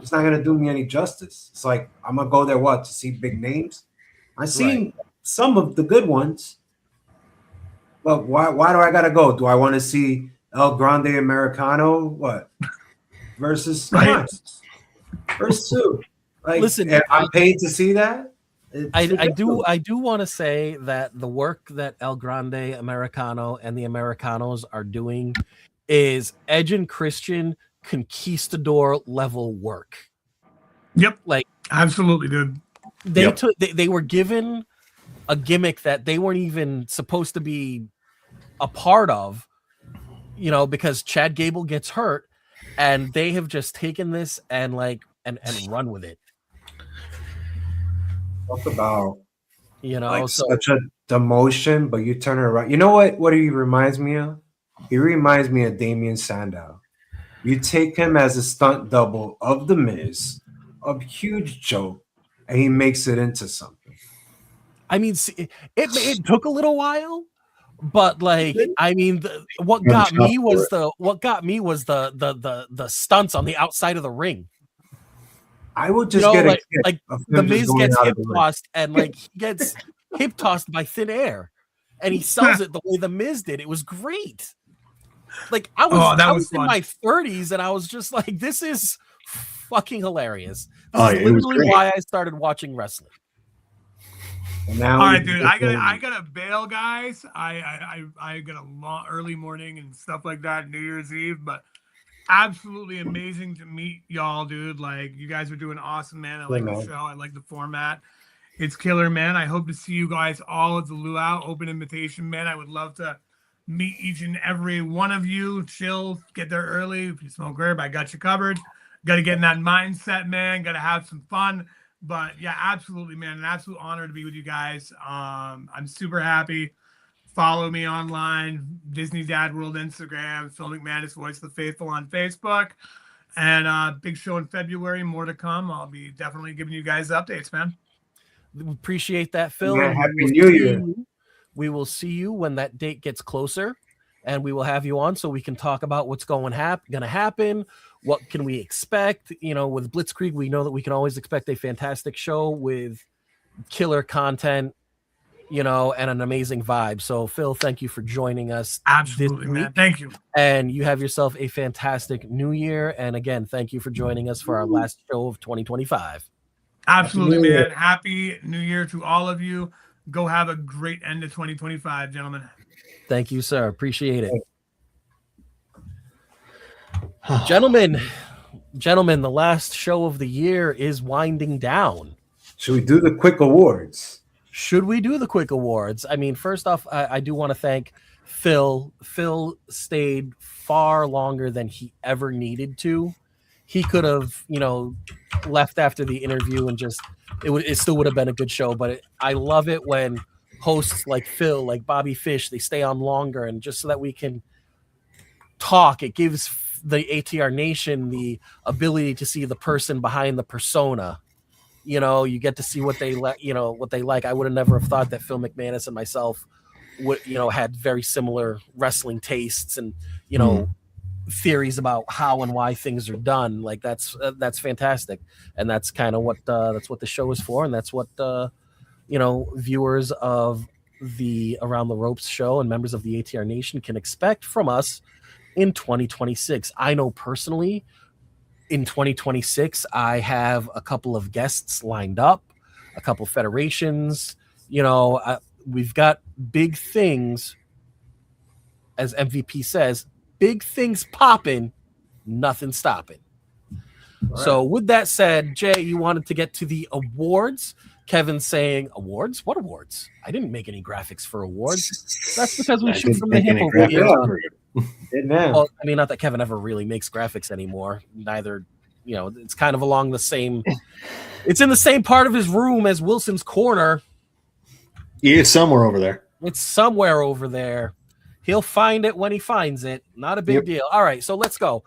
It's not gonna do me any justice. It's like I'm gonna go there to see big names. I've seen some of the good ones. But why do I gotta go? Do I want to see El Grande Americano versus versus who? Like, listen, I'm paid to see that.
I do want to say that the work that El Grande Americano and the Americanos are doing is Edge and Christian conquistador level work.
Yep,
like
absolutely, dude.
They were given a gimmick that they weren't even supposed to be a part of, you know, because Chad Gable gets hurt, and they have just taken this and run with it.
Talk about,
you know,
such a demotion, but you turn it around. You know what he reminds me of? He reminds me of Damian Sandow. You take him as a stunt double of The Miz, a huge joke, and he makes it into something.
I mean, it took a little while, but like, I mean, what got me was the stunts on the outside of the ring.
I would just get
like the Miz gets hip tossed and like he gets hip tossed by thin air, and he sells it the way the Miz did. It was great. Like I was in my 30s, and I was just like, this is fucking hilarious. This is literally why I started watching wrestling.
Now, all right, dude, I gotta bail, guys. I got a early morning and stuff like that, New Year's Eve, but absolutely amazing to meet y'all, dude. Like, you guys are doing awesome, man. I like the show. I like the format. It's killer, man. I hope to see you guys all at the Luau. Open invitation, man. I would love to meet each and every one of you. Chill, get there early. If you smoke herb, I got you covered. Got to get in that mindset, man. Got to have some fun. But yeah, absolutely, man. An absolute honor to be with you guys. I'm super happy. Follow me online, Disney Dad World Instagram, Phil McManus, Voice of the Faithful on Facebook. And big show in February, more to come. I'll be definitely giving you guys updates, man.
We appreciate that, Phil.
Yeah, Happy New Year.
We will see you when that date gets closer, and we will have you on so we can talk about what's going to happen. What can we expect? You know, with Blitzkrieg, we know that we can always expect a fantastic show with killer content, you know, and an amazing vibe. So, Phil, thank you for joining us.
Absolutely, man. Thank you.
And you have yourself a fantastic new year. And again, thank you for joining us for our last show of 2025.
Absolutely, man. Happy New Year to all of you. Go have a great end of 2025, gentlemen.
Thank you, sir. Appreciate it. Gentlemen, the last show of the year is winding down.
Should we do the quick awards?
Should we do the quick awards? I mean, first off, I do want to thank Phil. Phil stayed far longer than he ever needed to. He could have, you know, left after the interview and just it still would have been a good show. But I love it when hosts like Phil, like Bobby Fish, they stay on longer, and just so that we can talk, it gives the ATR Nation the ability to see the person behind the persona. You know, you get to see what they like. I would have never have thought that Phil McManus and myself would, you know, had very similar wrestling tastes and, you know, theories about how and why things are done. Like that's fantastic. And that's kind of what the show is for. And that's what, you know, viewers of the Around the Ropes show and members of the ATR Nation can expect from us in 2026. I know personally in 2026, I have a couple of guests lined up, a couple federations, you know, we've got big things, as MVP says, big things popping, nothing stopping. Right. So with that said, Jay, you wanted to get to the awards. Kevin's saying, awards? What awards? I didn't make any graphics for awards. That's because we shoot from the hip over here. Well, I mean, not that Kevin ever really makes graphics anymore. Neither, you know, it's kind of along the same. It's in the same part of his room as Wilson's Corner.
Yeah, it's somewhere over there.
It's somewhere over there. He'll find it when he finds it. Not a big deal. All right, so let's go.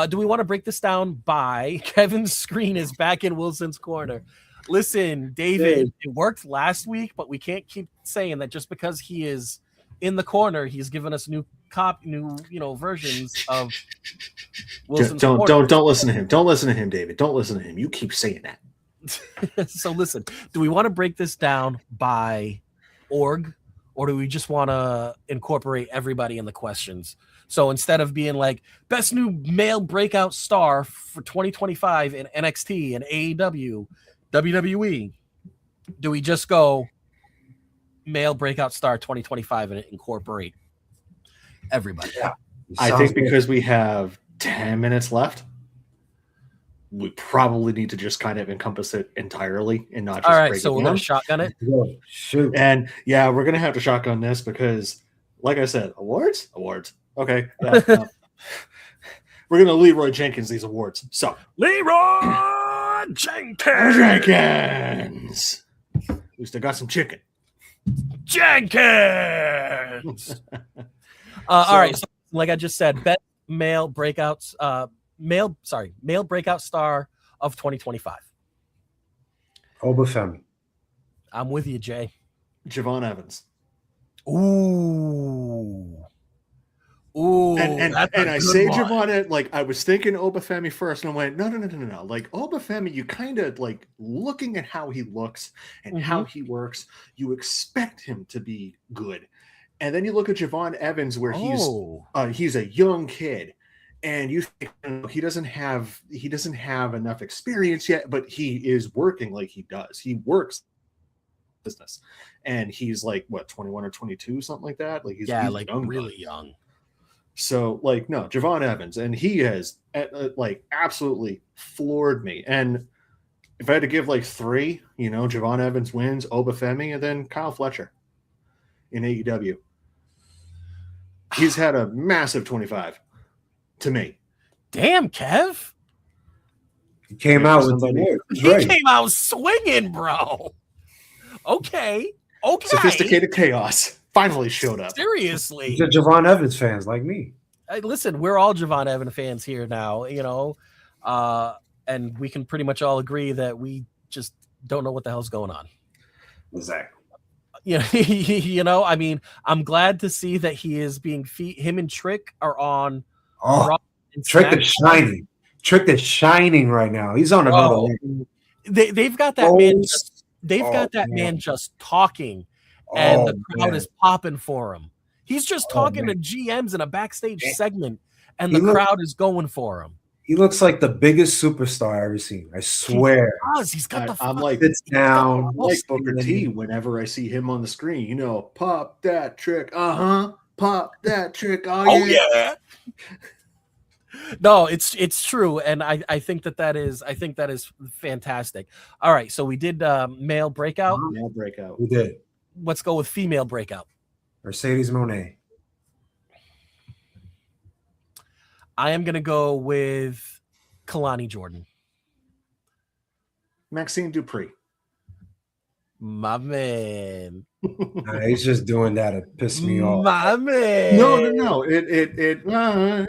Do we want to break this down by Kevin's screen is back in Wilson's Corner? Listen, David, it worked last week, but we can't keep saying that just because he is in the corner, he's given us new versions of Wilson's Corner.
Don't listen to him. Don't listen to him, David. Don't listen to him. You keep saying that.
So listen, do we want to break this down by org, or do we just want to incorporate everybody in the questions? So instead of being like best new male breakout star for 2025 in NXT and AEW, WWE, do we just go male breakout star 2025 and incorporate everybody?
Yeah. I think because we have 10 minutes left, we probably need to just kind of encompass it entirely and not just
all right,
break
so
it
we're going to shotgun it?
Shoot.
And yeah, we're going to have to shotgun this because, like I said, awards. Okay. Yeah, we're going to Leroy Jenkins these awards. So
Leroy Jenkins.
At least I got some chicken.
Jenkins. All right. So, like I just said, best male breakouts. Male breakout star of 2025.
Obafemi.
I'm with you, Jay.
Javon Evans.
Ooh. Ooh,
and
that's a
I
good
say
one.
Javon, like I was thinking Obafemi first, and I went, no. Like Obafemi, you kind of like looking at how he looks and how he works, you expect him to be good. And then you look at Javon Evans, where he's a young kid, and you think he doesn't have enough experience yet, but he is working like he does. He works business, and he's like what 21 or 22, something like that. Like he's
like
young,
really young.
So like no, Javon Evans, and he has like absolutely floored me. And if I had to give like 3, Javon Evans wins, Obafemi, and then Kyle Fletcher in AEW. He's had a massive 25 to me.
Damn, Kev.
He came out with
He came out swinging, bro. Okay.
Sophisticated chaos finally showed up.
Seriously.
The Javon Evans fans like me.
Listen, we're all Javon Evans fans here now, and we can pretty much all agree that we just don't know what the hell's going on.
Exactly.
I mean, I'm glad to see that he is being him and Trick are on.
Trick is shining. Trick is shining right now. He's on another level.
They've got that man. Man just talking, and the crowd is popping for him. He's just talking to GMs in a backstage segment, and the crowd is going for him.
He looks like the biggest superstar I've ever seen. I swear.
He does. He's got
I'm like
sits down.
Like Booker T whenever I see him on the screen. Pop that Trick. Pop that Trick. Oh yeah.
No, it's true, and I think that is fantastic. All right, so we did male breakout.
Male breakout.
We did.
Let's go with female breakout.
Mercedes Moné.
I am gonna go with Kalani Jordan.
Maxine Dupree.
My man.
He's just doing that to piss me off.
My man.
No.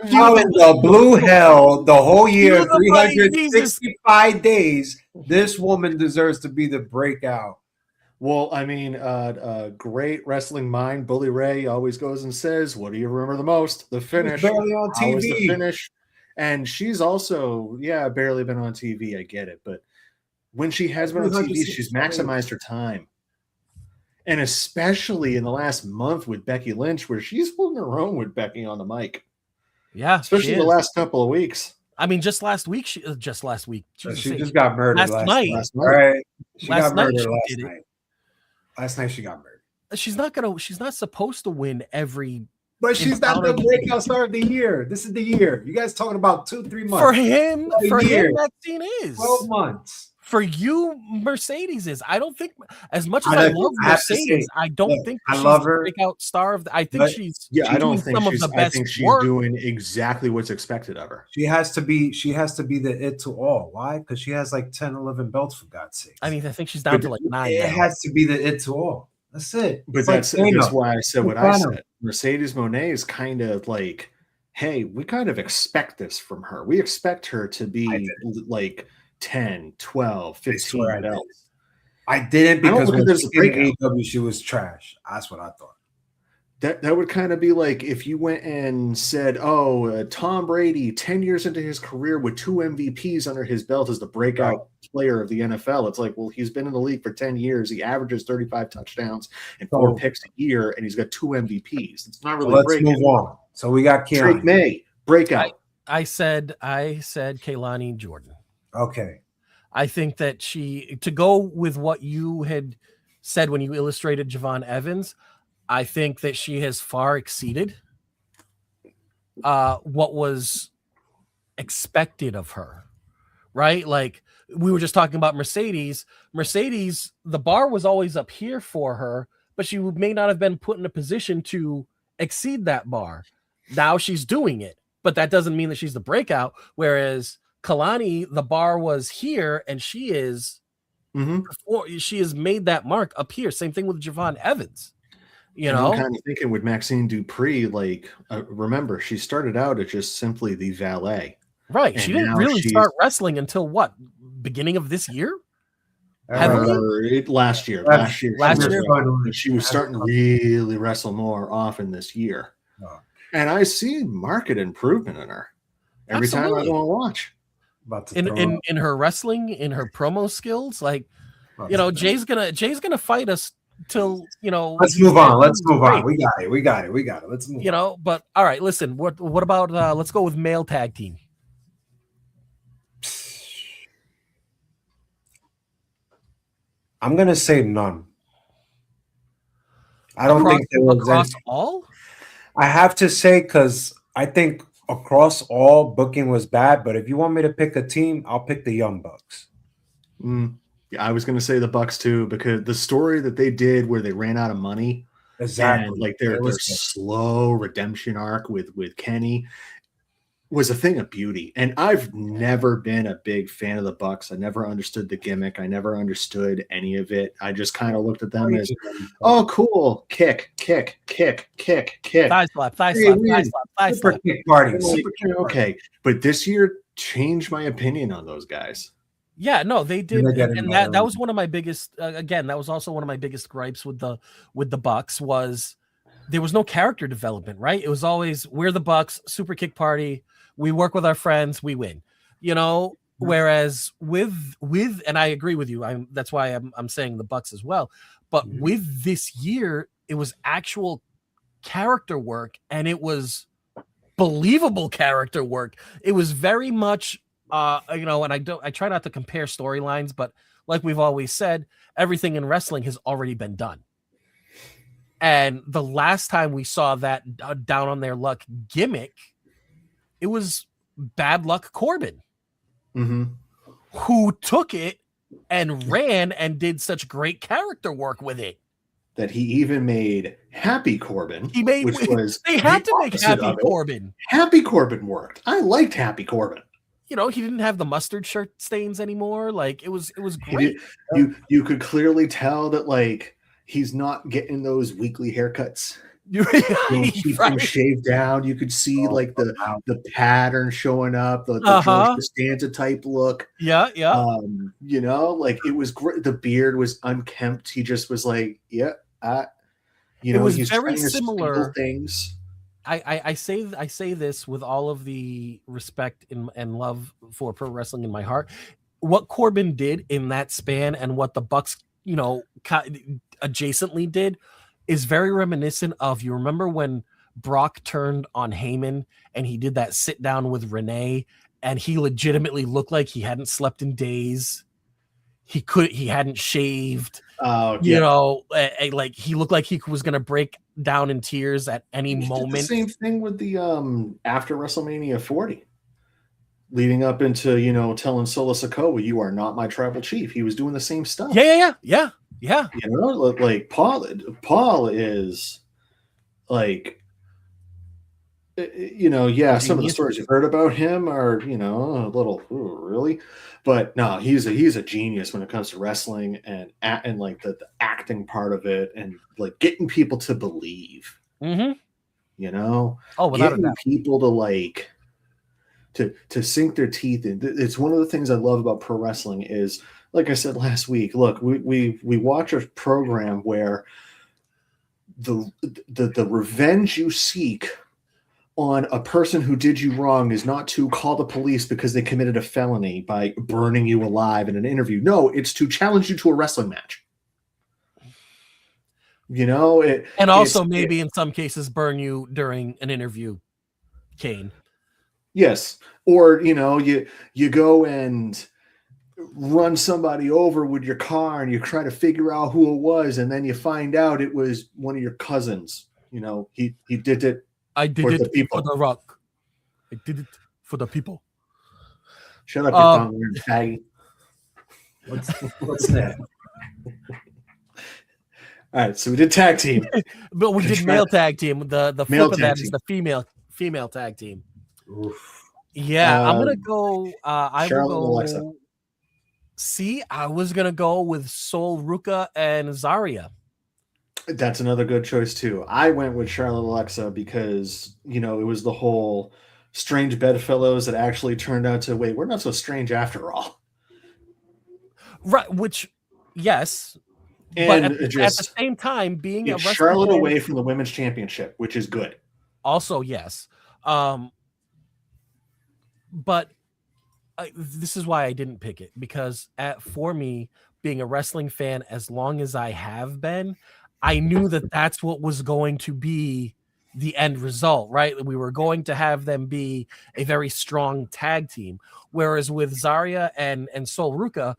How in
the blue hell the whole year, 365 days, this woman deserves to be the breakout.
Well, I mean, great wrestling mind, Bully Ray always goes and says, "What do you remember the most? The finish."
Barely on TV.
Always the finish. And she's also, barely been on TV. I get it, but when she has been on TV, she's maximized her time. And especially in the last month with Becky Lynch, where she's holding her own with Becky on the mic.
Yeah,
especially the last couple of weeks.
I mean, just last week. She just
got murdered last night. Right? She got murdered last night. Last night she got murdered.
She's not supposed to win every.
But she's not the breakout star of the year. This is the year. You guys talking about 2-3 months.
For him, Maxine is
12 months.
For you, Mercedes is. I don't think, as much as I love Mercedes, I don't think
I love her.
Breakout star of. I think she's.
I don't think some of the best. I think she's doing exactly what's expected of her.
She has to be the it to all. Why? Because she has like 10, 11 belts, for God's sake.
I mean, I think she's down to like 9.
It has to be the it to all. That's it.
But that's why I said what I said. Mercedes Moné is kind of like, hey, we kind of expect this from her. We expect her to be like 10, 12, 15 belts.
I didn't because when AEW, she was trash. That's what I thought.
That would kind of be like if you went and said, Tom Brady, 10 years into his career with 2 MVPs under his belt as the breakout player of the NFL. It's like, well, he's been in the league for 10 years. He averages 35 touchdowns and 4 picks a year, and he's got 2 MVPs. It's not really
let's move on. So we got
Drake May, breakout.
I said Kalani Jordan.
Okay.
I think that to go with what you had said when you illustrated Javon Evans, I think that she has far exceeded what was expected of her, right? Like we were just talking about Mercedes. Mercedes, the bar was always up here for her, but she may not have been put in a position to exceed that bar. Now she's doing it, but that doesn't mean that she's the breakout. Whereas Kalani, the bar was here, and she is she has made that mark up here. Same thing with Javon Evans. I'm
kind of thinking with Maxine Dupree, like remember, she started out as just simply the valet.
Right. And she didn't really start wrestling until what? Beginning of this year?
Last year. She was starting to really wrestle more often this year. And I see market improvement in her every time I go and watch.
In her wrestling, in her promo skills, like Jay's gonna fight us till
Let's move on. Let's move on. We got it. Let's move on.
But all right, listen. What about let's go with male tag team.
I'm gonna say none. I don't think there was
across all.
I have to say, because I think across all booking was bad. But if you want me to pick a team, I'll pick the Young Bucks.
Yeah, I was going to say the Bucks too, because the story that they did where they ran out of money,
exactly,
and like their slow redemption arc with Kenny was a thing of beauty. And I've never been a big fan of the Bucks. I never understood the gimmick. I never understood any of it. I just kind of looked at them as, oh, cool, kick.
Thigh slap.
Super kick party.
Okay, but this year changed my opinion on those guys.
Yeah, no, they did, and that was one of my biggest. Again, that was also one of my biggest gripes with the Bucks was there was no character development. Right? It was always we're the Bucks, super kick party. We work with our friends, we win. Whereas with and I agree with you. That's why I'm saying the Bucks as well. But with this year, it was actual character work, and it was believable character work. It was very much. And I try not to compare storylines, but like we've always said, everything in wrestling has already been done. And the last time we saw that down on their luck gimmick, it was Bad Luck Corbin, who took it and ran and did such great character work with it.
That he even made Happy Corbin.
They had to make Happy Corbin.
Happy Corbin worked. I liked Happy Corbin.
He didn't have the mustard shirt stains anymore. Like it was great.
You could clearly tell that like he's not getting those weekly haircuts. Keep them shaved down. You could see like the pattern showing up, the George Costanza type look.
Yeah.
Like it was great. The beard was unkempt. He just was like, it
was
he's
very similar
things.
I say this with all of the respect and love for pro wrestling in my heart. What Corbin did in that span and what the Bucks, adjacently did is very reminiscent of, you remember when Brock turned on Heyman and he did that sit down with Renee and he legitimately looked like he hadn't slept in days. He hadn't shaved. Like he looked like he was going to break down in tears at any moment.
Did the same thing with the after WrestleMania 40, leading up into telling Solo Sikoa, "You are not my tribal chief." He was doing the same stuff.
Yeah.
Like Paul is like, some of the stories you've heard about him are a little really. But no, he's a genius when it comes to wrestling and like the acting part of it and like getting people to believe.
Without
getting
a doubt.
People to like to sink their teeth in. It's one of the things I love about pro wrestling is, like I said last week. Look, we watch a program where the revenge you seek on a person who did you wrong is not to call the police because they committed a felony by burning you alive in an interview. No, it's to challenge you to a wrestling match.
And also maybe in some cases burn you during an interview, Kane.
Yes. Or, you go and run somebody over with your car and you try to figure out who it was. And then you find out it was one of your cousins. He did it.
I did it for the Rock. I did it for the people.
Shut up, you tongue faggy.
What's that?
All right, so we did tag team,
but we did male tag team. The flip of that is the female tag team.
Oof.
Yeah, I'm gonna go. I will go.
Alexa.
See, I was gonna go with Sol Ruka and Zarya.
That's another good choice too. I went with Charlotte Alexa because it was the whole strange bedfellows that actually turned out to we're not so strange after all.
Right, which yes,
and
but at the same time, being a
Charlotte away from the women's championship, which is good.
Also, yes. But this is why I didn't pick it, because for me, being a wrestling fan as long as I have been, I knew that that's what was going to be the end result, right? We were going to have them be a very strong tag team. Whereas with Zarya and Sol Ruka,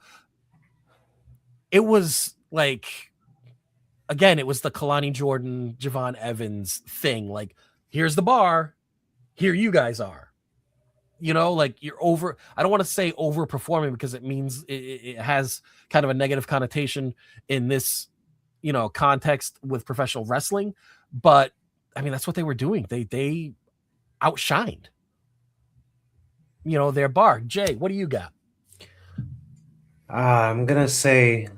it was like, again, it was the Kalani Jordan, Javon Evans thing. Like, here's the bar, here you guys are. You know, like you're over. I don't want to say overperforming because it means it has kind of a negative connotation in this, you know, context with professional wrestling. But I mean, that's what they were doing. They outshined, you know, their bar. Jay, what do you got?
I'm gonna say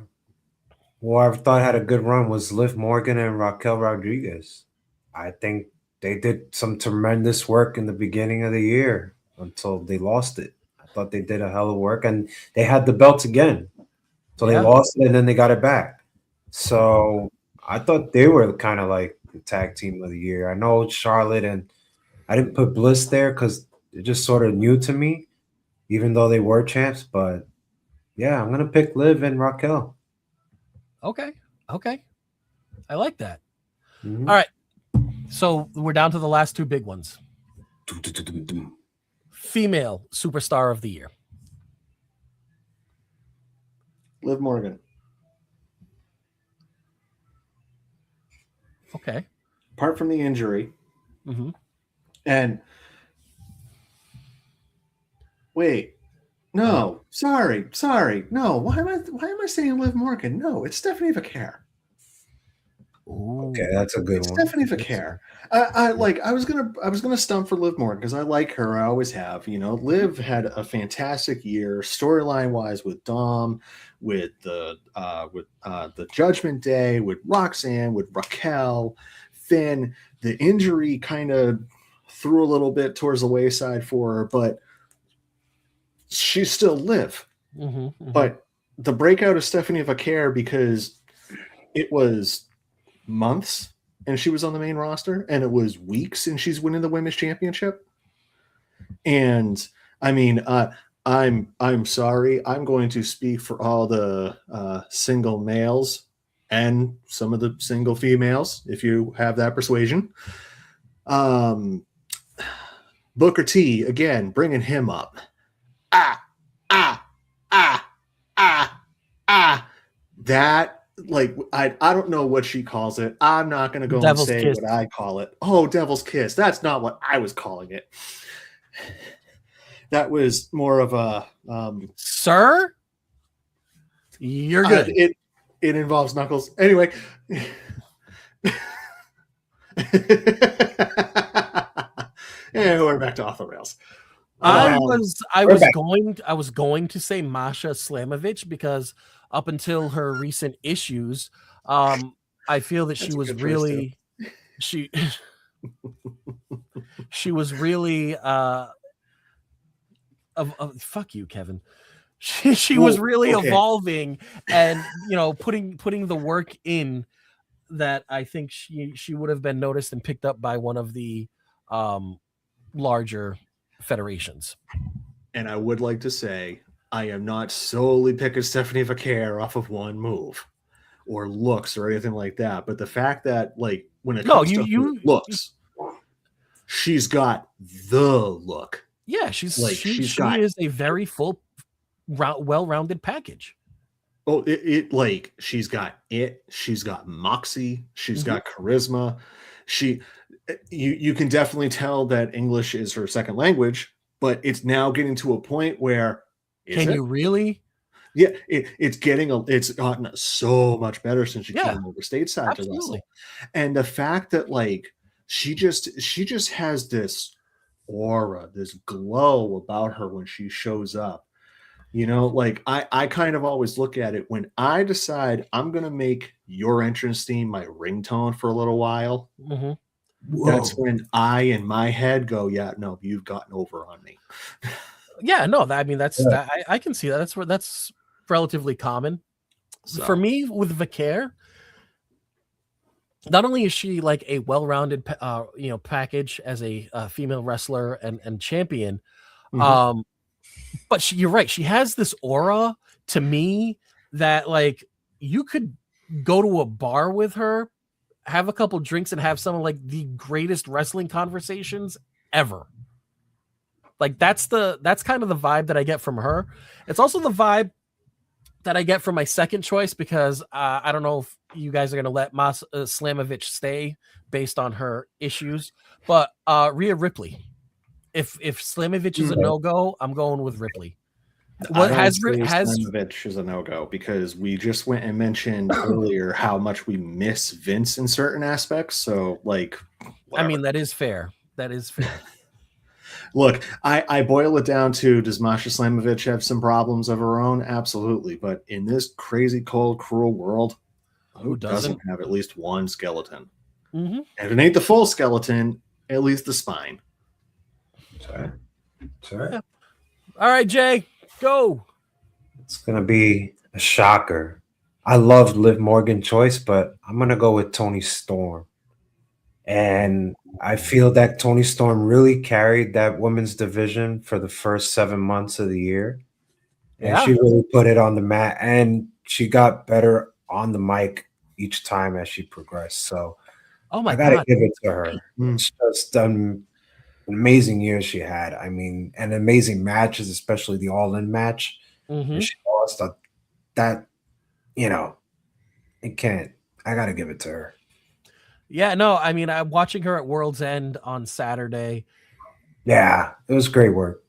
who I thought had a good run was Liv Morgan and Raquel Rodriguez. I think they did some tremendous work in the beginning of the year until they lost it. I thought they did a hell of work, and they had the belts again. So they lost it and then they got it back. So I thought they were kind of like the tag team of the year. I know Charlotte, and I didn't put Bliss there because they're just sort of new to me, even though they were champs. But yeah, I'm gonna pick Liv and Raquel.
Okay. I like that. Mm-hmm. All right. So we're down to the last two big ones. Female superstar of the year.
Liv Morgan.
Okay.
Apart from the injury.
Mm-hmm.
And wait. No, sorry. No, why am I saying Liv Morgan? No, it's Stephanie Vaquer.
Okay, that's a good one.
Stephanie Vaquer. I was gonna stump for Liv Morgan because I like her. I always have. You know, Liv had a fantastic year storyline wise with Dom, with the Judgment Day, with Roxanne, with Raquel, Finn. The injury kind of threw a little bit towards the wayside for her, but she's still Liv.
Mm-hmm.
But the breakout of Stephanie Vaquer, because it was months and she was on the main roster, and it was weeks and she's winning the women's championship. And I mean, I'm sorry, I'm going to speak for all the single males and some of the single females, if you have that persuasion. Booker T, again, bringing him up. That, like, I don't know what she calls it. I'm not going to go Devil's and say Kiss. What I call it. Oh, Devil's Kiss. That's not what I was calling it. That was more of a
sir. You're good.
It involves Knuckles. Anyway. And we're back to off the rails.
I was going to say Masha Slamovich because up until her recent issues, I feel that she was really she was really fuck you, Kevin. She was really evolving and, you know, putting the work in that I think she would have been noticed and picked up by one of the larger federations.
And I would like to say I am not solely picking Stephanie Vaquer off of one move or looks or anything like that, but the fact that, like, when it comes to looks, she's got the look.
Yeah, she is a very full, well-rounded package.
Oh, she's got moxie, she's got charisma. You can definitely tell that English is her second language, but it's now getting to a point where
you really?
Yeah, it's gotten so much better since she came over stateside to wrestle. And the fact that, like, she just has this aura, this glow about her when she shows up. You know, like, I kind of always look at it when I decide I'm going to make your entrance theme my ringtone for a little while.
Mm-hmm.
That's when I, in my head, go, yeah, no, you've gotten over on me.
Yeah, no, I mean, I can see that. That's relatively common. So. For me, with Vaquer, not only is she like a well-rounded package as a female wrestler and champion, but you're right, she has this aura to me that like you could go to a bar with her, have a couple drinks, and have some of like the greatest wrestling conversations ever. Like that's kind of the vibe that I get from her. It's also the vibe that I get from my second choice, because I don't know if you guys are going to let Slamovich stay based on her issues, but Rhea Ripley. If Slamovich is a no-go, I'm going with Ripley.
What has Slamovich is a no-go, because we just went and mentioned earlier how much we miss Vince in certain aspects. So like, whatever.
I mean, that is fair. That is fair.
Look, I boil it down to, does Masha Slamovich have some problems of her own? Absolutely. But in this crazy, cold, cruel world, who doesn't have at least one skeleton? And if it ain't the full skeleton, at least the spine.
Sorry.
Yeah. All right, Jay, go.
It's going to be a shocker. I love Liv Morgan's choice, but I'm going to go with Toni Storm. And I feel that Toni Storm really carried that women's division for the first 7 months of the year. And she really put it on the mat. And she got better on the mic each time as she progressed. So I got to give it to her. It's just an amazing year she had. I mean, and amazing matches, especially the All-In match. And she lost that, it can't. I got to give it to her.
Yeah, no, I mean, I'm watching her at World's End on Saturday.
Yeah, it was great work.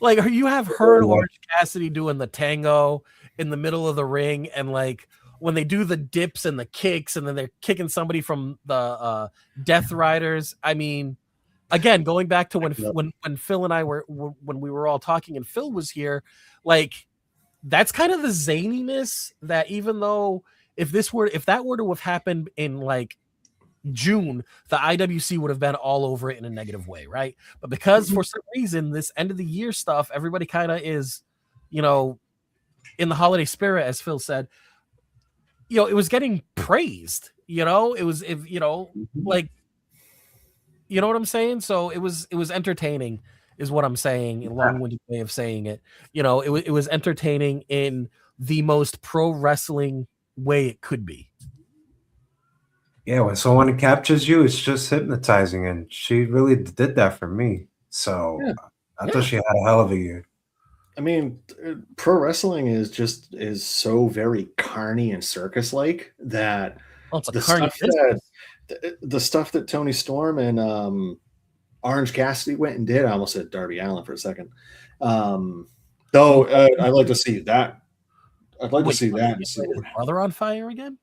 Like, you have her and Orange Cassidy doing the tango in the middle of the ring, and like when they do the dips and the kicks, and then they're kicking somebody from the Death Riders. I mean, again, going back to when Phil and I when we were all talking, and Phil was here, like that's kind of the zaniness that, even though if that were to have happened in like June, the IWC would have been all over it in a negative way, right? But because for some reason this end of the year stuff, everybody kind of is, in the holiday spirit, as Phil said, it was getting praised. It was, like, you know what I'm saying? So it was entertaining, is what I'm saying. A long-winded way of saying it. It was entertaining in the most pro wrestling way it could be.
Yeah, when someone captures you, it's just hypnotizing, and she really did that for me. So I thought she had a hell of a year.
I mean, pro wrestling is so very carny and circus-like that the stuff that Toni Storm and Orange Cassidy went and did. I almost said Darby Allin for a second. Though I'd like to see that. I'd like to see that.
His brother on fire again?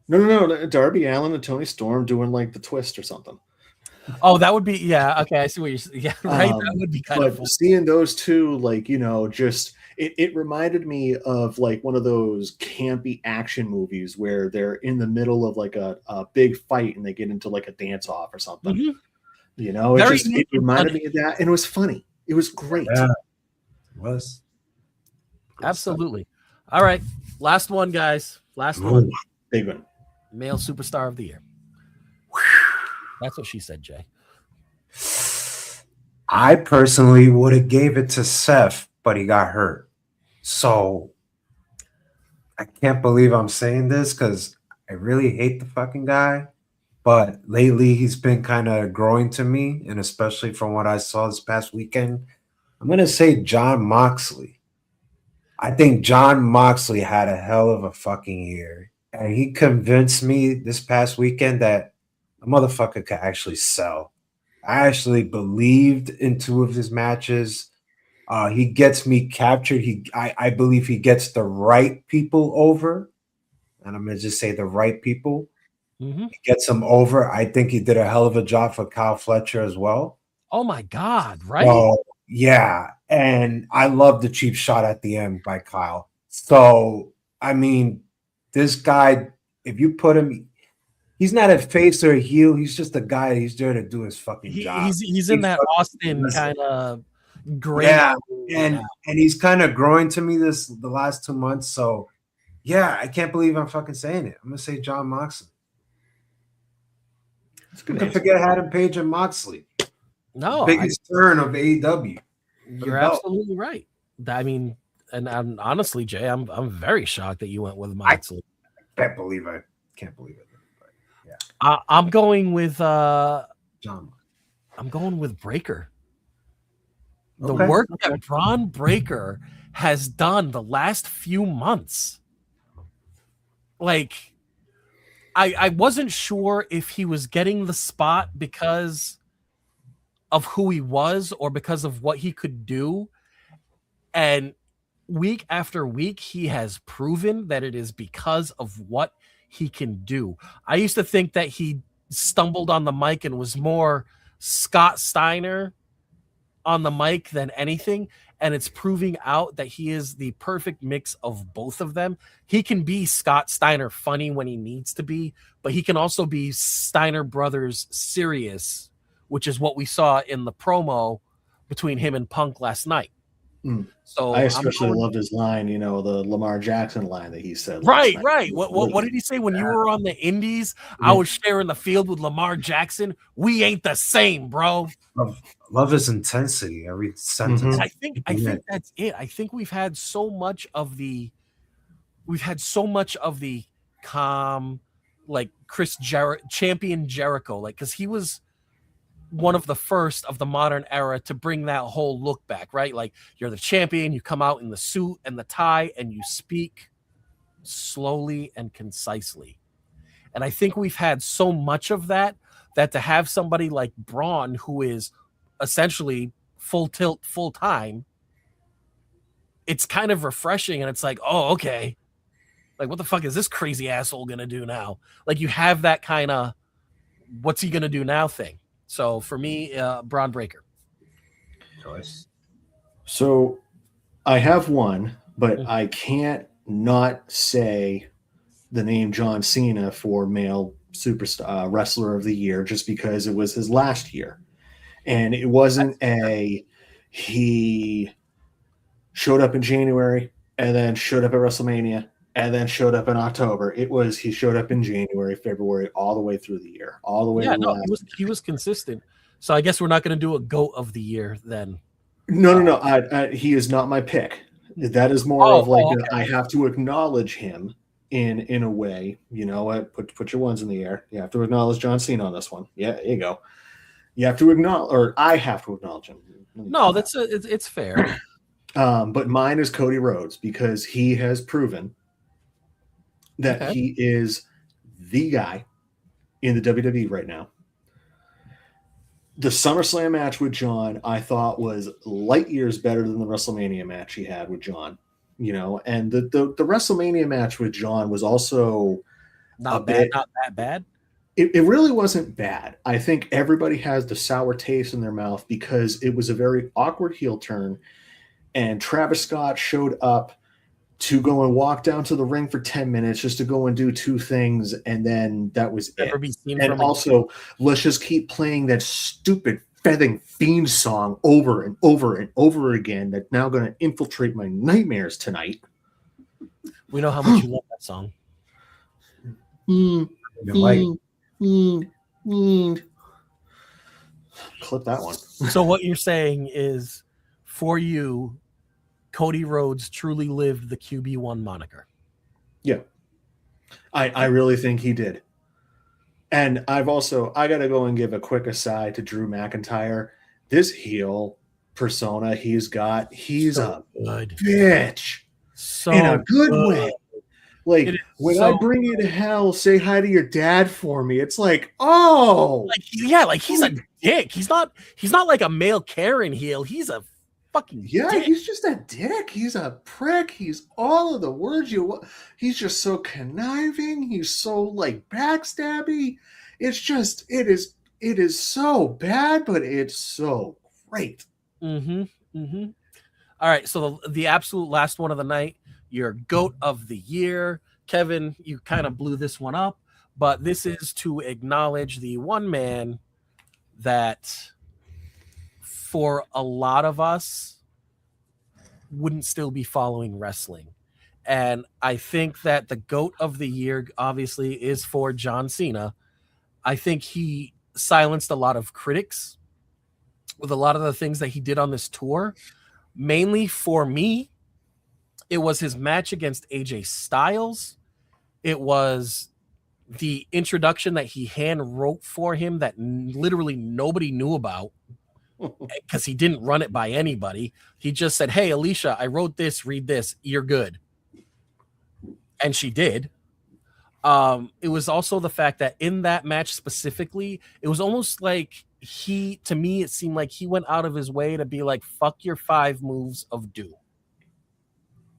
No. Darby Allin and Toni Storm doing like the twist or something.
Oh, that would be okay. I see what you're saying. Yeah, right. That would be kind of fun.
Seeing those two, like just it reminded me of like one of those campy action movies where they're in the middle of like a big fight and they get into like a dance off or something. It reminded me of that, and it was funny. It was great.
Yeah, it was
absolutely. All right, last one, guys. Last one.
Big one.
Male superstar of the year. That's what she said, Jay.
I personally would have gave it to Seth, but he got hurt. So I can't believe I'm saying this because I really hate the fucking guy. But lately he's been kind of growing to me, and especially from what I saw this past weekend, I'm going to say Jon Moxley. I think Jon Moxley had a hell of a fucking year. And he convinced me this past weekend that a motherfucker could actually sell. I actually believed in 2 of his matches. He gets me captured. I believe he gets the right people over. And I'm going to just say the right people. He gets them over. I think he did a hell of a job for Kyle Fletcher as well.
Oh, my God, right?
Yeah. And I love the cheap shot at the end by Kyle. So, I mean, this guy, if you put him, he's not a face or a heel. He's just a guy. He's there to do his fucking job.
He's in that Austin kind of great.
Yeah, and he's kind of growing to me the last 2 months. So, yeah, I can't believe I'm fucking saying it. I'm gonna say Jon Moxley. Who can forget Adam Page and Moxley?
No,
biggest turn of AEW.
You're absolutely right. I mean, and honestly, Jay, I'm very shocked that you went with Moxley.
I can't believe it. But
yeah, I'm going with
John.
I'm going with Breaker. The work that Braun Breaker has done the last few months, like, I wasn't sure if he was getting the spot because of who he was or because of what he could do. And week after week, he has proven that it is because of what he can do. I used to think that he stumbled on the mic and was more Scott Steiner on the mic than anything. And it's proving out that he is the perfect mix of both of them. He can be Scott Steiner funny when he needs to be, but he can also be Steiner Brothers serious, which is what we saw in the promo between him and Punk last night. So
I especially loved his line, the Lamar Jackson line that he said.
Right. What did he say when you were on the Indies? I was sharing the field with Lamar Jackson. We ain't the same, bro.
Love his intensity. Every sentence.
I think that's it. I think we've had so much of the calm, like champion Jericho, like, because he was one of the first of the modern era to bring that whole look back, right? Like, you're the champion, you come out in the suit and the tie, and you speak slowly and concisely. And I think we've had so much of that to have somebody like Braun, who is essentially full tilt, full time, it's kind of refreshing. And it's like, oh, okay. Like, what the fuck is this crazy asshole going to do now? Like, you have that kind of, what's he going to do now thing. So for me, Braun Breaker.
Choice.
So I have one, but I can't not say the name John Cena for male superstar wrestler of the year, just because it was his last year. And it wasn't he showed up in January and then showed up at WrestleMania and then showed up in October. It was he showed up in January, February, all the way through the year, all the way.
Yeah, no, he was consistent. So I guess we're not going to do a GOAT of the year then.
No. He is not my pick. That is more of like I have to acknowledge him in a way. You know what? Put your ones in the air. You have to acknowledge John Cena on this one. Yeah, there you go. You have to acknowledge, or I have to acknowledge him.
No, it's fair.
But mine is Cody Rhodes, because he has proven that he is the guy in the WWE right now. The SummerSlam match with John, I thought, was light years better than the WrestleMania match he had with John. And the WrestleMania match with John was also
not that bad.
It really wasn't bad. I think everybody has the sour taste in their mouth because it was a very awkward heel turn, and Travis Scott showed up to go and walk down to the ring for 10 minutes just to go and do two things, and then that was it. And also, let's just keep playing that stupid Feathing Fiend song over and over and over again that's now going to infiltrate my nightmares tonight.
We know how much you love that song.
Clip that one.
So what you're saying is, for you, Cody Rhodes truly lived the QB1 moniker.
Yeah. I really think he did. And I got to go and give a quick aside to Drew McIntyre. This heel persona he's got, he's a bitch. In a good way. Like, when I bring you to hell, say hi to your dad for me. It's like, oh.
Like he's a dick. He's not like a male Karen heel. He's a fucking dick.
He's just a dick. He's a prick. He's all of the words he's just so conniving. He's so like backstabby. It's just it is so bad, but it's so great.
All right, so the absolute last one of the night, your GOAT of the year. Kevin, you kind of blew this one up, but this is to acknowledge the one man that for a lot of us wouldn't still be following wrestling. And I think that the GOAT of the year obviously is for John Cena. I think he silenced a lot of critics with a lot of the things that he did on this tour. Mainly for me, it was his match against AJ Styles. It was the introduction that he hand wrote for him that literally nobody knew about because he didn't run it by anybody. He just said, "Hey, Alicia, I wrote this, read this, you're good." And she did. It was also the fact that in that match specifically, it was almost like to me, it seemed like he went out of his way to be like, fuck your 5 moves of doom.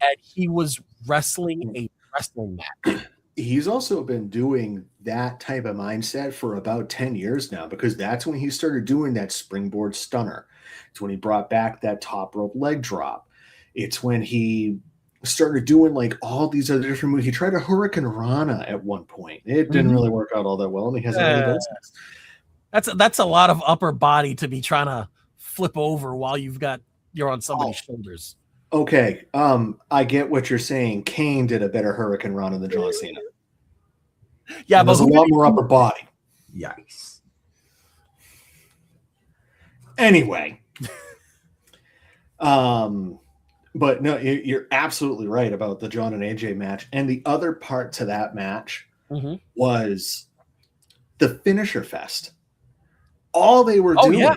And he was wrestling a wrestling match.
He's also been doing that type of mindset for about 10 years now, because that's when he started doing that springboard stunner. It's when he brought back that top rope leg drop. It's when he started doing like all these other different moves. He tried a Hurricane Rana at one point. It didn't really work out all that well, and he hasn't really done since.
That's a lot of upper body to be trying to flip over while you're on somebody's shoulders.
Okay, I get what you're saying. Kane did a better Hurricane Rana than John Cena.
Yeah,
but there's a lot more upper body.
Yikes.
Anyway, but no, you're absolutely right about the John and AJ match. And the other part to that match was the finisher fest. All they were doing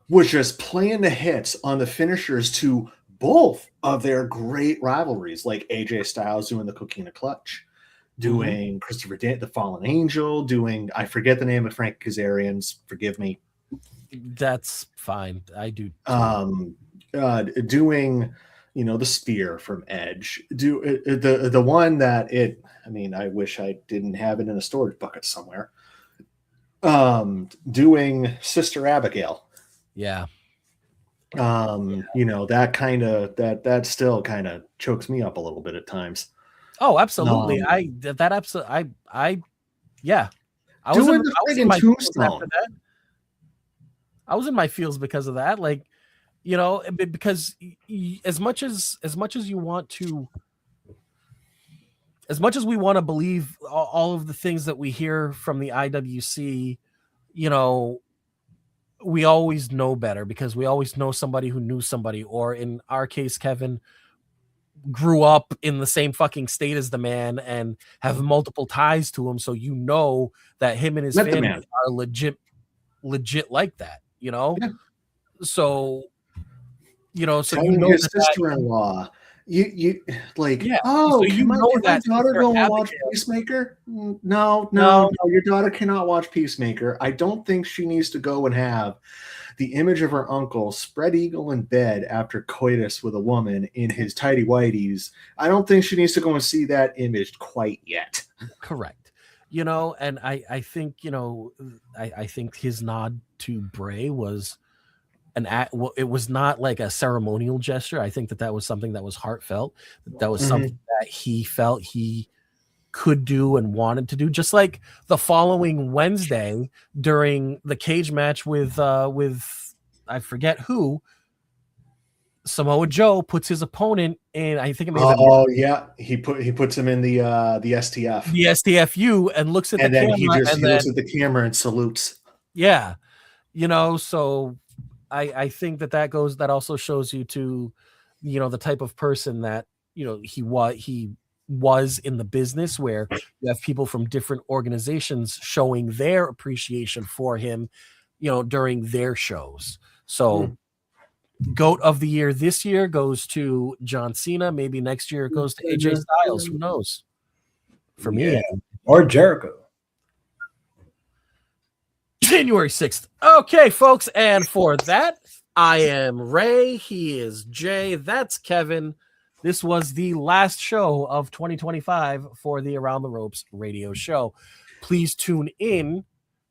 was just playing the hits on the finishers to both of their great rivalries, like AJ Styles doing the Coquina Clutch, doing Christopher Dent, the Fallen Angel, doing, I forget the name of Frank Kazarian's, forgive me.
That's fine. I do.
Doing, the spear from Edge. The one that I wish I didn't have it in a storage bucket somewhere. Doing Sister Abigail.
Yeah.
That kind of that still kind of chokes me up a little bit at times.
Oh, absolutely. I was in my feels after that. I was in my feels because of that. Like, because as much as you want to, as much as we want to believe all of the things that we hear from the IWC, we always know better because we always know somebody who knew somebody, or in our case, Kevin grew up in the same fucking state as the man and have multiple ties to him. So that him and his family are legit like that, Yeah. So, so
his sister-in-law, you like,
yeah.
Oh,
so
that daughter go and watch Peacemaker? No, your daughter cannot watch Peacemaker. I don't think she needs to go and have the image of her uncle spread eagle in bed after coitus with a woman in his tighty whities. I don't think she needs to go and see that image quite yet.
Correct. And I think, I think his nod to Bray was an act. Well, it was not like a ceremonial gesture. I think that was something that was heartfelt. That was something that he felt he could do and wanted to do, just like the following Wednesday during the cage match with I forget who, Samoa Joe puts his opponent in, I think it may have been,
he puts him in the STF,
the STFU, and looks at the camera,
he looks at the camera and salutes.
Yeah, so I think that also shows you to, the type of person that he was in the business, where you have people from different organizations showing their appreciation for him, during their shows. So GOAT of the year this year goes to John Cena. Maybe next year it goes to AJ Styles. Who knows? For me,
or Jericho.
January 6th. Okay, folks. And for that, I am Ray. He is Jay. That's Kevin. This was the last show of 2025 for the Around the Ropes radio show. Please tune in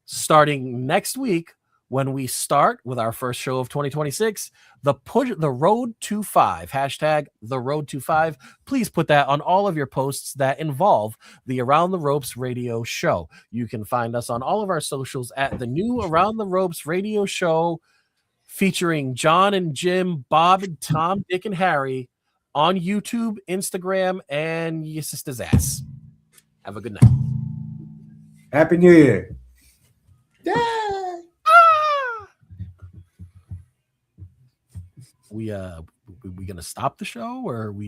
starting next week when we start with our first show of 2026, the Road to 5, hashtag the Road to 5. Please put that on all of your posts that involve the Around the Ropes radio show. You can find us on all of our socials at the new Around the Ropes radio show, featuring John and Jim, Bob and Tom, Dick and Harry, on YouTube, Instagram, and your sister's ass. Have a good night.
Happy New Year.
Yeah.
we gonna stop the show, or are we